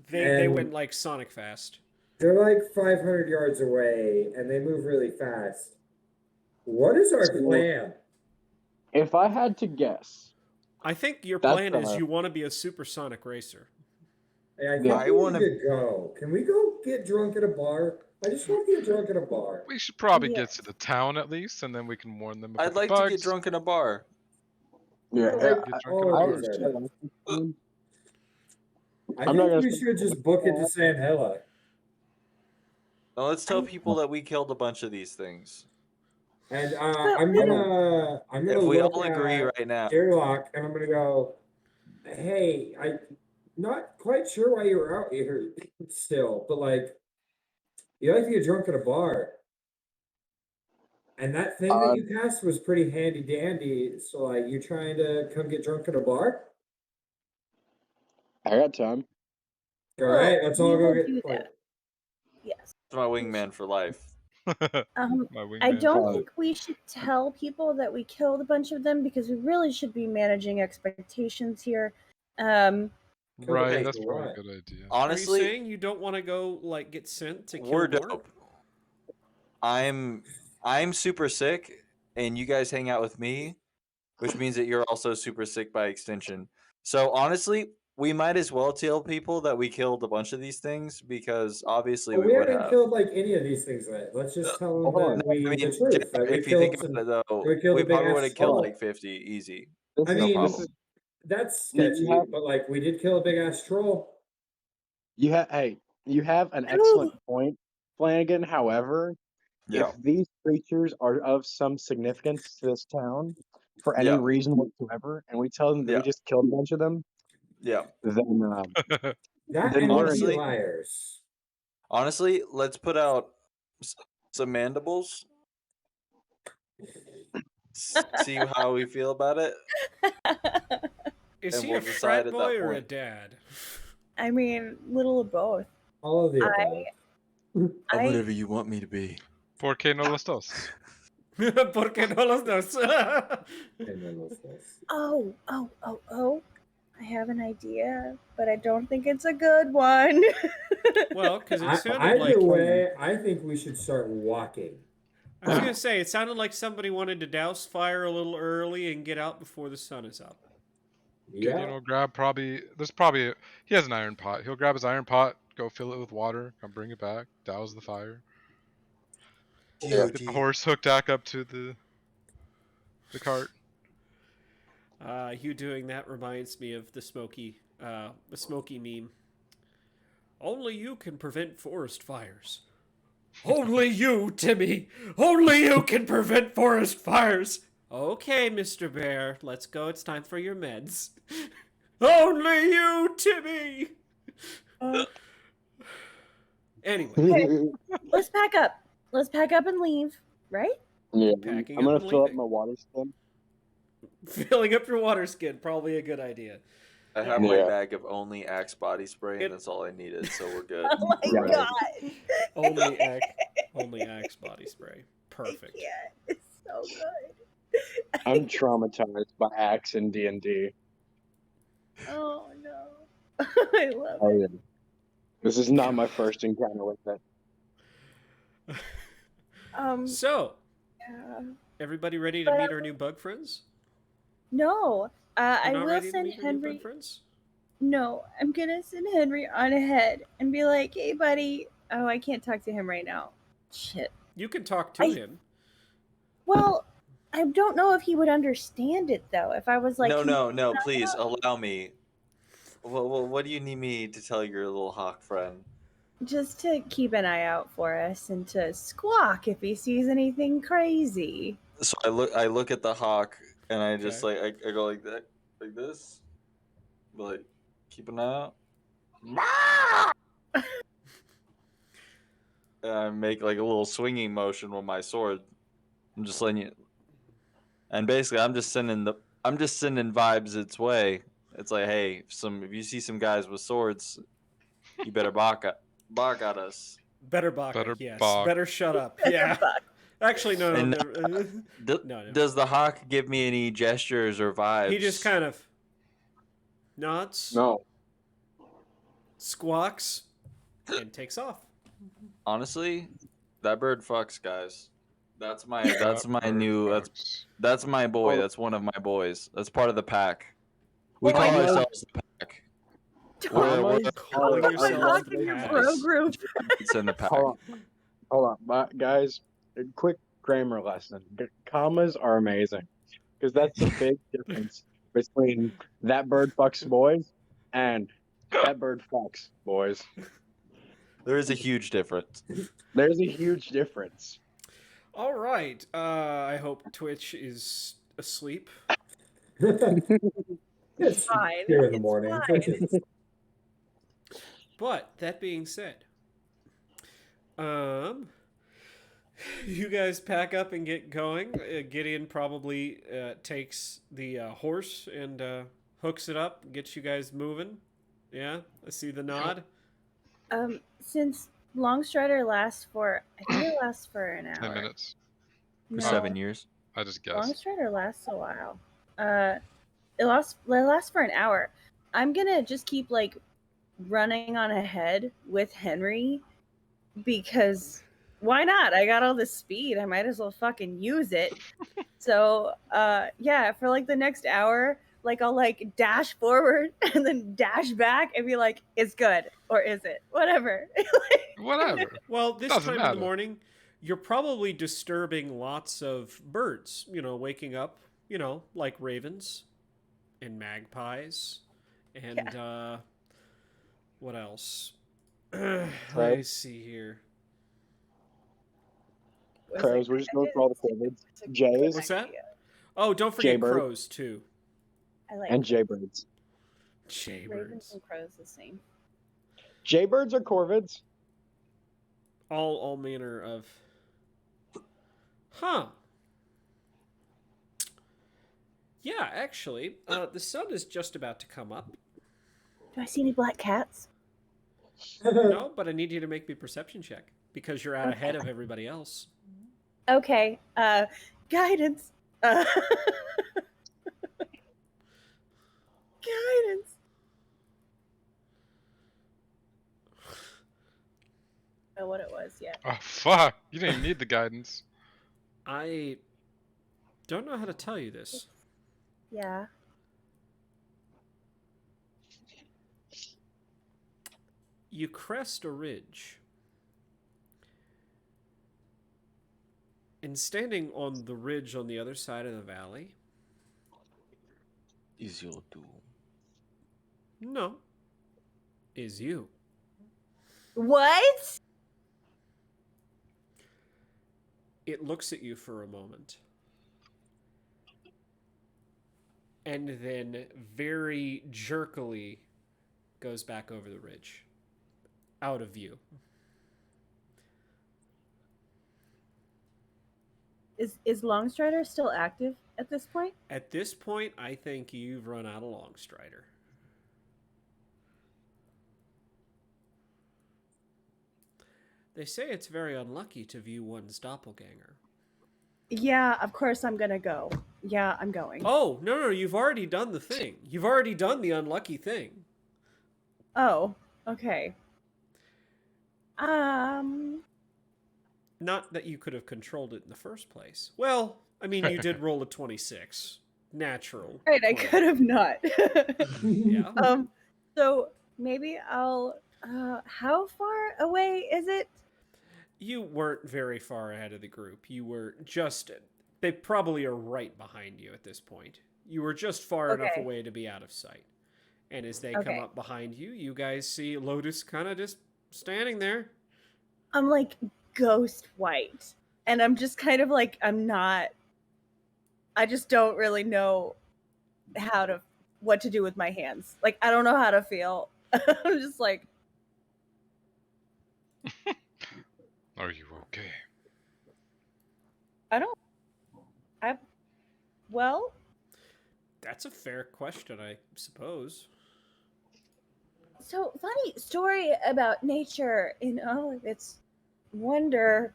They And- went like Sonic fast. they're like 500 yards away, and they move really fast. What is our So- plan? If I had to guess, I think your That's, plan is you want to be a supersonic racer. Hey, I think Yeah. we I wanna- need to go. Can we go get drunk at a bar? I just want to get drunk at a bar. We should probably Yeah. get to the town at least, and then we can warn them about I'd the like bugs. to get drunk in a bar. yeah, Like, Get drunk all at a of bar. these I, items. I I'm not think gonna we say- should just book it to San Hela. Now let's tell people that we killed a bunch of these things. And But I'm wait. gonna If we look all agree at right now, Sherlock, and I'm gonna go, hey, I'm not quite sure why you were out here still, but like, you like to get drunk at a bar. And that thing that you cast was pretty handy dandy. So like, you trying to come get drunk at a bar? I got time. All right, let's all we go will get. do like, that. Yes. it's my wingman for life. My I wingman. don't Fine. think we should tell people that we killed a bunch of them because we really should be managing expectations here. Right, Hey, that's probably a what? good idea. Honestly, Are you saying you don't want to go like get sent to kill we're more? dope. I'm super sick, and you guys hang out with me, which means that you're also super sick by extension. So honestly, we might as well tell people that we killed a bunch of these things because obviously Well, we we would haven't have. killed like any of these things yet. Let's just tell them Hold on. that we I mean, the truth. Jeff, That we if you think killed about some. it though, we killed we a big probably ass would have killed troll. like 50 easy. This I is- mean, this problem. is- that's You sketchy, have- but like we did kill a big ass troll. you have you have an excellent point, Flanagan. However, Yeah. if these creatures are of some significance to this town for any Yeah. reason whatsoever, and we tell them that Yeah. we just killed a bunch of them, Yeah. then That Then and honestly- be liars. Honestly, let's put out some mandibles. See how we feel about it. Is And he we'll a decide frat at boy that or a point. dad? I mean, little of both. All of the I- above. I you want me to be. Porque no los dos. Porque no los dos. And then what's this? oh. I have an idea, but I don't think it's a good one. Well, because it sounded Either like way, I think we should start walking. I was gonna say it sounded like somebody wanted to douse fire a little early and get out before the sun is up. Yeah. You know, he has an iron pot. He'll grab his iron pot, go fill it with water, come bring it back, douse the fire. Yeah. Get the horse hooked back up to the cart. You doing that reminds me of the Smokey meme. Only you can prevent forest fires. Only you, Timmy. Only you can prevent forest fires. Okay, Mr. Bear, let's go. It's time for your meds. Only you, Timmy. Anyway, Let's pack up. Let's pack up and leave, right? Yeah, Packing I'm up gonna and fill up leaving. my water skin. filling up your water skin, probably a good idea. I have my Yeah. bag of only Axe body spray, and that's all I needed, so we're good. Oh my Yeah. god. Only Axe body spray. Perfect. Yeah, it's so good. I'm traumatized by Axe and D&D. Oh no. I love Oh it. yeah. This is not my first encounter with it. So, Yeah. everybody ready to meet our new bug friends? No, I You're not will ready to send meet our new Henry. bug friends? No, I'm gonna send Henry on ahead and be like, "Hey, buddy." Oh, I can't talk to him right now. Shit. You can talk to I- him. Well, I don't know if he would understand it though. If I was like, no, "Can no, you no. knock Please out?" allow me. What do you need me to tell your little hawk friend? Just to keep an eye out for us and to squawk if he sees anything crazy. So I look at the hawk and I just Okay. like I go like that, like this, like keep an eye out. And I make like a little swinging motion with my sword. I'm just letting you. And basically, I'm just sending vibes its way. It's like, hey, if you see some guys with swords, you better bark at us. Better Baka, Better yes. Bak. Better shut up. Yeah. Fuck. Actually, no. And no, no. Does the hawk give me any gestures or vibes? He just kind of nods, No. squawks, and takes off. Honestly, that bird fucks, guys. That's my That new bird that's my boy. Oh. That's one of my boys. That's part of the pack. We Oh call my God. ourselves the pack. We're Calling Don't yourselves talk the to your pack. bro group. it's in the pack. Hold on, guys. A quick grammar lesson. Commas are amazing because that's the big difference between that bird fucks boys and that bird fucks boys. There is a huge difference. There's a huge difference. All right. I hope Twitch is asleep. It's Fine. 2 in the It's morning. fine. But that being said, you guys pack up and get going. Gideon probably takes the horse and hooks it up, gets you guys moving. Yeah, I see the nod. Since Longstrider lasts for, I think it lasts for an hour. 10 minutes. For No, 7 years. I just guessed. Longstrider lasts a while. It lasts for an hour. I'm gonna just keep like running on ahead with Henry because why not? I got all this speed. I might as well fucking use it. So yeah, for like the next hour, like I'll like dash forward and then dash back and be like, it's good, or is it? Whatever. Whatever. Well, this Doesn't time in matter. the morning, you're probably disturbing lots of birds. You know, waking up, you know, like ravens and magpies and what else? Let me see here. Was Crows, we're just going for all the corvids. Jays What's that? Oh, don't forget Jaybird. crows too. I like and jaybirds. ravens Jaybirds. and crows the same. Jaybirds are corvids. All manner of. Huh. Yeah, actually, the sun is just about to come up. Do I see any black cats? No, but I need you to make me a perception check because you're out ahead of everybody else. Okay. Guidance. Guidance. Know what it was yet. Oh, fuck. You didn't even need the guidance. I don't know how to tell you this. Yeah. You crest a ridge. And standing on the ridge on the other side of the valley, Is your doom. no, is you. What? It looks at you for a moment. And then very jerkily goes back over the ridge. Out of view. Is Longstrider still active at this point? At this point, I think you've run out of Longstrider. They say it's very unlucky to view one's doppelganger. Yeah, of course I'm gonna go. Yeah, I'm going. Oh, no, you've already done the thing. You've already done the unlucky thing. Oh, okay. Not that you could have controlled it in the first place. Well, I mean, you did roll a 26. Natural. Right, I 20. could have not. Yeah. So maybe I'll. How far away is it? You weren't very far ahead of the group. You were just. They probably are right behind you at this point. You were just far enough Okay. away to be out of sight. And as they come Okay. up behind you, you guys see Lotus kind of just standing there. I'm like ghost white, and I'm just kind of like I'm not. I just don't really know what to do with my hands. Like I don't know how to feel. I'm just like, Are you okay? well, That's a fair question, I suppose. so funny story about nature in all of its wonder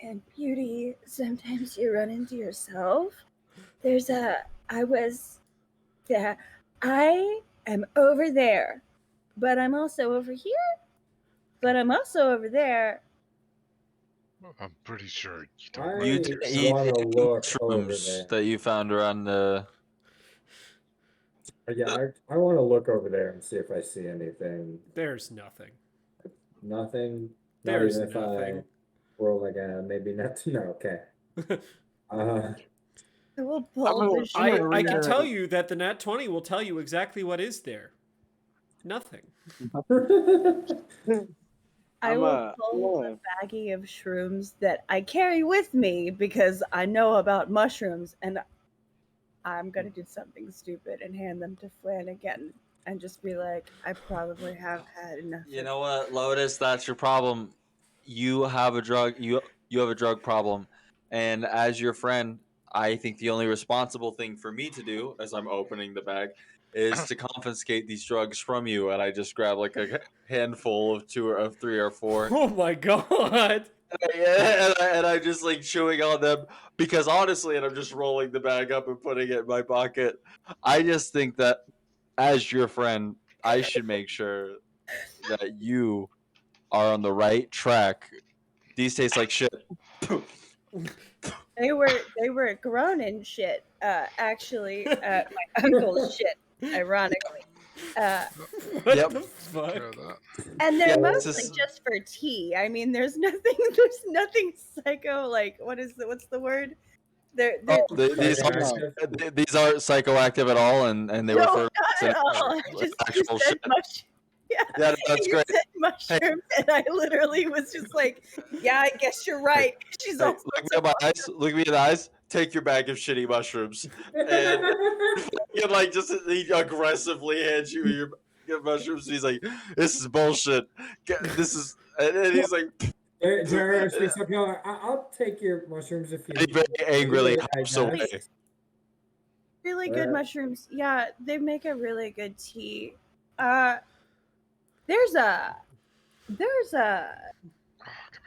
and beauty. Sometimes you run into yourself. I am over there, but I'm also over here, but I'm also over there. I'm pretty sure you I don't. You run t- into eat wanna look over mushrooms there. that you found around the. Yeah, I want to look over there and see if I see anything. There's nothing. Nothing. Not There's even if nothing. I roll like a maybe not. No, okay. Uh, I will pull gonna- the I'm shit. gonna I can reiterate- tell you that the nat 20 will tell you exactly what is there. Nothing. I I'm, will pull yeah. the baggie of shrooms that I carry with me because I know about mushrooms, and I'm gonna do something stupid and hand them to Flanagan and just be like, I probably have had enough. You of know what, Lotus? That's your problem. You have a drug. You have a drug problem, and as your friend, I think the only responsible thing for me to do, as I'm opening the bag, is to confiscate these drugs from you. And I just grab like a handful of three or four. Oh my god. And I just like chewing on them because honestly, and I'm just rolling the bag up and putting it in my pocket. I just think that as your friend, I should make sure that you are on the right track. These taste like shit. They were grown in shit. Actually, my uncle's shit, ironically. What Yep. the fuck? Care of that. And they're Yeah, mostly this is- just for tea. I mean, there's nothing psycho. Like, what's the word? They're These aren't psychoactive at all, and they no, refer not to at all. I just you actual said shit. Yeah, Yeah, that's you great. said mushrooms, and I literally was just like, "Yeah, I guess you're right." She's Hey, also look me in my eyes. Look me in the eyes. Take your bag of shitty mushrooms. And you like just he aggressively hands you your mushrooms. And he's like, "This is bullshit. This is," and he's like, Jared speaks up. No, I'll take your mushrooms if you. he very angrily I hops away. guess. really good mushrooms. Yeah, they make a really good tea. There's a. Oh, come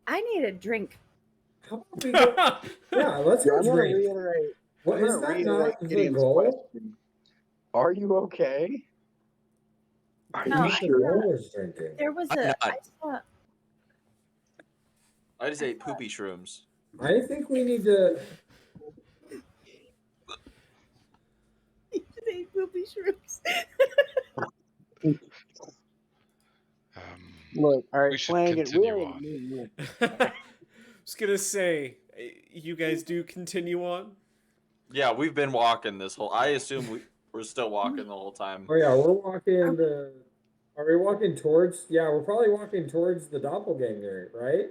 I need a drink. How about we go- yeah, let's go I'm gonna drink. reiterate. What I'm is gonna that reiterate not the Gideon's goal? question. Are you okay? Are No, you I sure? thought- was drinking. There was I'm a. not. I saw. I just ate poopy shrooms. I think we need to. They poopy shrooms. Look, all right, We should Flanagan. continue we on. I was gonna say, you guys do continue on? Yeah, we've been walking this whole. I assume we're still walking the whole time. Oh yeah, we're walking. Are we walking towards? Yeah, we're probably walking towards the doppelganger, right?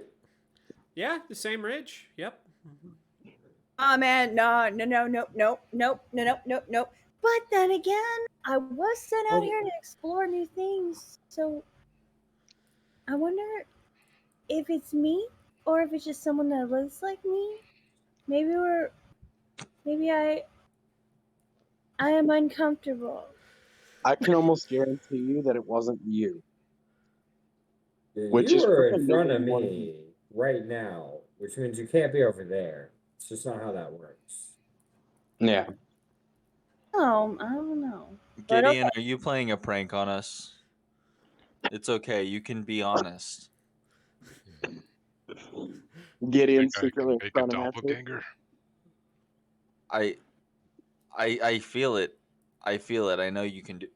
Yeah, the same ridge. Yep. Oh man, no. But then again, I was sent out here to explore new things. So I wonder if it's me or if it's just someone that looks like me. Maybe I am uncomfortable. I can almost guarantee you that it wasn't you. Yeah, Which you is are in freaking front of one- me right now, which means you can't be over there. It's just not how that works. Yeah. Oh, I don't know. But Gideon, are you playing a prank on us? It's okay. You can be honest. Gideon Think I can secretly make a front of Matthew. doppelganger? I feel it. I feel it. I know you can do.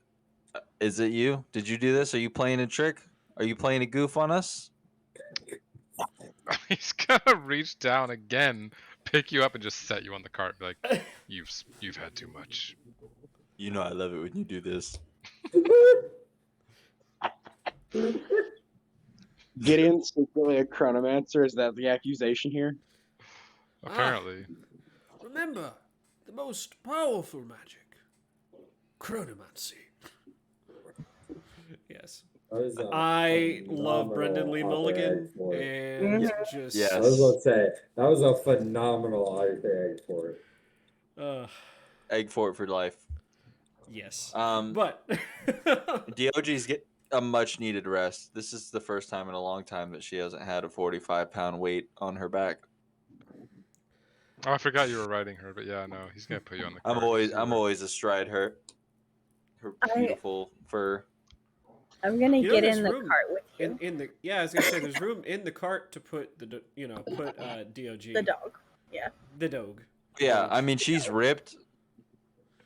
Is it you? Did you do this? Are you playing a trick? Are you playing a goof on us? He's gonna reach down again, pick you up, and just set you on the cart. Be like, you've had too much. You know I love it when you do this. Gideon secretly a chronomancer. Is that the accusation here? Apparently. Remember, the most powerful magic, chronomancy. Yes. That was a I love Brendan Lee phenomenal Mulligan, alter egg for it. and Mhm. just Yes. I was about to say that was a phenomenal alter egg for it. Egg for it for life. Yes. But But DOG's get a much needed rest. This is the first time in a long time that she hasn't had a 45-pound weight on her back. Oh, I forgot you were riding her, but yeah, no, he's gonna put you on the cart. I'm always astride her. Her beautiful fur. I'm gonna You know get there's in the room cart with you. in the I was gonna say there's room in the cart to put the DOG The dog. the dog. Yeah, I mean she's ripped,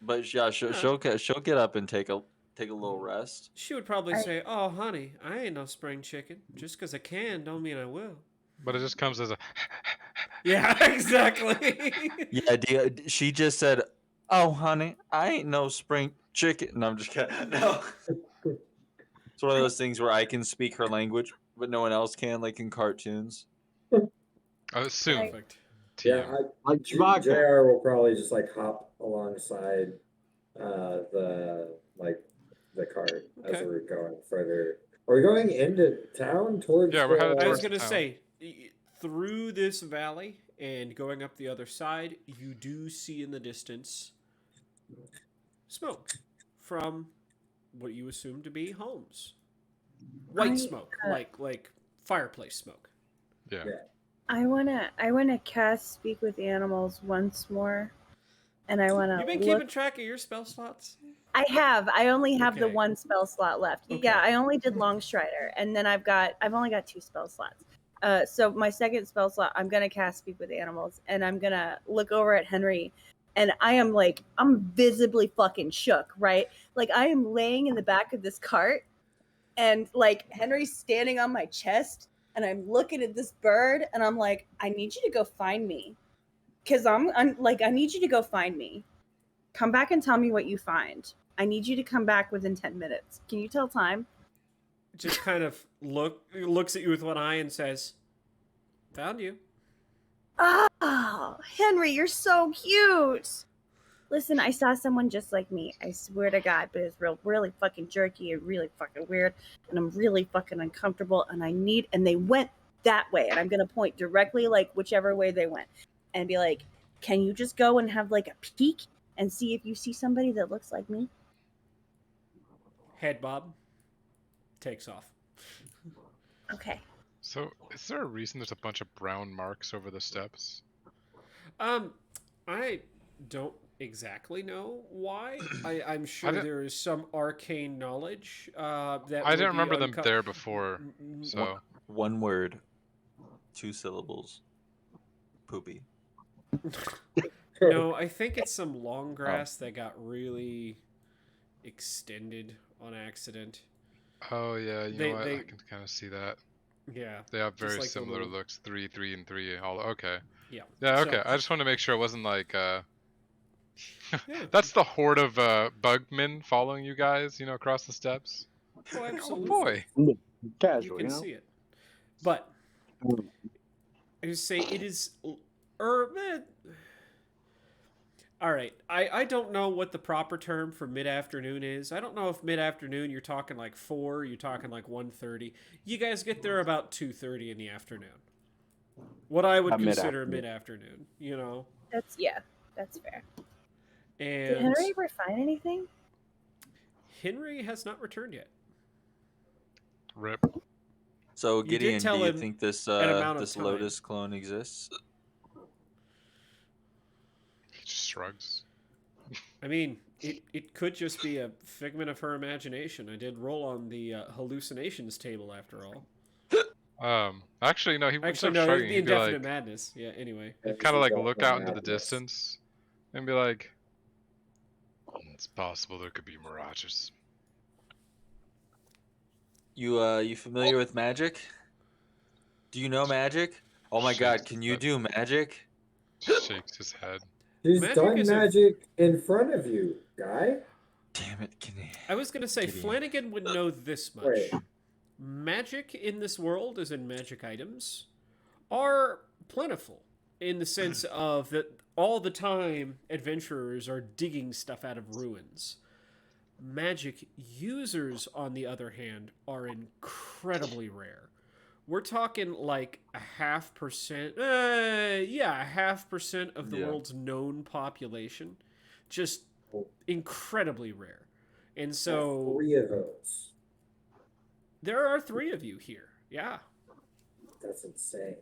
but yeah, she'll get up and take a little rest. She would probably I- say, "Oh, honey, I ain't no spring chicken. Just 'cause I can, don't mean I will." But it just comes as a. Yeah, exactly. Yeah, she just said, "Oh, honey, I ain't no spring chicken." No, I'm just kidding. No. It's one of those things where I can speak her language, but no one else can, like in cartoons. Soon. Perfect. Yeah, TM. Like Chewbacca. JR will probably just like hop alongside the cart as Okay. we're going further. Are we going into town towards? Yeah, we're headed I the- was towards gonna town. say, through this valley and going up the other side, you do see in the distance smoke from what you assume to be homes. White I, smoke, like fireplace smoke. Yeah. Yeah. I wanna cast Speak with Animals once more, and I wanna. You've been look... keeping track of your spell slots? I have. I only have the Okay. one spell slot left. Okay. Yeah, I only did Longstrider, and then I've only got 2 spell slots. So my second spell slot, I'm gonna cast Speak with Animals, and I'm gonna look over at Henry, and I'm visibly fucking shook, right? Like I am laying in the back of this cart, and like Henry's standing on my chest, and I'm looking at this bird, and I'm like, I need you to go find me, because I'm like, I need you to go find me. Come back and tell me what you find. I need you to come back within 10 minutes. Can you tell time? Just kind of looks at you with one eye and says, "Found you." Oh, Henry, you're so cute. Listen, I saw someone just like me. I swear to God, but it's really fucking jerky and really fucking weird, and I'm really fucking uncomfortable. And they went that way, and I'm gonna point directly like whichever way they went, and be like, "Can you just go and have like a peek and see if you see somebody that looks like me?" Head bob takes off. Okay. So, is there a reason there's a bunch of brown marks over the steps? I don't exactly know why. I'm sure don't- there is some arcane knowledge that I will didn't be remember them unco- there before, so One word, 2 syllables. Poopy. No, I think it's some long grass that got really extended on accident. oh yeah, you They- know what? they- I can kind of see that. Yeah. They have Just very like the similar little- looks. 3, 3, and 3. All okay. Yeah. Yeah, So- okay. I just want to make sure it wasn't like Yeah. that's the horde of bugmen following you guys, across the steps. Oh, Oh absolutely. boy. You Casual, can you know? see it. But Mm. I just say it is all right. I don't know what the proper term for mid-afternoon is. I don't know if mid-afternoon you're talking like 4, you're talking like 1:30. You guys get there about 2:30 in the afternoon. What I would consider mid-afternoon. mid-afternoon, That's fair. And Did Henry ever find anything? Henry has not returned yet. Rip. So You did Gideon, tell do you him think this amount of this time. Lotus clone exists? He just shrugs. I mean, It could just be a figment of her imagination. I did roll on the hallucinations table after all. Actually, no. Actually, Instead no, of it was shrugging, the he'd be indefinite like, madness. Yeah. Anyway. Yeah, kind of this like is look all out into the madness. distance, and be like, "It's possible there could be mirages." You familiar with magic? Do you know magic? Oh my god, Shakes can his you head. do magic? Shakes his head. She's Magic done is a- magic in front of you, guy. Damn it, can he? I was gonna say Gideon. Flanagan would know this much. Wait. Magic in this world, as in magic items, are plentiful in the sense of that all the time adventurers are digging stuff out of ruins. Magic users, on the other hand, are incredibly rare. We're talking like a 0.5%, a 0.5% of the Yeah. world's known population. Just incredibly rare. And so 3 of those. there are 3 of you here. Yeah. That's insane.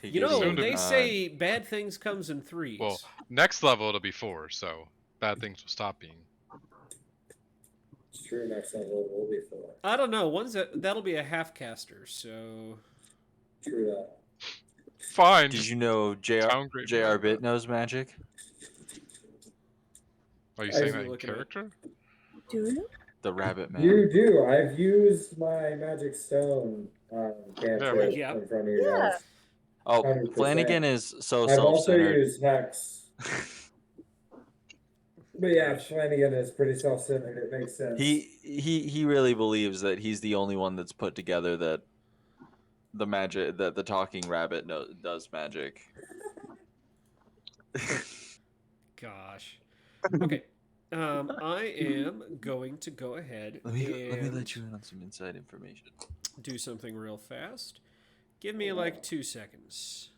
Hey, You know, Soon to they be. say bad things comes in threes. Well, next level it'll be 4, so bad things will stop being. It's true. Next level will be 4. I don't know. That'll be a half caster, so True that. Fine. Did you know downgrade me JR like Bit that. knows magic? Are you I saying was that in looking at- character? Do you? The Rabbit Man. You do. I've used my magic stone cantrip Yeah. in front of you Yeah. guys. Oh, 100%. Flanagan is so I've also self-centered. used Hex. But yeah, Flanagan is pretty self-centered. It makes sense. he really believes that he's the only one that's put together that the talking rabbit does magic. gosh. Okay. I am going to go ahead Let me and let you in on some inside information. do something real fast. Give me like 2 seconds.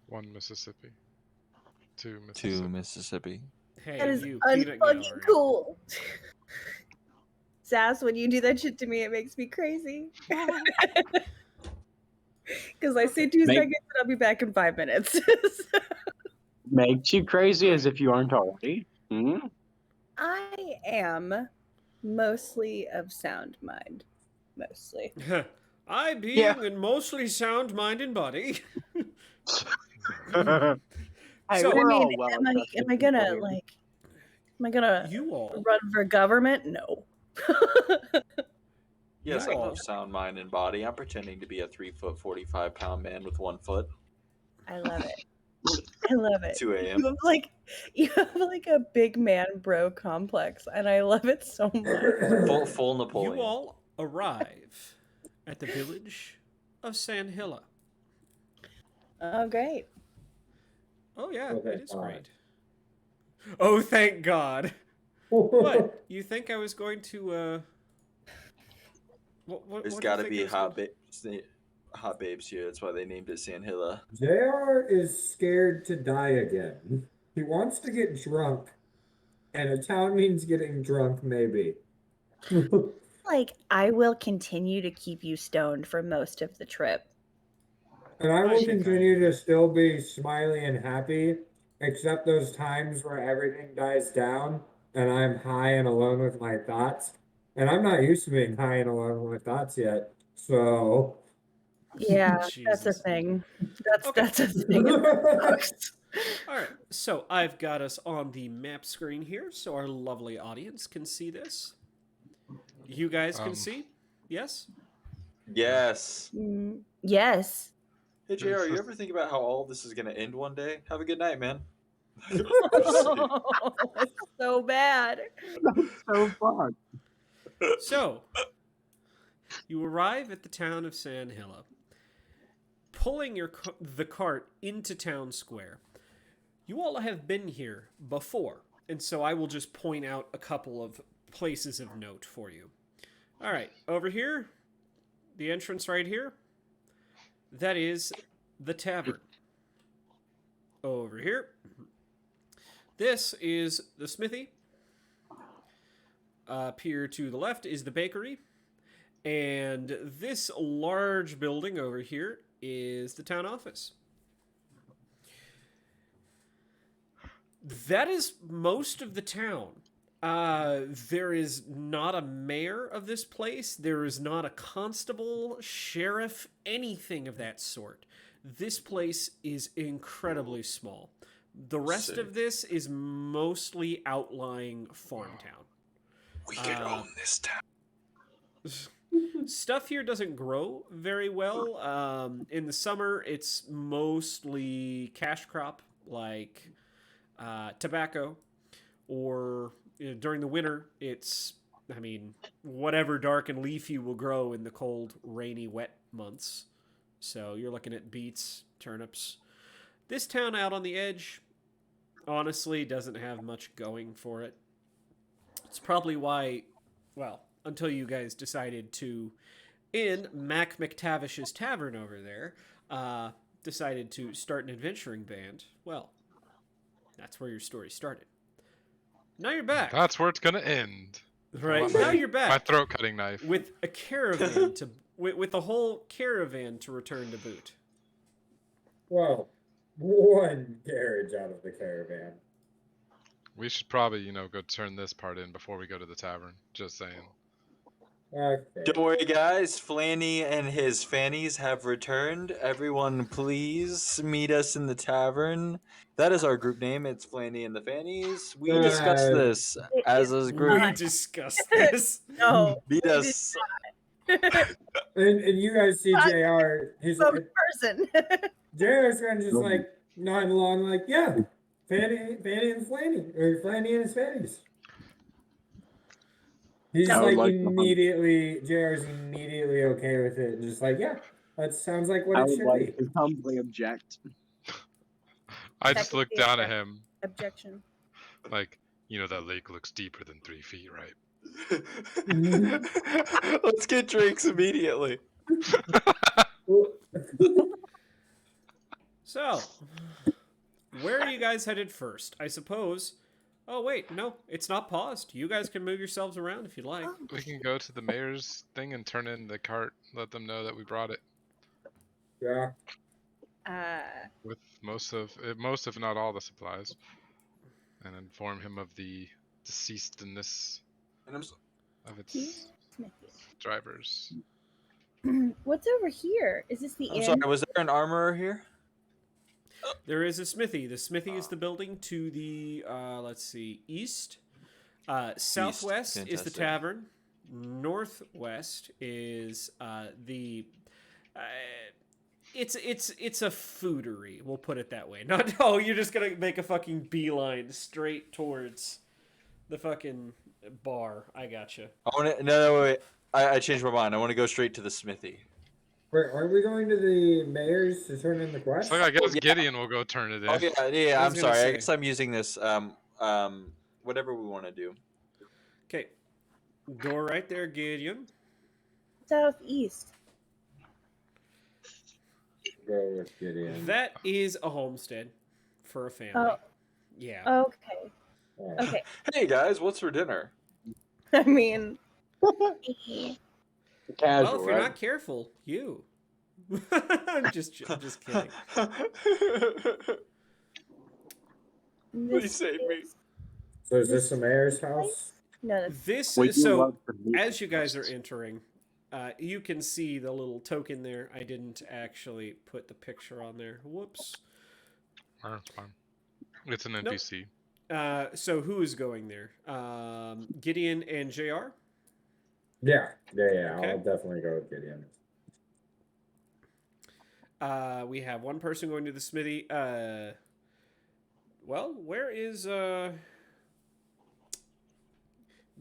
1 Mississippi. 2 To Mississippi. Mississipy. Hey, That is you peanut unfucking gallery. cool. Sass, when you do that shit to me, it makes me crazy. Because I say 2 Make- seconds and I'll be back in 5 minutes. Makes you crazy as if you aren't already. Hmm? I am mostly of sound mind. Mostly. I being Yeah. in mostly sound mind and body. Hey, So- I we're mean, all well am I adjusted gonna people here. am I gonna You all. run for government? No. Yes, Yeah. I have sound mind and body. I'm pretending to be a 3 foot 45 pound man with 1 foot. I love it. I love it. 2 a.m. You have like a big man bro complex, and I love it so much. Full Napoleon. You all arrive at the village of San Hilla. Oh, great. Oh yeah, Oh, thank it is God. great. Oh, thank God. What? You think I was going to what There's do you got to think be I was hot babes here. That's why they named it San Hilla. JR is scared to die again. He wants to get drunk. And a town means getting drunk, maybe. Like, I will continue to keep you stoned for most of the trip. And I I will think I continue agree. to still be smiley and happy, except those times where everything dies down and I'm high and alone with my thoughts. And I'm not used to being high and alone with my thoughts yet. So Yeah, that's a Jesus. thing. Okay. That's a thing. All right, so I've got us on the map screen here, so our lovely audience can see this. You guys can see? Yes? Yes. Yes. Hey JR, you ever think about how all this is gonna end one day? Have a good night, man. It's so bad. So fun. So, you arrive at the town of San Hilla, pulling the cart into town square. You all have been here before, and so I will just point out a couple of places of note for you. All right, over here, the entrance right here, that is the tavern. Over here, this is the smithy. Up here to the left is the bakery. And this large building over here is the town office. That is most of the town. There is not a mayor of this place. There is not a constable, sheriff, anything of that sort. This place is incredibly small. The rest Sick. of this is mostly outlying farm town. We can Uh, own this town. Stuff here doesn't grow very well. In the summer, it's mostly cash crop like tobacco, or during the winter, it's, I mean, whatever dark and leafy will grow in the cold, rainy, wet months. So you're looking at beets, turnips. This town out on the edge, honestly, doesn't have much going for it. It's probably why, well, until you guys decided to, in Mac McTavish's tavern over there, decided to start an adventuring band. Well, that's where your story started. Now you're back. That's where it's gonna end. Right. My- Now you're My back throat cutting knife. with a caravan to with a whole caravan to return to boot. Well, one carriage out of the caravan. We should probably, go turn this part in before we go to the tavern. Just saying. Okay. Don't worry, guys. Flanny and his fannies have returned. Everyone, please meet us in the tavern. That is our group name. It's Flanny and the Fannies. We discussed Right. this as a We group. discussed this. No, Meet we did us. And you guys see Not JR, he's spokesperson. JR's kind of just like nodding along, like, yeah, Fanny and Flanny, or Flanny and his fannies. He's I just would like like to hunt. immediately, JR's immediately okay with it, and just like, yeah, that sounds like what I it would should like be. to humbly object. I just That could looked be down at okay. him, Objection. like, that lake looks deeper than 3 feet, right? Let's get drinks immediately. So, where are you guys headed first? I suppose. Oh wait, no, it's not paused. You guys can move yourselves around if you'd like. We can go to the mayor's thing and turn in the cart. Let them know that we brought it Yeah. with most if not all the supplies, and inform him of the deceasedness And I'm of its Smithy. drivers. What's over here? Is this the inn? sorry. Was there an armorer here? There is a smithy. The smithy is the building to the let's see, east. Southwest is the Fantastic. tavern. Northwest is the. It's a foodery. We'll put it that way. Not you're just gonna make a fucking beeline straight towards the fucking bar. I gotcha. I want to. No, wait. I changed my mind. I want to go straight to the smithy. Wait, aren't we going to the mayor's to turn in the quest? So I guess yeah. Gideon will go turn it in. Oh yeah. I I'm was gonna sorry. I say. guess I'm using this. Whatever we want to do. Okay, door right there, Gideon. Southeast. Go with Gideon. That is a homestead for a family. Oh. Yeah. Okay. Yeah. Okay. Hey guys, what's for dinner? I mean, Casual, Well, if you're right? not careful, you. I'm just kidding. Please this save me. is- So is this the mayor's house? No, that's This We do so love to meet as you guys are guests. entering, you can see the little token there. I didn't actually put the picture on there. Whoops. Oh, it's fine. It's an NPC. So who is going there? Gideon and JR? Yeah. Okay. I'll definitely go with Gideon. We have one person going to the smithy. Well, where is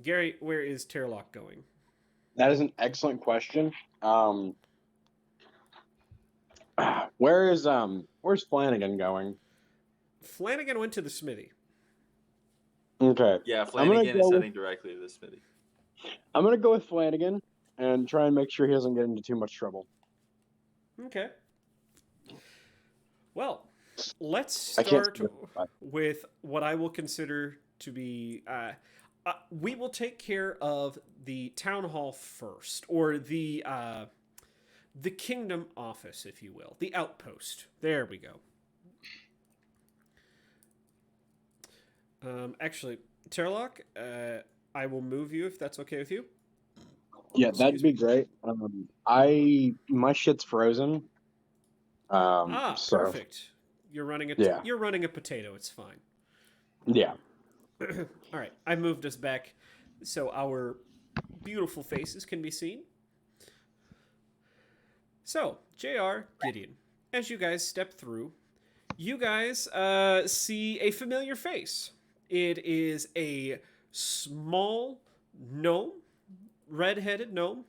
Gary? Where is Terlock going? That is an excellent question. Where's Flanagan going? Flanagan went to the smithy. Okay, Yeah, gonna Flanagan is go with- heading directly to the smithy. I'm gonna go with Flanagan and try and make sure he doesn't get into too much trouble. Okay. Well, let's I can't start specify. with what I will consider to be. We will take care of the town hall first, or the kingdom office, if you will, the outpost. There we go. Actually, Terlock, I will move you if that's okay with you. Yeah, that'd Excuse be me. great. My shit's frozen. So Perfect. yeah, You're running a potato. It's fine. yeah. All right, I moved us back so our beautiful faces can be seen. So, JR, Gideon, as you guys step through, you guys see a familiar face. It is a small gnome, red-headed gnome,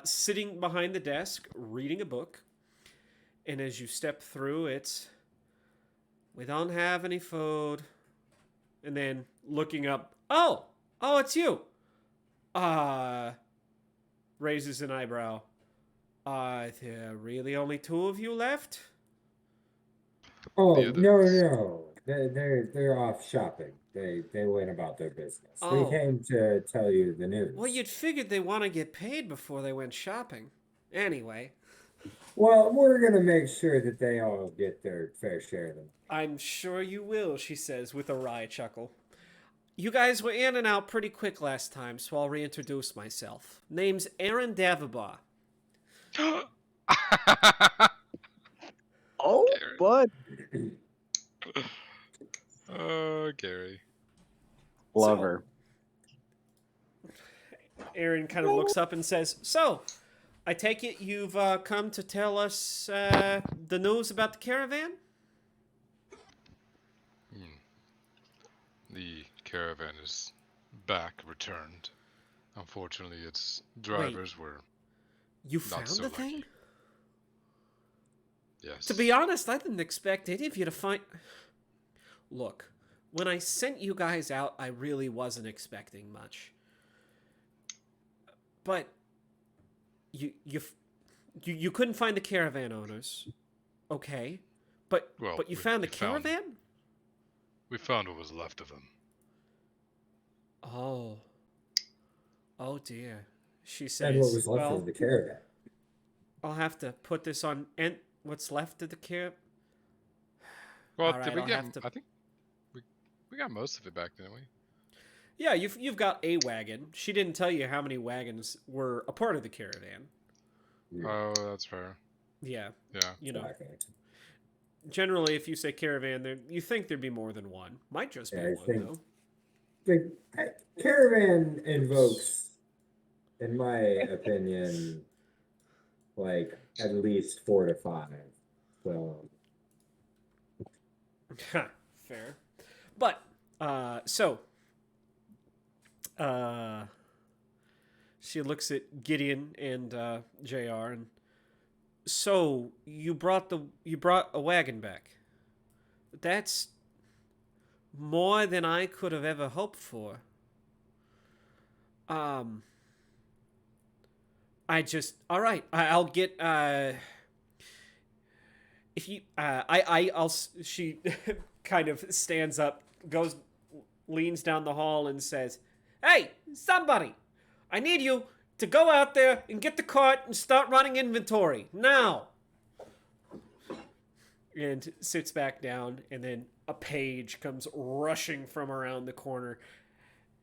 sitting behind the desk reading a book. And as you step through, it's, "We don't have any food." And then looking up, "Oh, it's you." Uh, Raises an eyebrow. Are there really only two of you left? Oh The no, others. no, they're off shopping. They went about their business. We Oh. came to tell you the news. Well, you'd figured they want to get paid before they went shopping. Anyway, Well, we're gonna make sure that they all get their fair share of them. I'm sure you will, she says with a wry chuckle. You guys were in and out pretty quick last time, so I'll reintroduce myself. Name's Aaron Davabar. Oh, Gary. bud, Oh, Gary. love So- her. Aaron kind of looks up and says, "So, I take it you've come to tell us the news about the caravan?" The caravan is back, returned. Unfortunately, its drivers were You Not found so the lucky. thing? yes. To be honest, I didn't expect any of you to find. Look, when I sent you guys out, I really wasn't expecting much. But you couldn't find the caravan owners, okay? But Well, but you we- found the we found- caravan? We found what was left of them. Oh. Oh dear. She And says, what was left "Well, of the caravan. I'll have to put this on and what's left of the caravan." Well, All did right, we I'll get? have to- I think we got most of it back, didn't we? Yeah, you've got a wagon. She didn't tell you how many wagons were a part of the caravan. Oh, that's fair. Yeah, Yeah. you know. Okay. Generally, if you say caravan, there you think there'd be more than one. Might just be Yeah, I one think- though. The caravan invokes, in my opinion, like at least 4 to 5. So Fair. But she looks at Gideon and JR and so you brought a wagon back. That's more than I could have ever hoped for. All right. I'll get if you she kind of stands up, leans down the hall and says, "Hey, somebody, I need you to go out there and get the cart and start running inventory now." And sits back down, and then a page comes rushing from around the corner,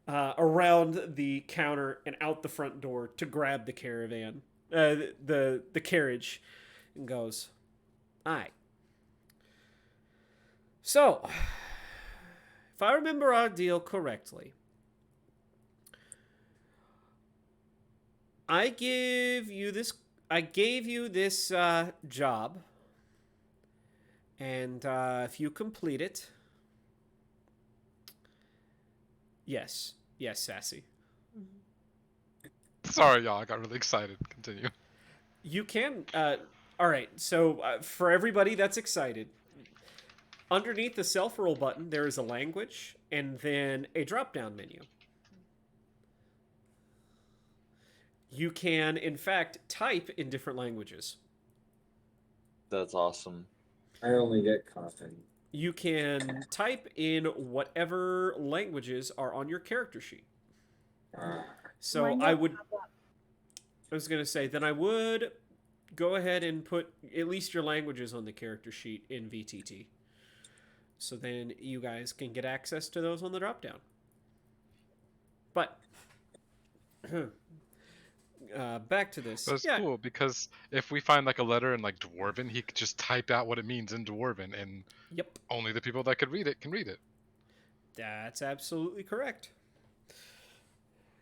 around the counter and out the front door to grab the caravan, the carriage, and goes, "Aye. So, if I remember our deal correctly, I gave you this job, and if you complete it, yes, Sassy, Sorry, y'all. I got really excited. Continue. you can. All right. So for everybody that's excited, underneath the self-roll button, there is a language and then a drop-down menu. You can, in fact, type in different languages. That's awesome. I only get coffee. You can type in whatever languages are on your character sheet. So Mine I don't would. have that. I was gonna say then I would go ahead and put at least your languages on the character sheet in VTT. So then you guys can get access to those on the drop down. But back to this. That's yeah, cool because if we find like a letter in like Dwarven, he could just type out what it means in Dwarven, and Yep, only the people that could read it can read it. that's absolutely correct.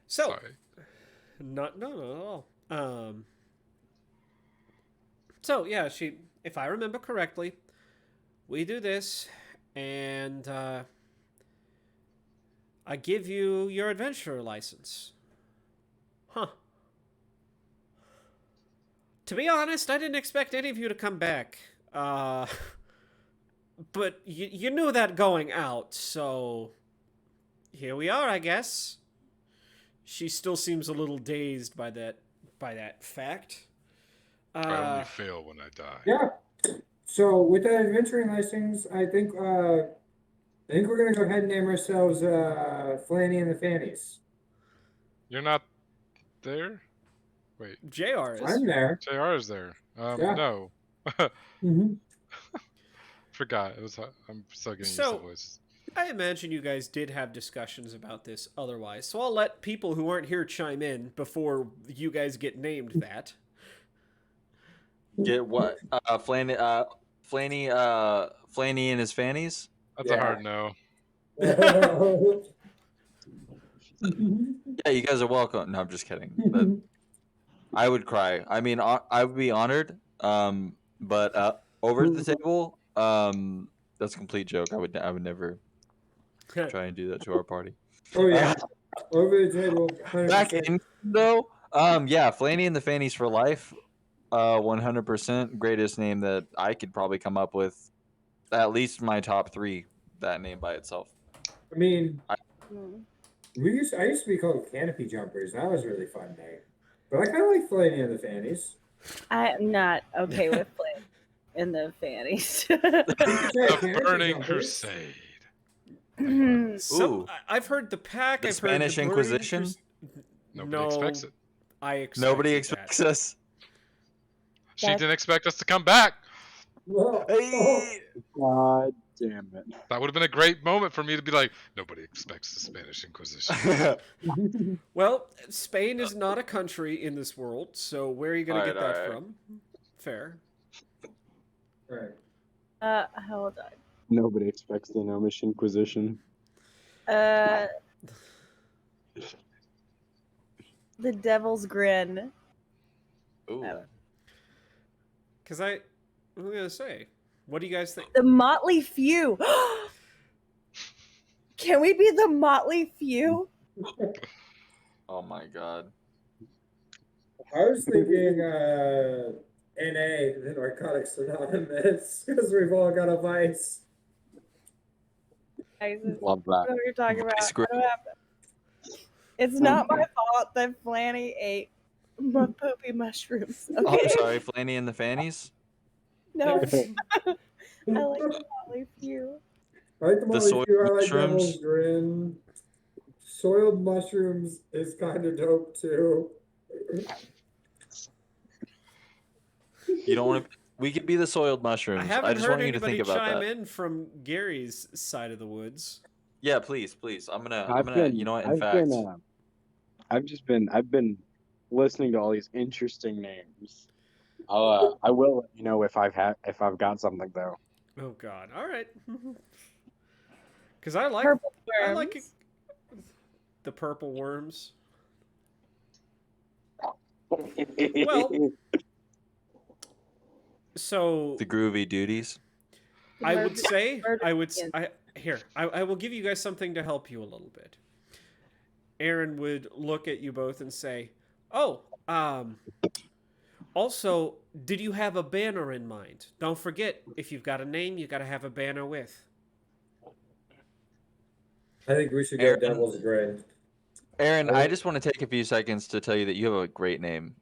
So, Sorry. no, at all. So yeah, if I remember correctly, we do this, and I give you your adventurer license. Huh. To be honest, I didn't expect any of you to come back. But you knew that going out, so here we are, I guess. She still seems a little dazed by that fact. I only fail when I die. Yeah. So with that adventuring license, I think we're gonna go ahead and name ourselves Flanny and the Fannies. You're not there? Wait, JR is. I'm there. JR is there. Yeah. No. Mm-hmm. Forgot. I'm still getting used So- to the voice. I imagine you guys did have discussions about this otherwise, so I'll let people who aren't here chime in before you guys get named that. Get what? Flanny and his fannies? That's a Yeah. hard no. Yeah, you guys are welcome. No, I'm just kidding. But I would cry. I mean, I would be honored. But over at the table, that's a complete joke. I would never try and do that to our party. Oh yeah. Over the table. 100%. Back in though, yeah, Flanny and the Fannies for life. 100% greatest name that I could probably come up with. At least my top 3. That name by itself. I mean, Hmm. I used to be called Canopy Jumpers. That was a really fun name. But I kind of like Flanny and the Fannies. I'm not okay with playing in the fannies. The Burning Crusade. Ooh. I've heard the pack. The I've Spanish heard the Burning Inquisition? Nobody expects it. I expected Nobody that. expects us. She That's- didn't expect us to come back. Well, Hey! God damn it. That would have been a great moment for me to be like, nobody expects the Spanish Inquisition. Well, Spain is not a country in this world, so where are you going to get Alright, that alright. from? Fair. right. Hold on. Nobody expects the Gnomish Inquisition. The Devil's Grin. Ooh. Because I'm going to say, what do you guys think? The Motley Few. Can we be the Motley Few? Oh my god. I was thinking NA, the Narcotics Anonymous, because we've all got a vice. Guys, Love I that. don't know what you're talking about. Vice grip. I don't have- It's not my fault that Flanny ate poopy mushrooms. Oh, Okay. I'm sorry, Flanny and the Fannies? No. I like the Motley Few. I like the Motley soy Few, I like mushrooms. Devil's Grin. Soiled mushrooms is kind of dope too. You don't want to. We could be the soiled mushrooms. I haven't just heard want you to anybody think about chime that. in from Gary's side of the woods. Yeah, please. I'm gonna. Been, you know what? In I've fact, been, I've been listening to all these interesting names. I will let you know if I've got something though. Oh God! All right. Because I like Purple I worms. like it. The purple worms. Well, So the groovy duties. I would say murder I would skin. I will give you guys something to help you a little bit. Aaron would look at you both and say, "Oh, also, did you have a banner in mind? Don't forget, if you've got a name, you got to have a banner with." I think we should go Aaron. Devil's Grin. Aaron, I just want to take a few seconds to tell you that you have a great name,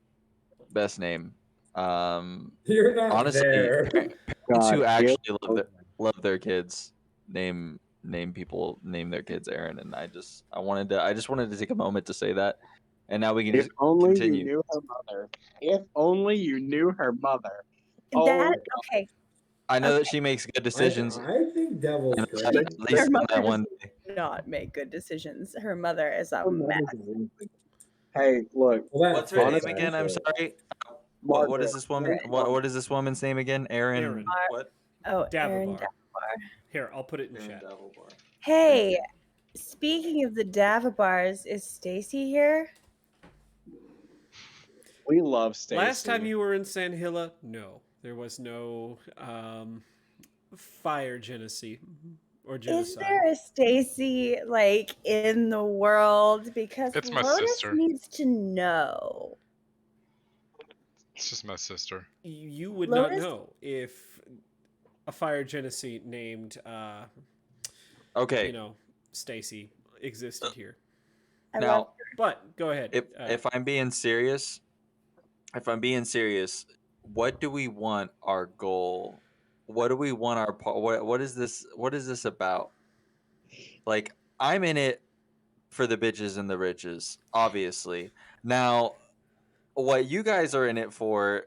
best name. You're not Honestly, there. parents God, who actually Caleb. love their kids name their kids Aaron, and I just wanted to take a moment to say that, and now we can If just only continue. you knew her mother. If only you knew her mother. Oh, That okay. I know that Okay. she makes good decisions. I think Devil's and great. at least Her on mother that one. does not make good decisions. Her mother is a Oh, mess. Hey, look, Well, What's that's her honest, name again? I'm actually. sorry. What is Margaret. this woman? What is this woman's name again? Aaron. Aaron. What? Oh, Aaron. Davabar. Here, I'll put it in chat. Hey, speaking of the Davabars, is Stacy here? We love Stacy. Last time you were in Sandhilla, no, there was no fire genocide or Is genocide. there a Stacy like in the world? Because It's my Lotus sister. needs to know. It's just my sister. You would Lotus? not know if a fire genocide named, Okay. you know, Stacy existed here. I Now, love But go ahead. if I'm being serious, what do we want our goal? What do we want our what is this? What is this about? Like, I'm in it for the bitches and the riches, obviously. Now, what you guys are in it for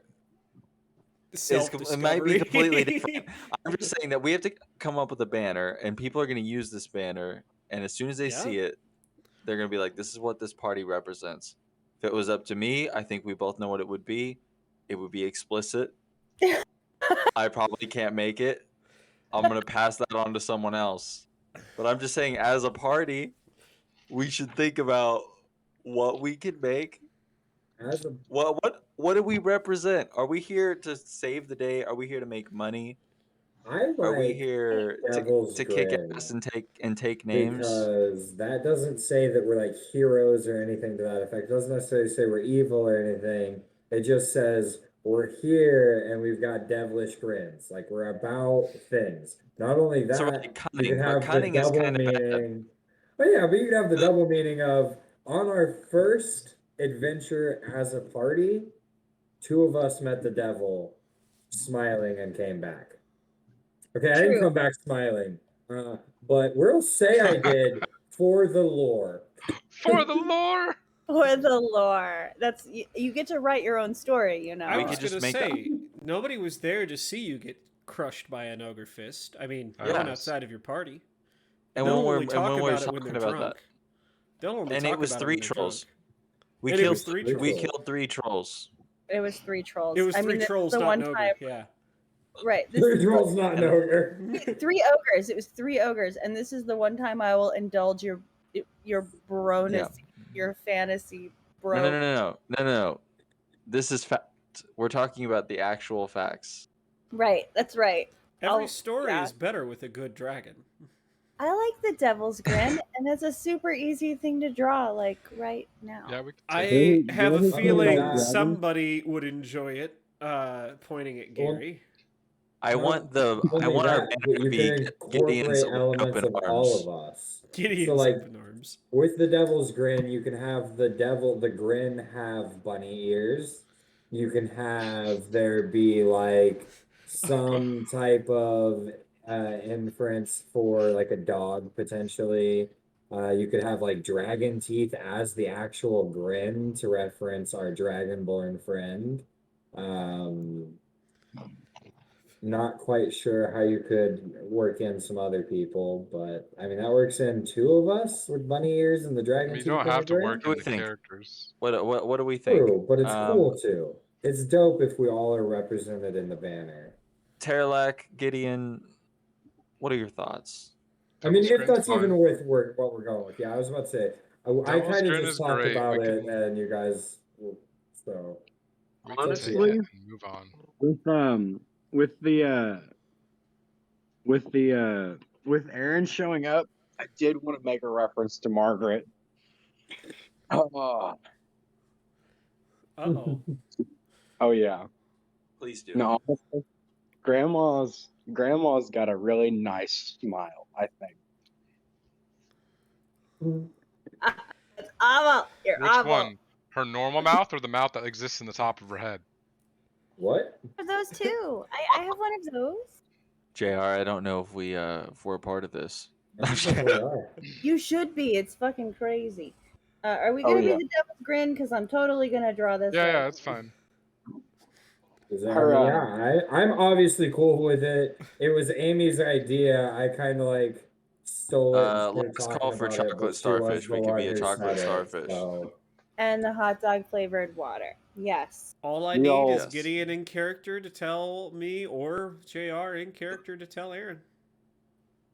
it might be completely different. I'm just saying that we have to come up with a banner, and people are going to use this banner, and as soon as they Yeah. see it, they're going to be like, "This is what this party represents." If it was up to me, I think we both know what it would be. It would be explicit. I probably can't make it. I'm going to pass that on to someone else. But I'm just saying, as a party, we should think about what we can make. As a What do we represent? Are we here to save the day? Are we here to make money? I Are we like here Devil's to kick Grin ass and take names? because that doesn't say that we're like heroes or anything to that effect. It doesn't necessarily say we're evil or anything. It just says we're here and we've got devilish grins. Like we're about things. Not only that, So, like, you cunning, can but have the cunning is double kind of bad. meaning. But yeah, but you can have the double meaning of on our first adventure as a party, two of us met the devil smiling and came back. Okay, I didn't True. come back smiling, but we'll say I did for the lore. For the lore. For the lore. That's you get to write your own story, you know. I We was could just going to make say, nobody was there to see you get crushed by an ogre fist. I mean, I no one was. outside of your party. And They'll when we're only talk when we're about it when talking they're about drunk. that, They'll only and talk it was about three when they're trolls. drunk. We And it killed was three trolls. we killed 3 trolls. It was 3 trolls. It was I three mean, this is trolls, the not one an ogre. time. Yeah. Right. This Three is trolls, not an ogre. 3 ogres. It was 3 ogres, and this is the one time I will indulge your broness, your fantasy bro. No. This is fact. We're talking about the actual facts. Right. That's right. Every story yeah. is better with a good dragon. I like the devil's grin, and it's a super easy thing to draw, like right now. Yeah, we can I take have a Dragon? feeling Dragon? somebody would enjoy it. Pointing at Well, Gary. I want our Only banner that, to you be can Gideon's incorporate elements open of arms. all of us. Gideon's like, open arms. With the devil's grin, you can have the grin have bunny ears. You can have there be like some type of inference for like a dog potentially. You could have like dragon teeth as the actual grin to reference our dragonborn friend. Not quite sure how you could work in some other people, but I mean that works in 2 of us with bunny ears and the I dragon mean, you teeth don't and have the to grin. work What do in we the think? characters. What do we think? True, but it's cool too. It's dope if we all are represented in the banner. Terralac, Gideon, what are your thoughts? I mean, Devil's if Grin's that's fine. even with what we're going with, yeah, I was about to say. I Devil's kind of Grin just is talked great. about We it, can- and you guys, so We can take Honestly, it and move on. With Aaron showing up, I did want to make a reference to Margaret. Uh-oh. Oh yeah. Please do. No, honestly, Grandma's got a really nice smile, I think. It's awful. You're Which awful. one? Her normal mouth or the mouth that exists in the top of her head? what? For those 2. I have one of those. JR, I don't know if we're a part of this. I don't know what they are. You should be. It's fucking crazy. Are we Oh, gonna yeah. be the devil's grin? Because I'm totally gonna draw this. Yeah, right yeah, now. it's fine. I'm obviously cool with it. It was Amy's idea. I kind of like stole it and started Let's talking call for about it, but chocolate she was starfish. the We could one be a who chocolate said it, starfish. so. And the hot dog flavored water. Yes. All I We need all- is Yes. Gideon in character to tell me, or JR in character to tell Aaron.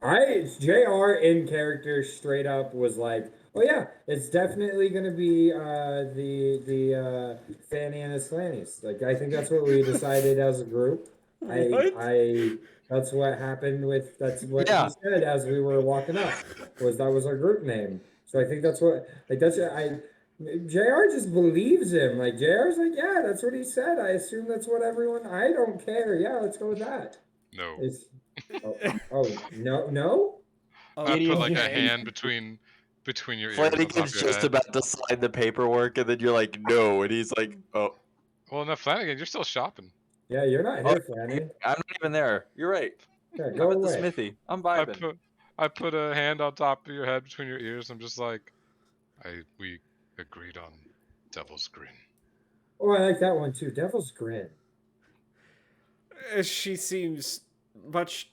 JR in character straight up was like, oh yeah, it's definitely gonna be the Fanny and his Slannies. Like I think that's what we decided as a group. What? I that's what happened with that's what Yeah. he said as we were walking up, was that was our group name. So I think that's what like that's I JR just believes him. Like JR's like, yeah, that's what he said. I assume that's what everyone I don't care. Yeah, let's go with that. No. It's oh no. Oh, I put like a okay. hand between your ears on top Flanagan's of your just head. about to sign the paperwork, and then you're like, no, and he's like, oh, Well, no, Flanagan, you're still shopping. Yeah, you're not here, Fanny. I'm not even there. You're right. Yeah, I'm go at the away. smithy. I'm I vibing. put a hand on top of your head between your ears. I'm just like, we agreed on Devil's Grin. Oh, I like that one too. Devil's Grin. She seems much.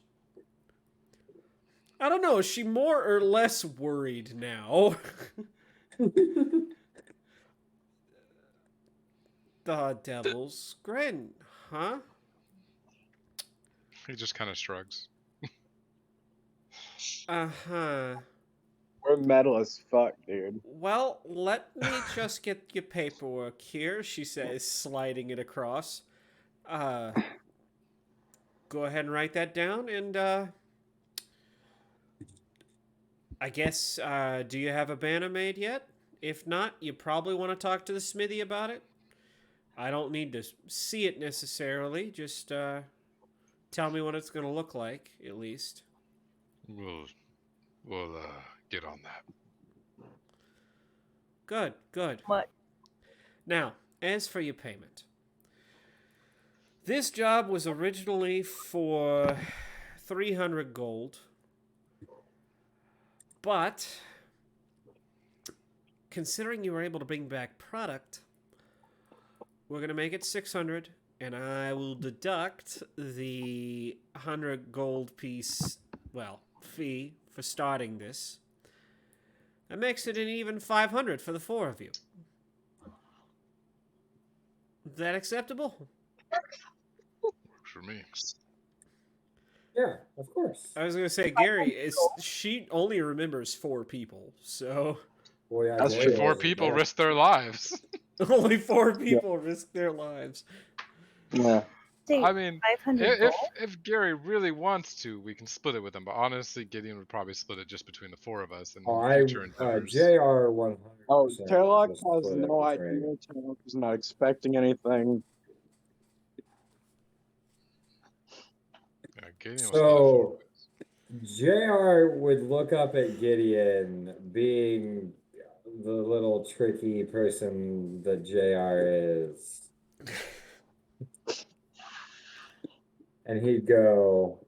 I don't know. Is she more or less worried now? The Devil's Grin, huh? He just kind of shrugs. Uh-huh. We're metal as fuck, dude. Well, let me just get your paperwork here, she says, sliding it across. Go ahead and write that down, and, I guess, do you have a banner made yet? If not, you probably want to talk to the smithy about it. I don't need to see it necessarily, just, tell me what it's going to look like, at least. We'll get on that. Good, good. What? Now, as for your payment, this job was originally for 300 gold, but considering you were able to bring back product, we're going to make it 600, and I will deduct the 100 gold piece, well, fee for starting this. That makes it an even 500 for the four of you. Is that acceptable? Works for me. Yeah, of course. I was gonna say, Gary, she only remembers 4 people, so Well, yeah, That's Gary true. 4 was- people yeah. risk their lives. only 4 people risk their lives. Yeah. Say I mean, 500 gold? if Gary really wants to, we can split it with him. But honestly, Gideon would probably split it just between the 4 of us. And Oh, future endeavors. JR 100%. Oh, Tarlock just has split it no between- idea. Tarlock is not expecting anything. Yeah, Gideon was So, JR would look up at Gideon, being the little tricky person that JR is. And he'd go,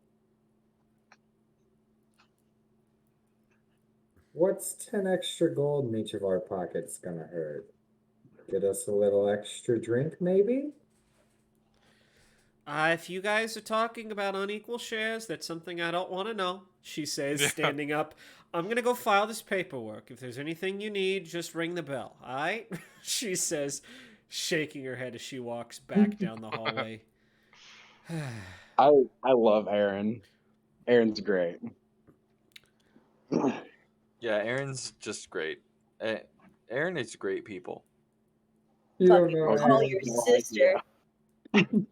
what's 10 extra gold in each of our pockets gonna hurt? Get us a little extra drink, maybe? If you guys are talking about unequal shares, that's something I don't want to know, she says, Yeah. standing up. I'm going to go file this paperwork. If there's anything you need, just ring the bell, all right? She says, shaking her head as she walks back down the hallway. I love Aaron. Aaron's great. Yeah, Aaron's just great. Aaron is great people. You don't Fucking know call Aaron. your no sister. idea.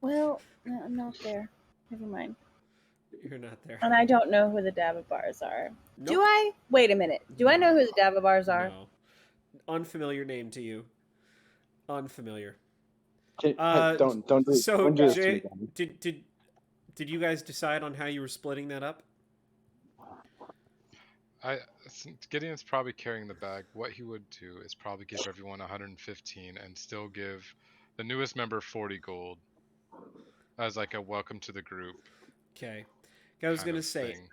Well, no, I'm not there. Never mind. You're not there. And I don't know who the Davabars are. Do Nope. I? Wait a minute. Do I know who the Davabars are? No. Unfamiliar name to you. Unfamiliar. Don't do So, don't do this to Jay, me, Dan. did you guys decide on how you were splitting that up? since Gideon's probably carrying the bag. What he would do is probably give everyone 115 and still give the newest member 40 gold as like a welcome to the group. Okay. I was kind going to of say, thing.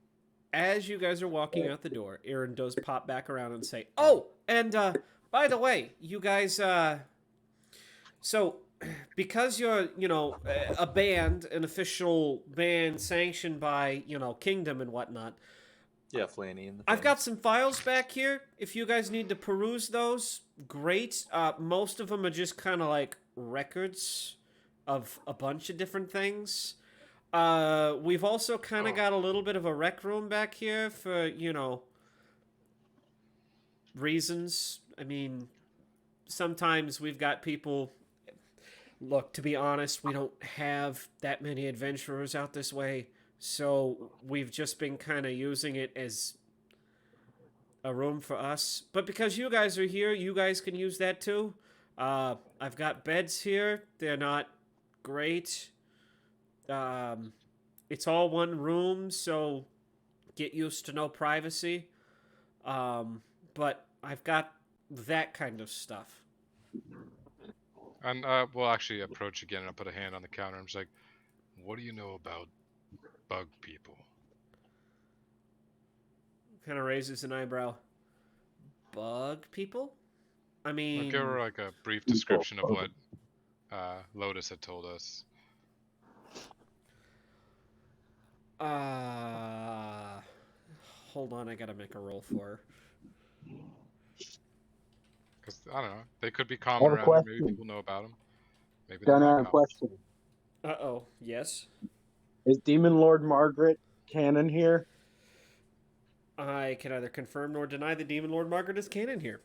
as you guys are walking out the door, Aaron does pop back around and say, "Oh, and by the way, you guys, so because you're, a band, an official band sanctioned by, Kingdom and whatnot. Yeah, Flanny and the I've thing. got some files back here. If you guys need to peruse those, great. Most of them are just kind of like records of a bunch of different things. We've also kind of got a little bit of a rec room back here for, reasons. I mean, sometimes we've got people... Look, to be honest, we don't have that many adventurers out this way, so we've just been kind of using it as a room for us. But because you guys are here, you guys can use that too. I've got beds here. They're not great. It's all one room, so get used to no privacy. But I've got that kind of stuff. And we'll actually approach again, and I'll put a hand on the counter. I'm just like, what do you know about bug people? Kind of raises an eyebrow. Bug people? I I'll mean... give her like a brief description of what Lotus had told us. Hold on, I gotta make a roll for her. Because, I don't know, they could be common around here. Maybe people know about them. Maybe Done. they're I not have a common. question. Uh-oh, yes? Is Demon Lord Margaret canon here? I can neither confirm nor deny that Demon Lord Margaret is canon here.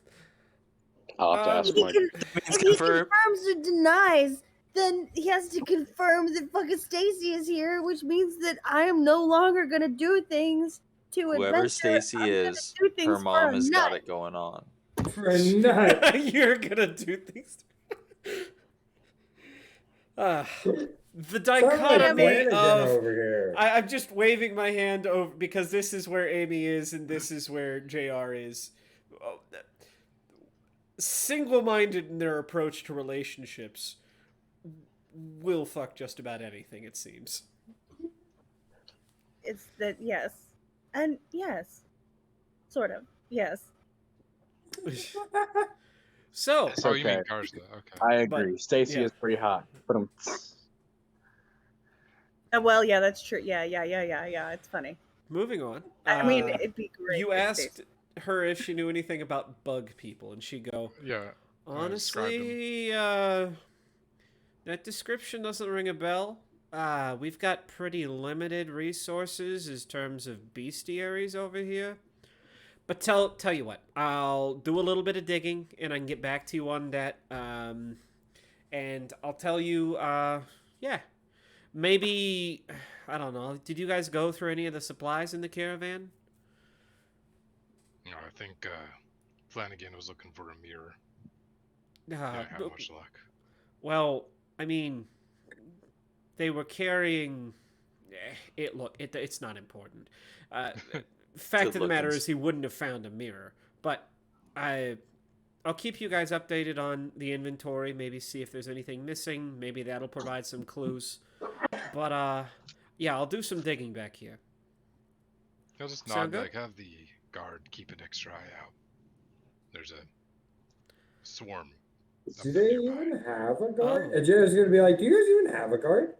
I'll have to ask He Mike. can, if he confirms or denies, then he has to confirm that fucking Stacy is here, which means that I am no longer gonna do things to Whoever adventure. Stacy I'm gonna is, do things her for mom a has nut. got it going on. For a nut. You're gonna do things. The Sound like dichotomy Flanagan of... over here. I'm just waving my hand over because this is where Amy is and this is where JR is. Single-minded in their approach to relationships will fuck just about anything, it seems. It's that, yes. And yes. Sort of. Yes. So, It's Oh, you mean okay. Karshla? Okay. I agree. But, Stacy yeah. is pretty hot. But Well, yeah, that's true. Yeah. It's funny. moving on. I mean, it'd be great. You if asked her if she knew anything about bug people, and she'd go, Yeah. honestly, that description doesn't ring a bell. We've got pretty limited resources in terms of bestiaries over here. But tell you what, I'll do a little bit of digging, and I can get back to you on that. And I'll tell you, yeah, maybe, I don't know, did you guys go through any of the supplies in the caravan? No, I think Flanagan was looking for a mirror. Didn't have much luck. Well, I mean, they were carrying it. Look, it's not important. Fact of the matter is, he wouldn't have found a mirror. But I'll keep you guys updated on the inventory. Maybe see if there's anything missing. Maybe that'll provide some clues. But yeah, I'll do some digging back here. He'll just Sound nod, good? like, have the guard keep an extra eye out. There's a swarm. Do they even have a guard? And Jared's gonna be like, do you guys even have a guard?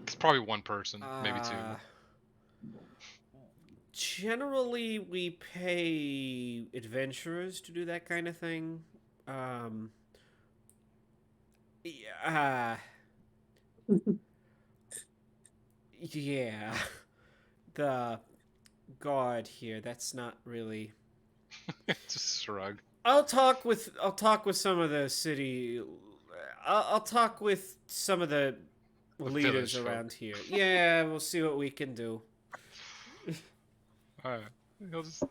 It's probably one person, maybe two. Generally, we pay adventurers to do that kind of thing. Yeah. The guard here, that's not really... Just shrug. I'll talk with some of the city... I'll talk with some of the leaders village around folk. here. Yeah, we'll see what we can do. Alright. He'll just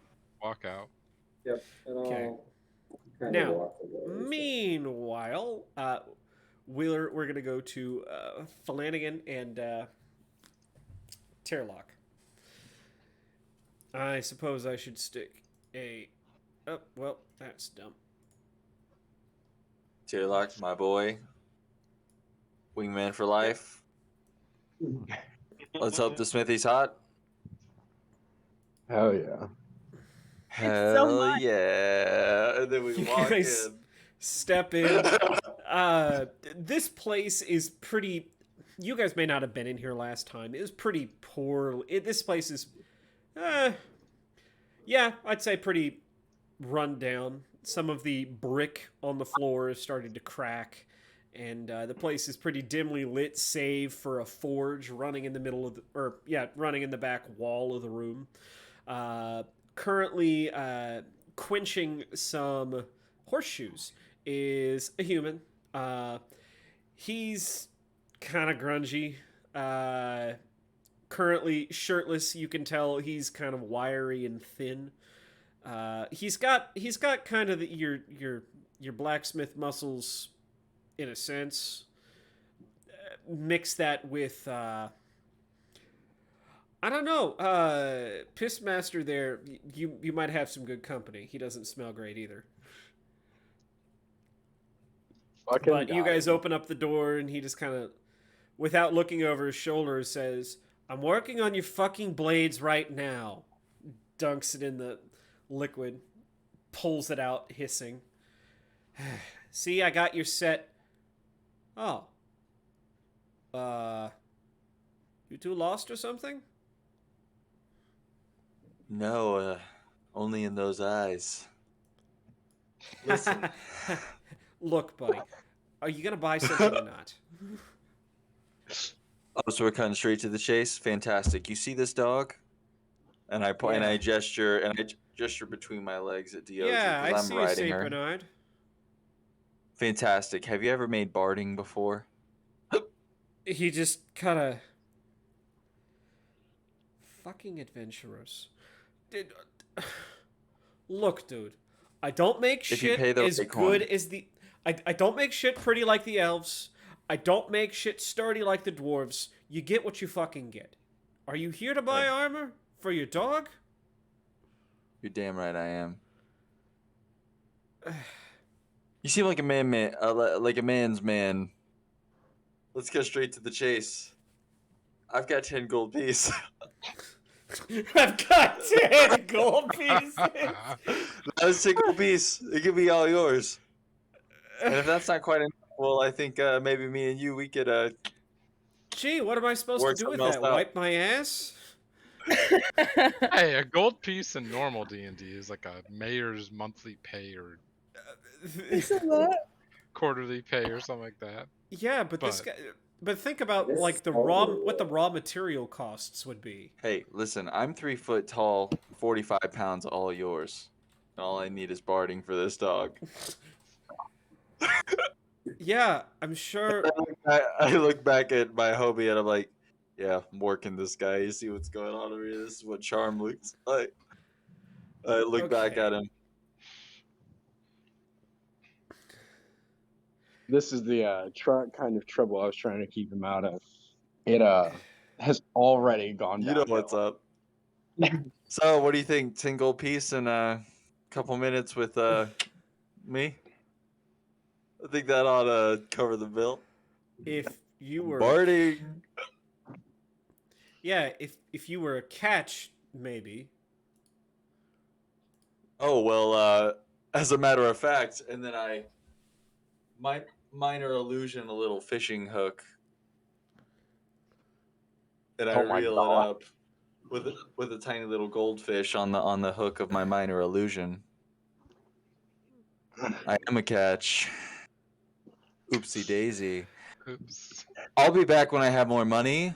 walk out. Yep. And Okay. I'll kind Now, of walk away. meanwhile, we're gonna go to Flanagan and Terlock. I suppose I should stick a... Oh, well, that's dumb. Taylor, my boy. Wingman for life. Let's hope the smithy's hot. hell yeah. Hell yeah. And then we You walk guys in. step in. This place is pretty. You guys may not have been in here last time. It was pretty poor. This place is, yeah, I'd say pretty run down. Some of the brick on the floor is starting to crack, and the place is pretty dimly lit, save for a forge running in the middle of running in the back wall of the room. Currently quenching some horseshoes is a human. He's kind of grungy. Currently shirtless. You can tell he's kind of wiry and thin. He's got kind of your blacksmith muscles, in a sense. Mix that with I don't know. Pissmaster there. You might have some good company. He doesn't smell great either. Fucking But you die. guys open up the door, and he just kind of, without looking over his shoulder, says, "I'm working on your fucking blades right now." Dunks it in the liquid, pulls it out, hissing. "See, I got your set." "Oh. You two lost or something?" No, only in those eyes. Listen. Look, buddy, are you gonna buy something or not? Oh, so we're cutting straight to the chase. Fantastic. You see this dog? And I point and I gesture between my legs at Diogo Yeah, I because see I'm you, riding Saint her. Bernard. Fantastic. Have you ever made barding before? He just kind of fucking adventurous. Look, dude, I don't make If you shit pay the as right good coin. as the. I don't make shit pretty like the elves. I don't make shit sturdy like the dwarves. You get what you fucking get. Are you here to buy Right. armor for your dog? You're damn right I am. You seem like a like a man's man. Let's get straight to the chase. I've got 10 gold pieces. I've got 10 gold pieces. Not a single piece. It could be all yours. And if that's not quite enough, well, I think maybe me and you, we could Gee, what am I supposed work to do with something that? else out. Wipe my ass? Hey, a gold piece in normal D&D is like a mayor's monthly pay or It's a lot. quarterly pay or something like that. Yeah, but this But- guy. But think about This like what the raw material costs would be. Hey, listen, I'm 3 foot tall, 45 pounds, all yours. All I need is barding for this dog. Yeah, I'm sure. I look back at my homie and I'm like, yeah, I'm working this guy. You see what's going on over here? This is what charm looks like. I look back Okay. at him. This is the kind of trouble I was trying to keep him out of. It has already gone You down. know what's up. So, what do you think? 10 gold piece in a couple minutes with me? I think that ought to cover the bill. If you were Barding. Yeah, if you were a catch, maybe. Oh, well, as a matter of fact, and then minor illusion, a little fishing hook. And I Oh my reel God. it up with a tiny little goldfish on the hook of my minor illusion. I am a catch. Oopsie daisy. Oops. I'll be back when I have more money.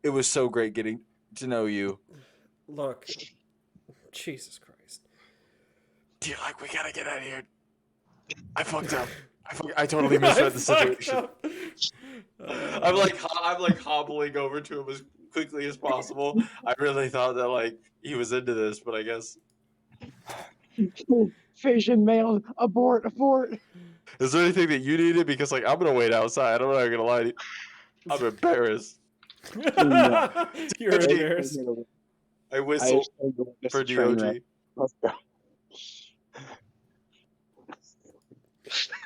It was so great getting to know you. Look, Jesus Christ. Do you like? We gotta get out of here. I fucked up. I totally misread the situation. I'm like hobbling over to him as quickly as possible. I really thought that like he was into this, but I guess. Fission male, abort. Is there anything that you needed? Because like I'm gonna wait outside. I'm not gonna lie to you. I'm embarrassed. You're embarrassed. I whistle I for DOG. Let's go.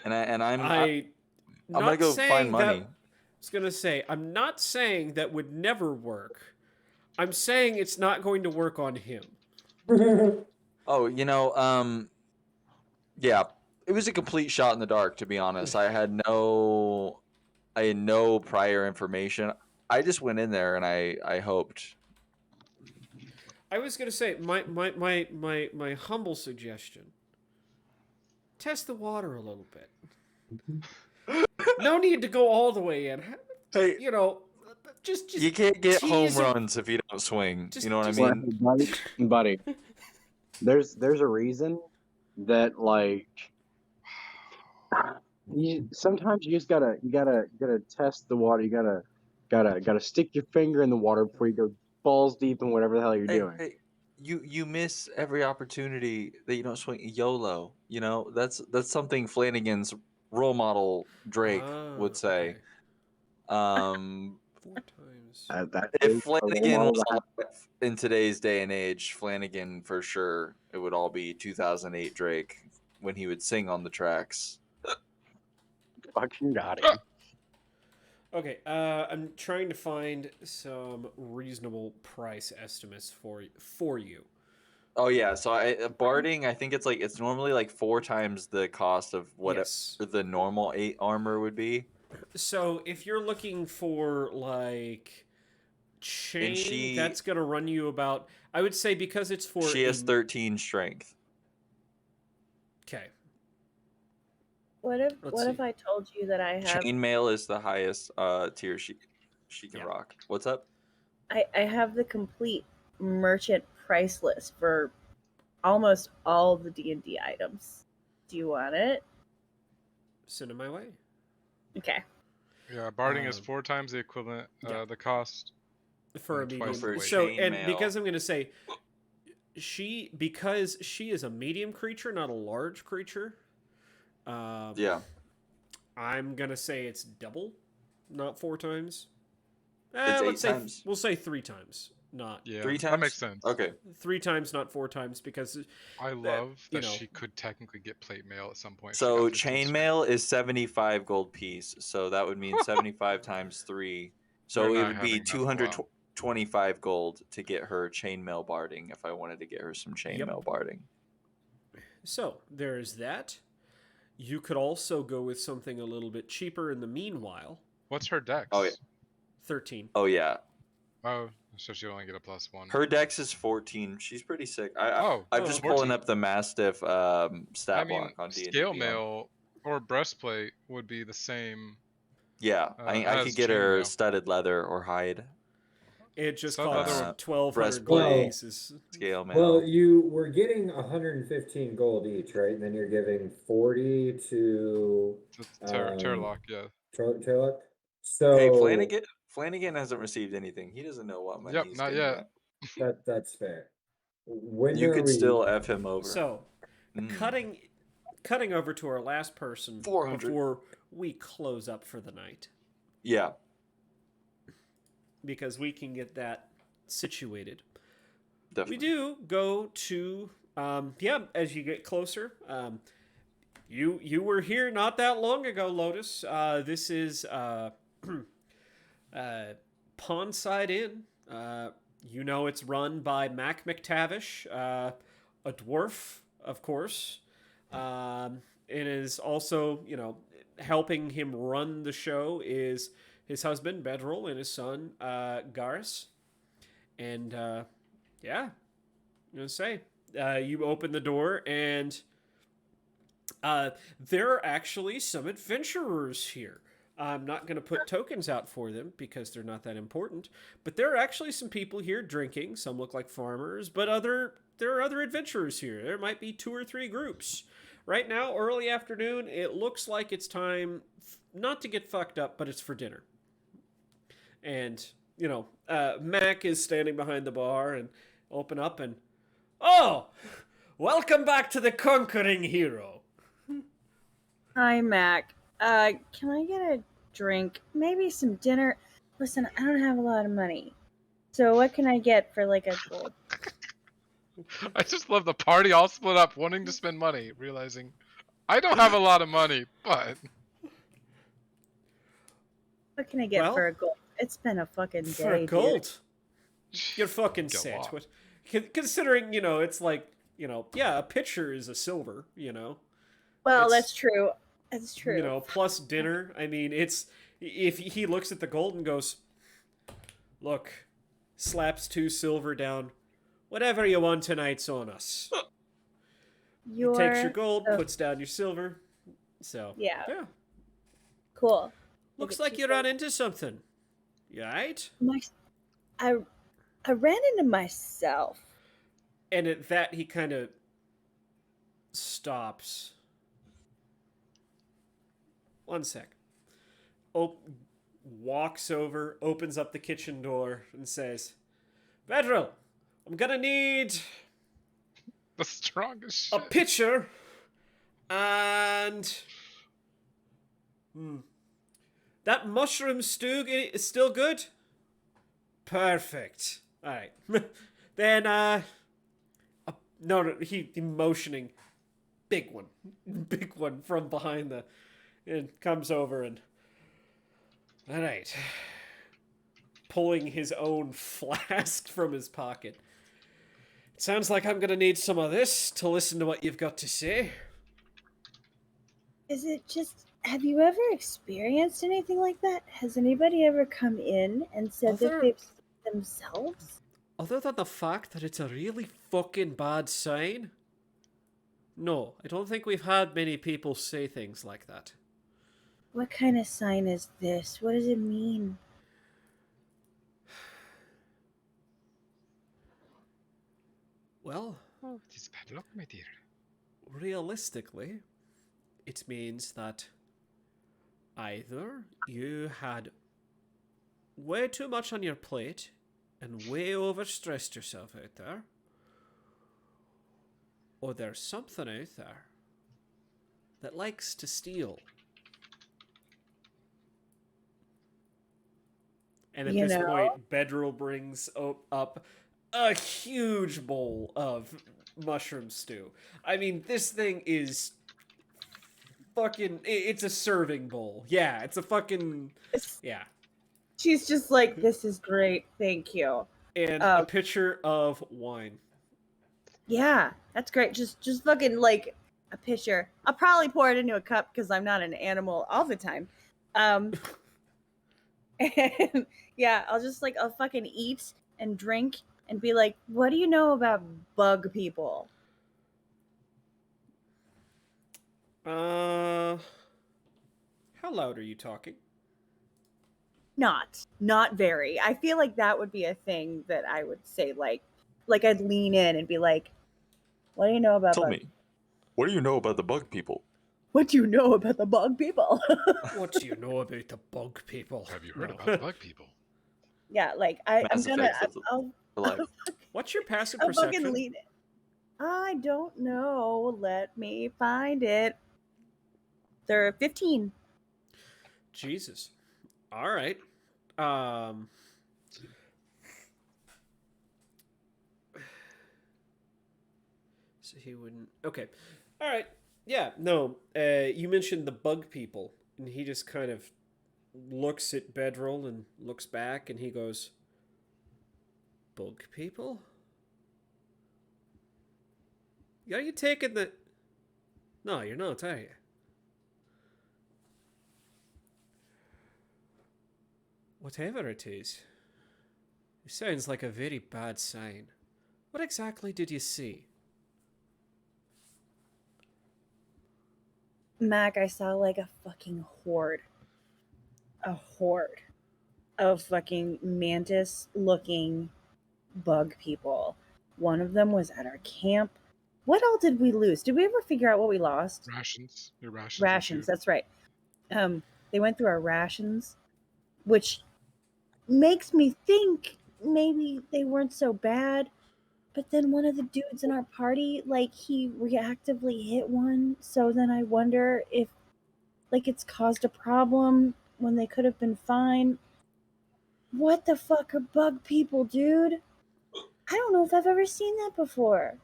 And I'm I'm gonna not go saying find that- money. I was gonna say, I'm not saying that would never work. I'm saying it's not going to work on him. Oh, yeah. it was a complete shot in the dark, to be honest. I had no prior information. I just went in there and I hoped. I was gonna say my humble suggestion: test the water a little bit. No need to go all the way in. Hey, You know, just you can't get home tease 'em. runs if you don't swing. Just- You know what I just- Well, mean? hey, buddy, there's a reason that like sometimes you just gotta test the water. You gotta stick your finger in the water before you go balls deep in whatever the hell you're doing. Hey, you miss every opportunity that you don't swing. YOLO. You know that's something Flanagan's role model Drake would say. Okay. 4 times. That If is a role Flanagan model was that- alive in today's day and age, Flanagan for sure, it would all be 2008 Drake when he would sing on the tracks. fucking got it. Okay, I'm trying to find some reasonable price estimates for you. Oh yeah, so barding, I think it's normally like 4 times the cost of what Yes. the normal 8 armor would be. So if you're looking for like chain, she- that's gonna run you about. I would say because it's for She has 13 strength. Okay. What if Let's what if see. I told you that I have Chainmail is the highest tier she can Yeah. rock. What's up? I have the complete merchant price list for almost all the D&D items. Do you want it? Send it my way. Okay. Yeah, barding is Um, 4 times the equivalent, yeah. the cost. For a And medium. twice the weight. So and Chainmail. because I'm gonna say because she is a medium creature, not a large creature. Yeah. I'm gonna say it's double, not 4 times. It's Let's 8 say times. we'll say 3 times, not Yeah, 3 times? that makes sense. Okay. 3 times, not 4 times, because I love you that know. she could technically get plate mail at some point. if she So got 15 strength. chainmail is 75 gold piece. So that would mean 75 times 3. So We're it not would be having that for a while. 225 gold to get her chainmail barding if I wanted to get her some chainmail barding. So there's that. You could also go with something a little bit cheaper in the meanwhile. What's her dex? Oh, yeah. 13. Oh yeah. Oh, so she only get a +1. Her dex is 14. She's pretty sick. Oh, I'm oh, just okay. pulling up the Mastiff stat I mean, block on D&D. scale mail or breastplate would be the same. Yeah, I as could get her chainmail. studded leather or hide. It just Some costs other 1,200 gold breastplate. pieces. Scale mail. Well, you were getting 115 gold each, right? And then you're giving 40 to Terlock, yeah. Turlock. So Hey, Flanagan hasn't received anything. He doesn't know what money Yep, he's not getting yet. that's fair. When You are could we- still F him over. So, Mm. cutting over to our last person 400. before we close up for the night, Yeah. because we can get that situated. Definitely. We do go to as you get closer. You were here not that long ago, Lotus. This is Pondside Inn. You know it's run by Mac McTavish, a dwarf, of course. It is also, helping him run the show is his husband, Bedrol, and his son, Garis. And, I'm going to say, you open the door, and there are actually some adventurers here. I'm not going to put tokens out for them because they're not that important, but there are actually some people here drinking. Some look like farmers, but there are other adventurers here. There might be 2 or 3 groups. Right now, early afternoon, it looks like it's time not to get fucked up, but it's for dinner. And, Mac is standing behind the bar and open up and, oh, welcome back to the Conquering Hero. Hi, Mac. Can I get a drink? Maybe some dinner? Listen, I don't have a lot of money. So what can I get for like a gold? I just love the party all split up, wanting to spend money, realizing I don't have a lot of money, but What can I get Well, for a gold? It's been a fucking day, For a dude. gold. You're fucking Go set. on. What, considering, it's like, a pitcher is a silver, Well, It's- that's true. That's true. You know, plus dinner. I mean, it's if he looks at the gold and goes, "Look," slaps 2 silver down. "Whatever you want tonight's on us." He takes your gold, so- puts down your silver. So Yeah. yeah. Cool. Looks Look at like you ran into something. You alright? I ran into myself. And at that, he kind of stops. One sec. Walks over, opens up the kitchen door, and says, "Vedril, I'm gonna need The strongest a shit. pitcher and that mushroom stew is still good? Perfect. All right. Then no, he motioning big one from behind the and comes over and all right. Pulling his own flask from his pocket. Sounds like I'm gonna need some of this to listen to what you've got to say. Is it just? Have you ever experienced anything like that? Has anybody ever come in and said that they've seen themselves? Other than the fact that it's a really fucking bad sign, no, I don't think we've had many people say things like that. What kind of sign is this? What does it mean? Well, Oh, it is bad luck, my dear. realistically, it means that either you had way too much on your plate and way overstressed yourself out there, or there's something out there that likes to steal. And at You this know? point, Bedril brings up a huge bowl of mushroom stew. I mean, this thing is fucking... It's a serving bowl. Yeah, it's a fucking... Yeah. She's just like, this is great, thank you. And a pitcher of wine. Yeah, that's great. Just fucking like a pitcher. I'll probably pour it into a cup because I'm not an animal all the time. And yeah, I'll fucking eat and drink and be like, what do you know about bug people? How loud are you talking? Not very. I feel like that would be a thing that I would say like I'd lean in and be like, what do you know about Tell bug? me, what do you know about the bug people? What do you know about the bug people? What do you know about the bug people? Have you heard No. about the bug people? Yeah, like I'm Mass gonna Effect I'll for life. What's your passive I'll perception? fucking lean in. I don't know. Let me find it. They're 15. Jesus. All right. So he wouldn't. Okay. All right. Yeah. No. You mentioned the bug people, and he just kind of looks at Bedroll and looks back, and he goes, "Bug people? Are you taking the? No, you're not, are you?" Whatever it is, it sounds like a very bad sign. What exactly did you see? Mac, I saw like a fucking horde. A horde of fucking mantis looking bug people. One of them was at our camp. What all did we lose? Did we ever figure out what we lost? Rations. Your rations. were Rations, too. that's right. They went through our rations, which makes me think maybe they weren't so bad. But then one of the dudes in our party, like, he reactively hit one. So then I wonder if, like, it's caused a problem when they could have been fine. What the fuck are bug people, dude? I don't know if I've ever seen that before.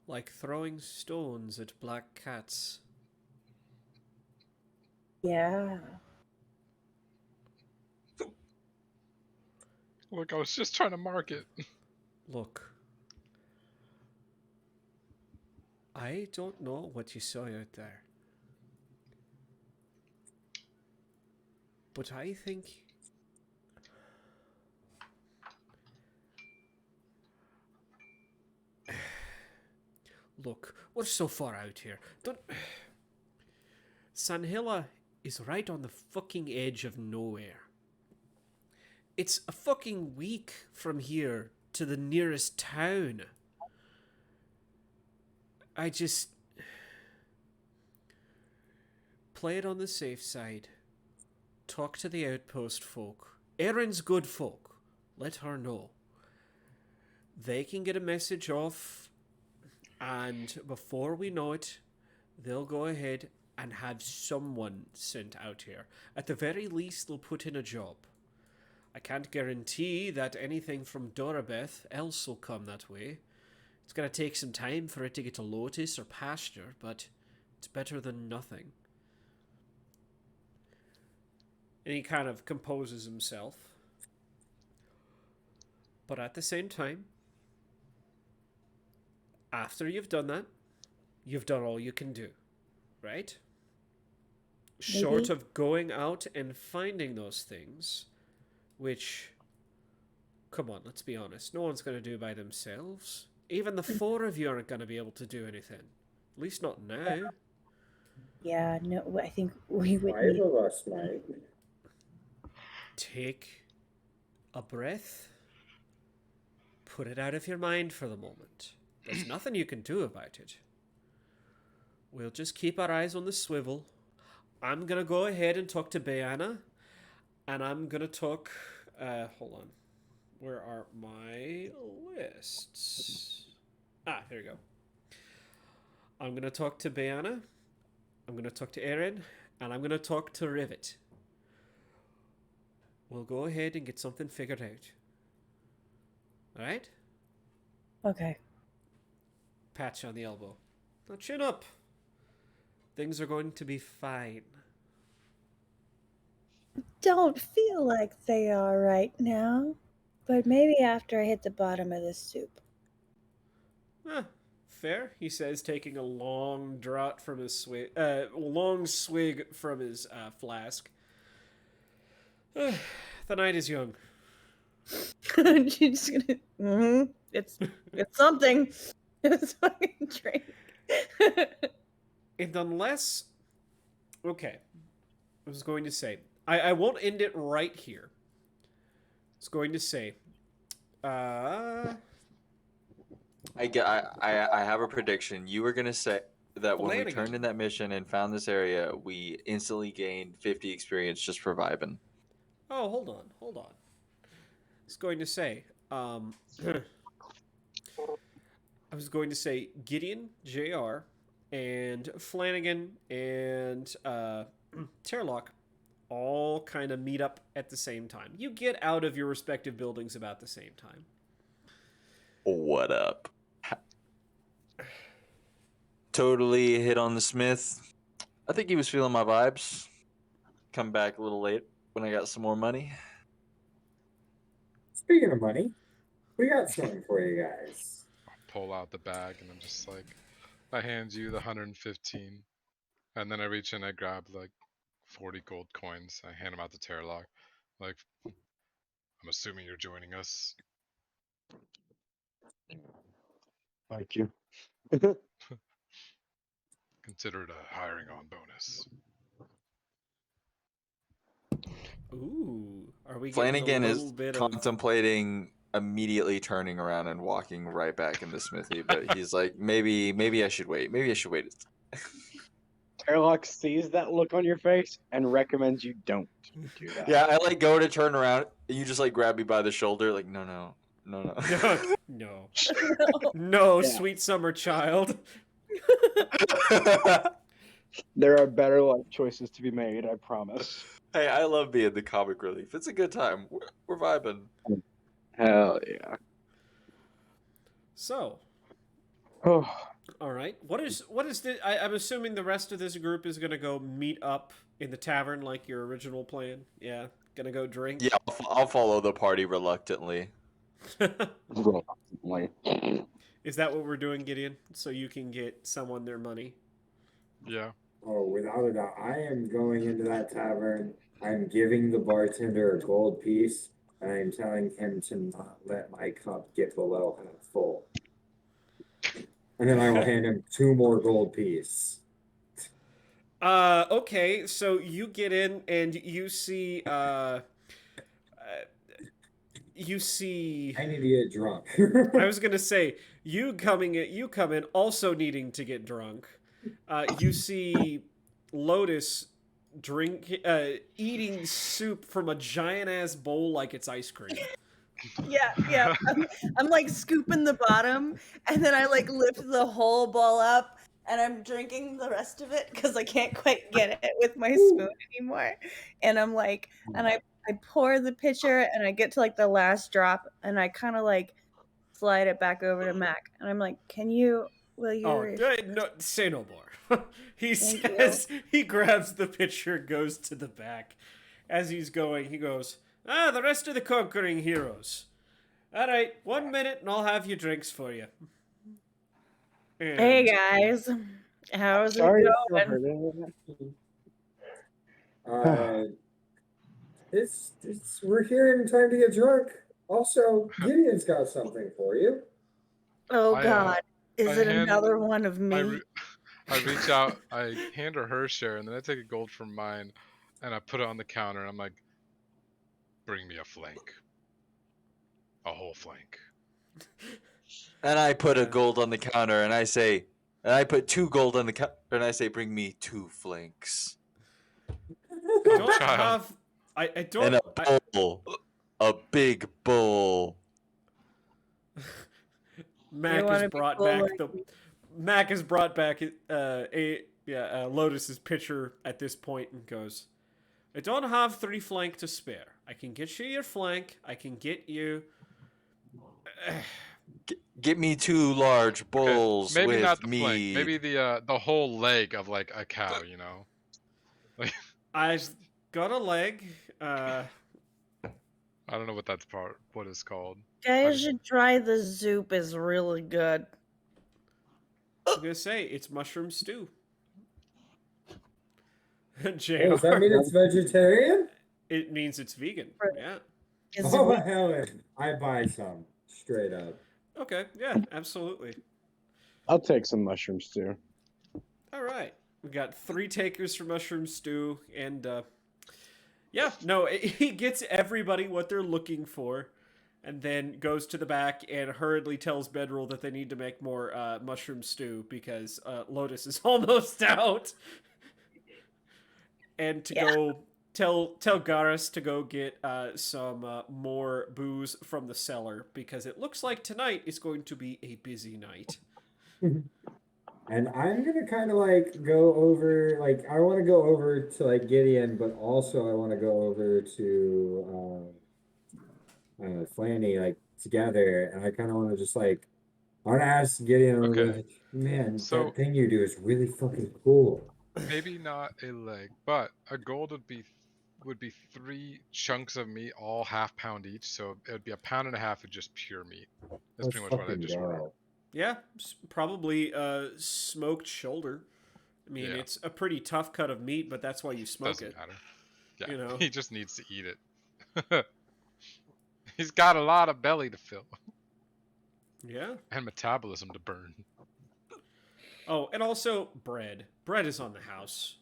Like throwing stones at black cats. Yeah. Look, I was just trying to mark it. Look. I don't know what you saw out there. But I think... Look, we're so far out here. Don't... Sanhilla is right on the fucking edge of nowhere. It's a fucking week from here to the nearest town. I just... Play it on the safe side. Talk to the outpost folk. Erin's good folk. Let her know. They can get a message off, and before we know it, they'll go ahead and have someone sent out here. At the very least, they'll put in a job. I can't guarantee that anything from Dorabeth else will come that way. It's going to take some time for it to get to Lotus or pasture, but it's better than nothing. And he kind of composes himself. But at the same time, after you've done that, you've done all you can do, right? Maybe. Short of going out and finding those things, which, come on, let's be honest, no one's going to do by themselves. Even the four of you aren't going to be able to do anything. At least not now. Yeah, no, I think we would 5 need... of us might. Take a breath. Put it out of your mind for the moment. There's nothing you can do about it. We'll just keep our eyes on the swivel. I'm going to go ahead and talk to Bayana. And I'm going to talk... hold on. Where are my lists? Ah, here we go. I'm going to talk to Bayana. I'm going to talk to Erin. And I'm going to talk to Rivet. We'll go ahead and get something figured out. Alright? Okay. Patch on the elbow. Now chin up. Things are going to be fine. Don't feel like they are right now, but maybe after I hit the bottom of this soup. Fair, he says, taking a long draught from his swig, long swig from his flask. The night is young. She's gonna. It's something. It's fucking drink. And unless, okay, I was going to say, I won't end it right here. I was going to say, I have a prediction. You were gonna say that when we Flanagan. turned in that mission and found this area, we instantly gained 50 experience just for vibing. oh, hold on. I was going to say, I was going to say Gideon, JR, and Flanagan, and Terlock all kind of meet up at the same time. You get out of your respective buildings about the same time. What up? Totally hit on the Smith. I think he was feeling my vibes. Come back a little late when I got some more money. Speaking of money, we got something for you guys. Pull out the bag and I'm just like, I hand you the 115, and then I reach in, I grab like 40 gold coins. I hand them out to Terlock. Like, I'm assuming you're joining us. Thank you. Consider it a hiring on bonus. Ooh, are we Flanagan getting a is little bit of... contemplating immediately turning around and walking right back into Smithy, but he's like, maybe I should wait. Maybe I should wait. Terlock sees that look on your face and recommends you don't do that. Yeah, I like go to turn around, and you just like grab me by the shoulder, like no. No. No, Yeah. sweet summer child. There are better life choices to be made, I promise. Hey, I love being the comic relief. It's a good time. We're vibing. Hell yeah. So, Oh, all right. What is the? I'm assuming the rest of this group is gonna go meet up in the tavern like your original plan. Yeah, gonna go drink. Yeah, I'll follow the party reluctantly. reluctantly. Is that what we're doing, Gideon? So you can get someone their money? Yeah. Oh, without a doubt, I am going into that tavern. I'm giving the bartender a gold piece, and I'm telling him to not let my cup get below half full. And then I will hand him 2 more gold pieces. Okay, so you get in and you see, you see. I need to get drunk. I was gonna say you come in also needing to get drunk. You see Lotus eating soup from a giant ass bowl like it's ice cream. Yeah. I'm like scooping the bottom, and then I like lift the whole bowl up, and I'm drinking the rest of it because I can't quite get it with my spoon anymore. And I'm like, and I pour the pitcher, and I get to like the last drop, and I kind of like slide it back over to Mac, and I'm like, will you? Oh, no, say no more. He Thank says, he grabs the pitcher, goes to the back. As he's going, he goes, the rest of the conquering heroes. All right, 1 minute and I'll have your drinks for you. And Hey guys, how's Sorry it for going? hurting. We're here in time to get drunk. Also, Gideon's got something for you. Oh I, God, is I it hand- another one of me? I reach out, I hand her share, and then I take a gold from mine, and I put it on the counter, and I'm like, bring me a flank. A whole flank. And I put a gold on the counter, and I put 2 gold on the counter, and I say, bring me 2 flanks. I don't Child. have. I don't. And a bowl. A big bowl. Mac wanna has be brought cool back like the. Mac has brought back Lotus's pitcher at this point and goes, I don't have 3 flank to spare. I can get you your flank. I can get you. Get me 2 large bowls Maybe with not the mead. flank. Maybe the whole leg of like a cow, you know? I've got a leg. I don't know what what it's called. Guys should try the soup. Is really good. I'm gonna say it's mushroom stew. JR, Oh, does that mean it's vegetarian? it means it's vegan. Yeah. Is Oh, it- Helen, I buy some. Straight up. Okay. Yeah. Absolutely. I'll take some mushrooms too. All right. We got 3 takers for mushroom stew, and yeah, no, he gets everybody what they're looking for, and then goes to the back and hurriedly tells Bedroll that they need to make more mushroom stew because Lotus is almost out, and to go tell Garrus to go get some more booze from the cellar because it looks like tonight is going to be a busy night. And I'm gonna kind of like go over, like I want to go over to like Gideon, but also I want to go over to Flanny like together, and I kind of want to just like I want to ask Gideon, I'm Okay. like, man, So- that thing you do is really fucking cool. Maybe not a leg, but a gold would be 3 chunks of meat, all half-pound each. So it would be 1.5 pounds of just pure meat. That's Let's pretty much what I fucking just ordered. go. Yeah, probably smoked shoulder. I mean, Yeah. it's a pretty tough cut of meat, but that's why you smoke Doesn't it. matter. Yeah, you know? he just needs to eat it. He's got a lot of belly to fill Yeah. and metabolism to burn. Oh, and also bread. Bread is on the house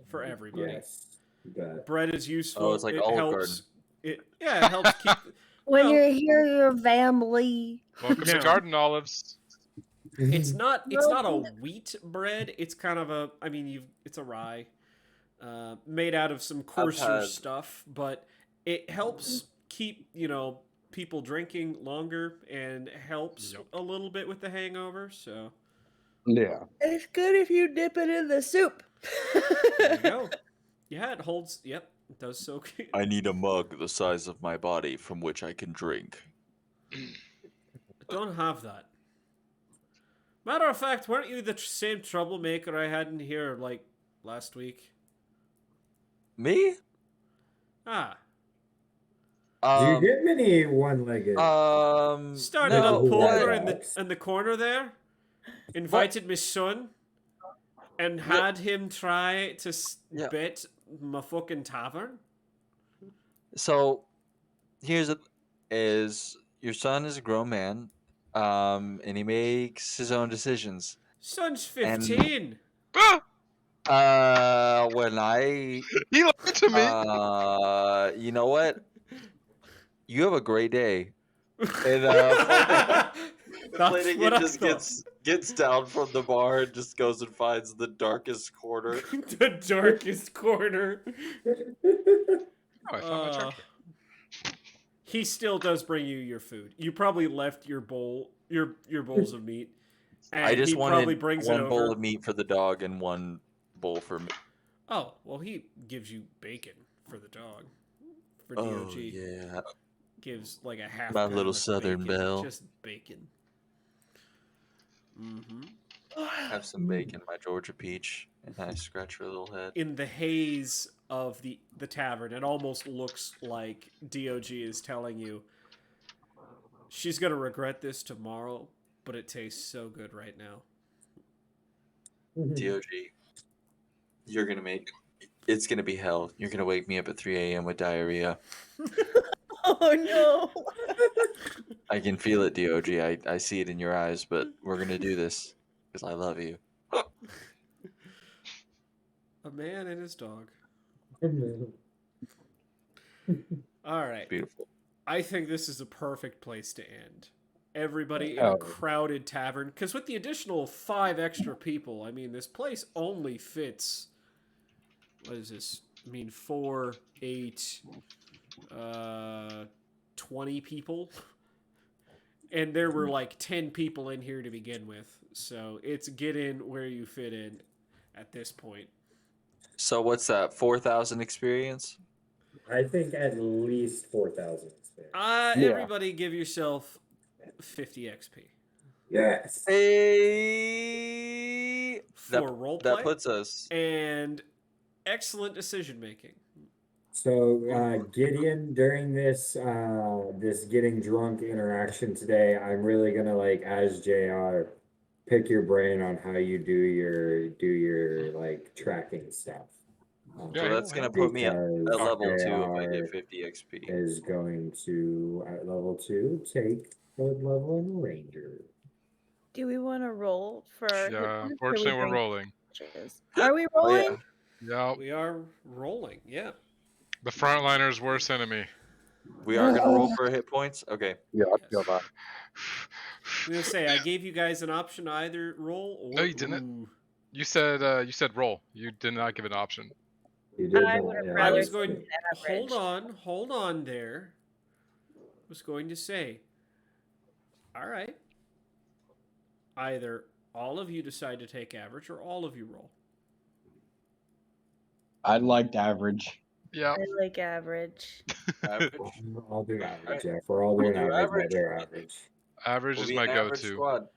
for everybody. Yes, you bet. Bread is useful. Oh, it's like it Olive helps. It helps keep. When Well- you're here, your family. Welcome to No. Garden Olives. It's not a wheat bread. It's kind of a. I mean, it's a rye, made out of some coarser had- stuff, but it helps keep people drinking longer and helps Yep. a little bit with the hangover. So Yeah. It's good if you dip it in the soup. there you go. Yeah, it holds. Yep, it does soak. I need a mug the size of my body from which I can drink. Don't have that. Matter of fact, weren't you the same troublemaker I had in here like last week? Me? Ah, Do you get many one-legged? Started no, a what? poker in the corner there. Invited my son, and had him try to Yeah. bet my fucking tavern. So, here's is your son is a grown man, and he makes his own decisions. Son's And 15. when I He lied to me. you know what? You have a great day. And That's Flanagan what I just thought. gets down from the bar and just goes and finds the darkest corner. The darkest corner. Oh, I found my treasure. He still does bring you your food. You probably left your bowls of meat. And I just he probably wanted brings one it bowl over. of meat for the dog and one bowl for me. Oh, well, he gives you bacon for the dog. For Oh DOG. yeah, Gives like a half my pound little of Southern bacon, belle. just bacon. Mm-hmm. Have some bacon, my Georgia peach, and I scratch her little head. In the haze of the tavern, it almost looks like DOG is telling you she's gonna regret this tomorrow, but it tastes so good right now. DOG, you're gonna make it's gonna be hell. You're gonna wake me up at 3 a.m. with diarrhea. Oh no. I can feel it, DOG. I see it in your eyes, but we're gonna do this because I love you. A man and his dog. All right. Beautiful. I think this is a perfect place to end. Everybody in Oh. a crowded tavern, because with the additional 5 extra people, I mean, this place only fits. What is this? I mean, 4, 8, 20 people. And there were like 10 people in here to begin with. So it's get in where you fit in at this point. So what's that? 4,000 experience? I think at least 4,000. Yeah. Everybody give yourself 50 XP. Yes. Hey, For roleplay. that puts us. And excellent decision making. So Gideon, during this this getting drunk interaction today, I'm really gonna like as JR pick your brain on how you do your like tracking stuff. Yeah, So that's gonna put me at because level 2 if I JR get 50 XP. is going to at level 2 take third level in Ranger. Do we want to roll for? hit Yeah, points, or unfortunately, we we're doing rolling. pitches? Are we Oh, rolling? yeah. Yeah, We are rolling, yeah. the frontliner's worst enemy. We are gonna roll for hit points. Okay. Yeah, I feel that. I'm gonna say I gave you guys an option to either roll or No, you didn't. You said roll. You did not give an option. You did I not, would have yeah. I rather was going. seen average. Hold on there. I was going to say. All right. Either all of you decide to take average, or all of you roll. I liked average. Yeah. I like average. Average. I'll do average, yeah. If we're all doing We'll do average, I'll average. do average. Average We'll is be my an average go-to. squad.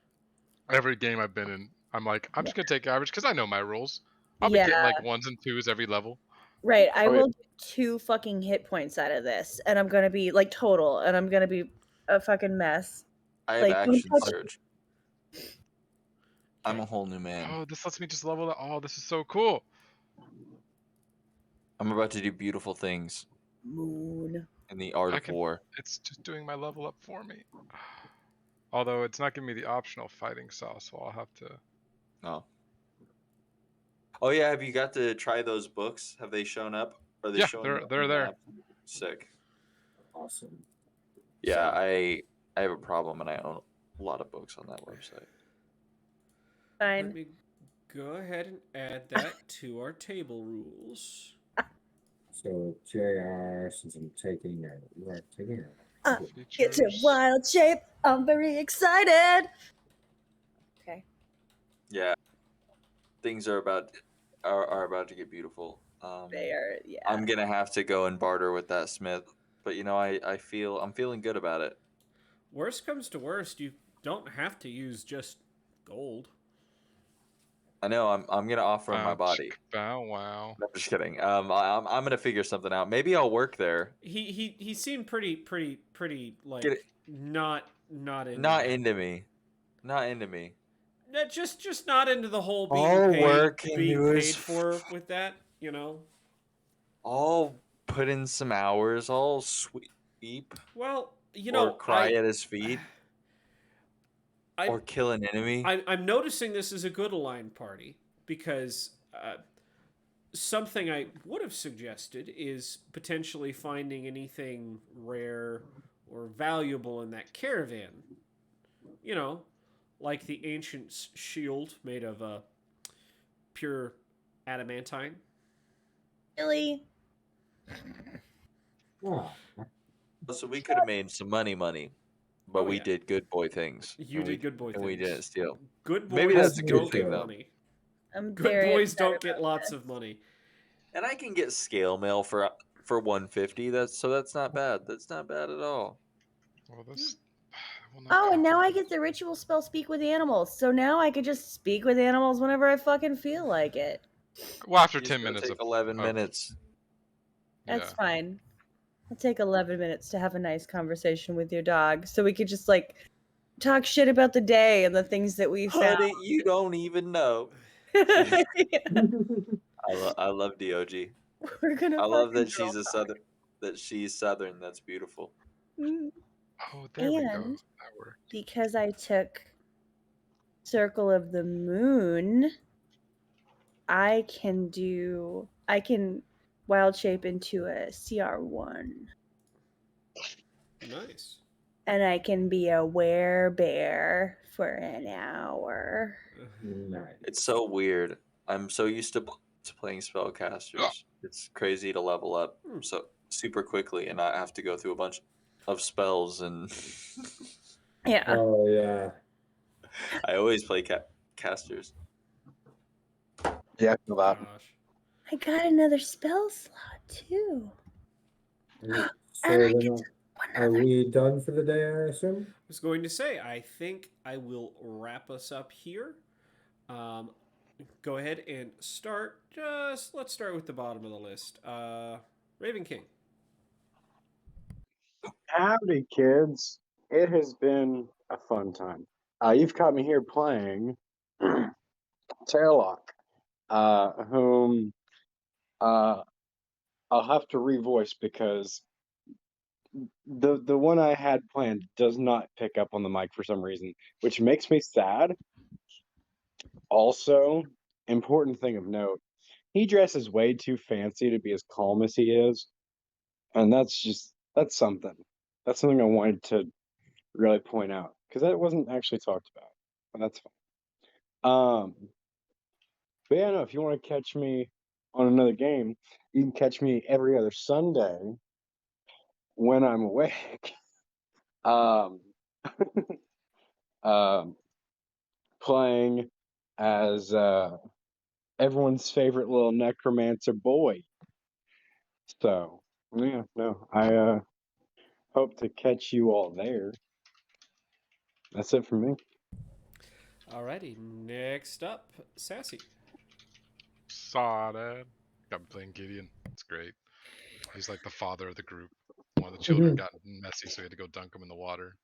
Every game I've been in, I'm like, I'm just gonna take average because I know my rules. I'll be Yeah. getting like 1s and 2s every level. Right. I Oh, yeah. will get 2 fucking hit points out of this, and I'm gonna be like total, and I'm gonna be a fucking mess. I have Like, don't action touch- surge. I'm a whole new man. Oh, this lets me just level that. Oh, this is so cool. I'm about to do beautiful things Moon. in the art I of can- war. It's just doing my level up for me. Although it's not giving me the optional fighting style, so I'll have to. Oh. Oh yeah, have you got to try those books? Have they shown up? Are they Yeah, showing they're- up they're on the there. app? Sick. Awesome. Yeah, I have a problem and I own a lot of books on that website. Let Fine. me go ahead and add that to our table rules. So JR, since I'm taking you are taking it. Get to Features. wild shape. I'm very excited. Okay. Yeah. Things are about to get beautiful. They are. Yeah. I'm gonna have to go and barter with that smith. But you know, I'm feeling good about it. Worst comes to worst, you don't have to use just gold. I know. I'm gonna offer him my Bow, body. chick, bow wow. No, just kidding. I'm gonna figure something out. Maybe I'll work there. He seemed pretty like Get it? not into Not that. into me. Not into me. No, just not into the whole I'll being work paid into his for with that, you know. I'll put in some hours. I'll sweep Well, you or know, cry at his feet I or kill an enemy. I'm noticing this is a good aligned party because something I would have suggested is potentially finding anything rare or valuable in that caravan. You know, like the ancient shield made of pure adamantine. Really? Oh, So we could have made some money, but Oh, we yeah. did good boy things. You and did we, good boy and things. we didn't steal. Good boys Maybe that's a good don't thing, get though. money. I'm Good very boys upset don't get about lots this. of money. And I can get scale mail for 150. That's not bad. That's not bad at all. Well, this. will not Oh, and now I copy. get the ritual spell Speak with Animals. So now I could just speak with animals whenever I fucking feel like it. Well, after It's 10 gonna minutes take of 11 of- minutes. That's Yeah. fine. I'll take 11 minutes to have a nice conversation with your dog so we could just like talk shit about the day and the things that we found. Honey, you don't even know. Yeah, I love Dog. we're gonna I love fucking that she's a southern. That she's southern. That's beautiful. Mm, Oh, there we go. And That worked. because I took Circle of the Moon, I can wild shape into a CR1. Nice. And I can be a werebear for an hour. nice. It's so weird. I'm so used to playing spellcasters. It's crazy to level up so super quickly and not have to go through a bunch of spells. And Yeah. Oh yeah. I always play casters. Yeah, I feel that. Gosh. I got another spell slot too. So And I then, get are we done for the day? I assume. I was going to say, I think I will wrap us up here. Go ahead and start. Let's start with the bottom of the list. Raven King. Howdy, kids. It has been a fun time. You've caught me here playing Terralock, whom I'll have to revoice because the one I had planned does not pick up on the mic for some reason, which makes me sad. Also, important thing of note, he dresses way too fancy to be as calm as he is, and that's something. That's something I wanted to really point out because that wasn't actually talked about, but that's fine. But yeah, no, if you want to catch me on another game, you can catch me every other Sunday when I'm awake. Um, playing as everyone's favorite little necromancer boy. So yeah, no, I hope to catch you all there. That's it for me. Alrighty, next up, Sassy. Saw that. Got me playing Gideon. It's great. He's like the father of the group. One of the children got messy, so he had to go dunk him in the water.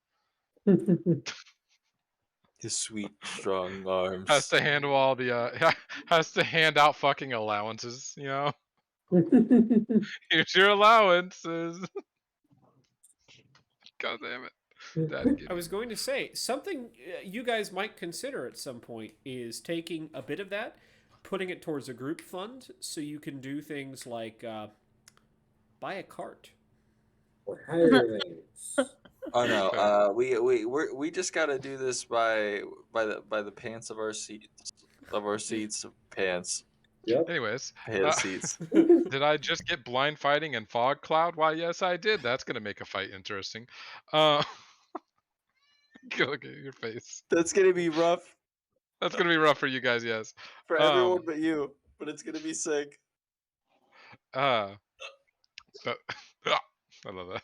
His sweet, strong arms. Has to handle all the has to hand out fucking allowances, you know? Here's your allowances. God damn it. Daddy I Gideon. was going to say something you guys might consider at some point is taking a bit of that, putting it towards a group fund, so you can do things like buy a cart. Or hirelings. Oh no, we just gotta do this by the pants of our seats pants. Yep. Anyways, Seats. did I just get blind fighting and fog cloud? Why, yes, I did. That's gonna make a fight interesting. Look at your face. That's gonna be rough That's gonna be rough for you guys, yes. for everyone but you, but it's gonna be sick. But, I love that.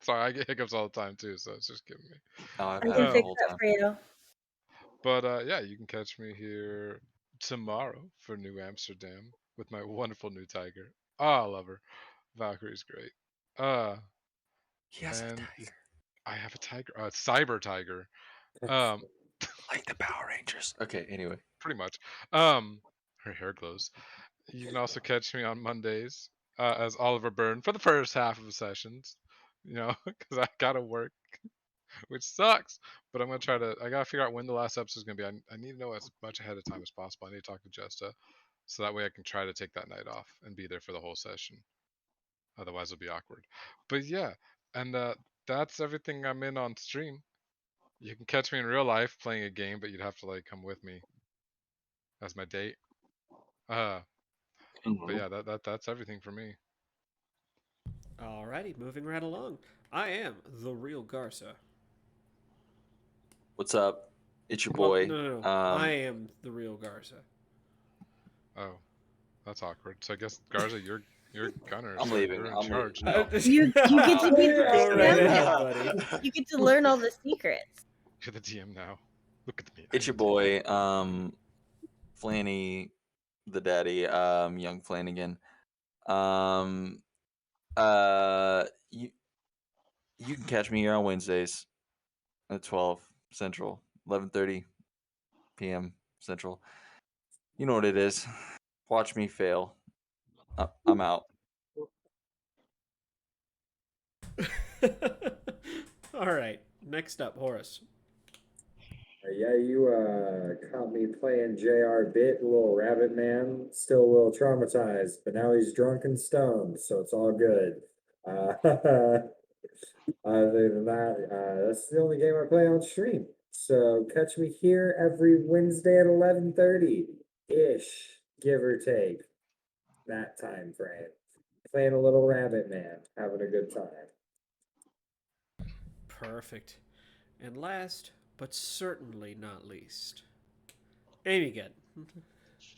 Sorry, I get hiccups all the time too, so it's just giving me. Oh, I've I had can it the fix whole that time. for you. But yeah, you can catch me here tomorrow for New Amsterdam with my wonderful new tiger. Ah, I love her. Valkyrie's great. He has a And tiger. I have a tiger, a cyber tiger. Um, Like the Power Rangers. Okay, anyway. pretty much. Her hair glows. You can also catch me on Mondays as Oliver Byrne for the first half of the sessions. Because I gotta work, which sucks. But I'm gonna try to. I gotta figure out when the last episode is gonna be. I need to know as much ahead of time as possible. I need to talk to Jesta, so that way I can try to take that night off and be there for the whole session. Otherwise, it'll be awkward. But yeah, and that's everything I'm in on stream. You can catch me in real life playing a game, but you'd have to like come with me as my date. But yeah, that's everything for me. Alrighty, moving right along. I am the real Garza. What's up? It's your Well, boy. no. I am the real Garza. Oh, that's awkward. So I guess Garza, you're Gunner. I'm so leaving. You're in I'm charge. leaving. No. You get to be the Go right DM ahead, now. buddy. You get to learn all the secrets. You're the DM now. Look at me. It's your boy, Flanny, the daddy, young Flanagan. You can catch me here on Wednesdays at 12 Central, 11:30 p.m. Central. You know what it is. Watch me fail. I'm out. All right. Next up, Horace. Yeah, you caught me playing JR Bit, little rabbit man. Still a little traumatized, but now he's drunk and stoned, so it's all good. Other than that, that's the only game I play on stream. So catch me here every Wednesday at 11:30 ish, give or take. That time frame. Playing a little rabbit man, having a good time. Perfect. And last, but certainly not least, Amy Good.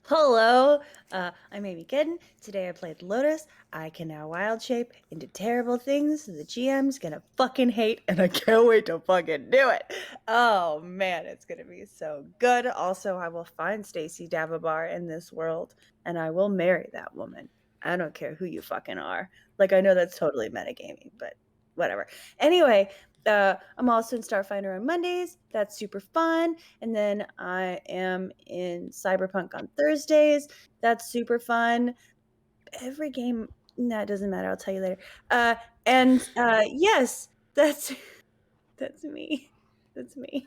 Hello, I'm Amy Gedden. Today I played Lotus. I can now wild shape into terrible things the GM's gonna fucking hate, and I can't wait to fucking do it. Oh man, it's gonna be so good. Also, I will find Stacy Davabar in this world, and I will marry that woman. I don't care who you fucking are. Like, I know that's totally metagaming, but whatever. Anyway, I'm also in Starfinder on Mondays. That's super fun. And then I am in Cyberpunk on Thursdays. That's super fun. Every game, that doesn't matter. I'll tell you later. Yes, that's me. That's me.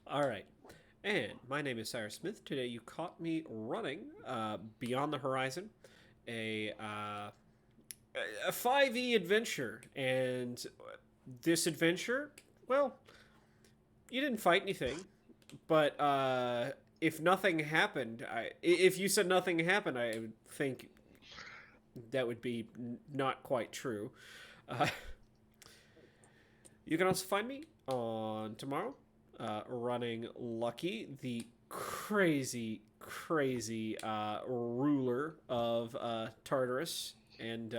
All right. And my name is Cyrus Smith. Today you caught me running Beyond the Horizon, a 5e adventure. And this adventure, well, you didn't fight anything, but if nothing happened, if you said nothing happened, I would think that would be not quite true. You can also find me on tomorrow, running Lucky, the crazy ruler of Tartarus. And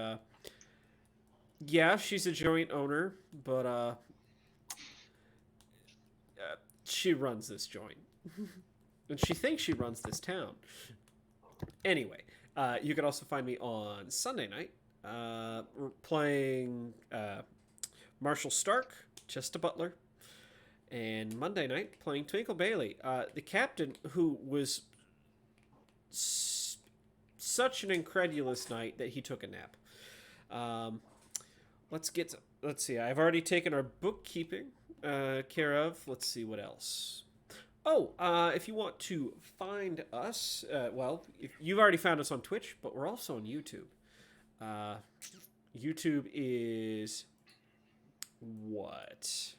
yeah, she's a joint owner, but she runs this joint. And she thinks she runs this town. Anyway, you can also find me on Sunday night playing Marshall Stark, just a butler. And Monday night playing Twinkle Bailey, the captain who was such an incredulous night that he took a nap. Let's see. I've already taken our bookkeeping care of. Let's see what else. Oh, if you want to find us, well, you've already found us on Twitch, but we're also on YouTube. YouTube is what?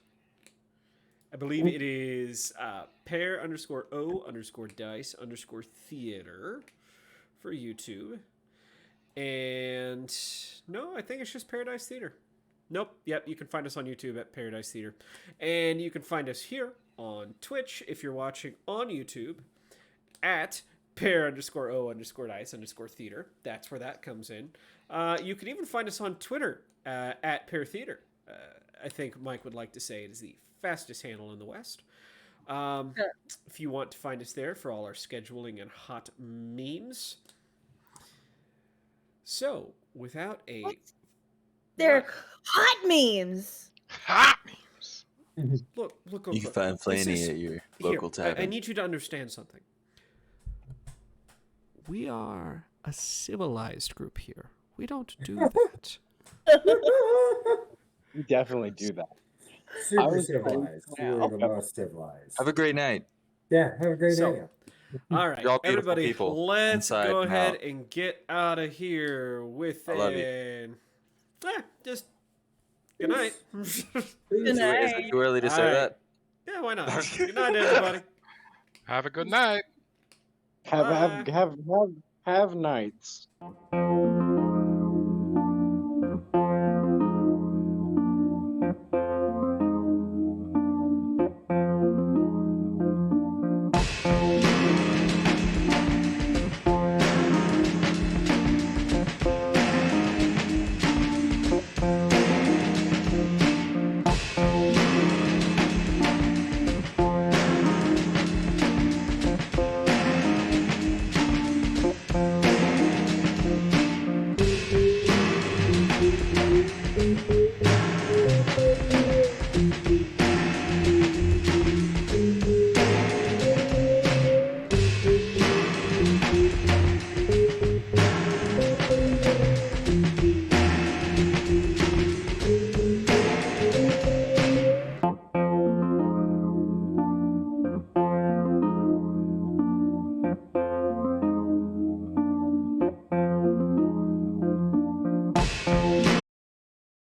I believe it is pair_o_dice_theater for YouTube. And no, I think it's just Paradise Theater. Nope. Yep, you can find us on YouTube at Paradise Theater. And you can find us here on Twitch if you're watching on YouTube at pair_o_dice_theater. That's where that comes in. You can even find us on Twitter at Pair Theater. I think Mike would like to say it is the fastest handle in the West. If you want to find us there for all our scheduling and hot memes. So, without a... They're hot memes. Hot memes. Look You can find Flanny at your local tavern. I need you to understand something. We are a civilized group here. We don't do that. We definitely do that. Super was- civilized. You're Wow. the most civilized. Have a great night. Yeah, have a great So- day. All right, You're all beautiful everybody, people, let's inside go and ahead out. and get out of here with I love you. an... just good night. Is Good it night. too early to say All right. that? Yeah, why not? Good night, everybody. Have a good night. Have nights.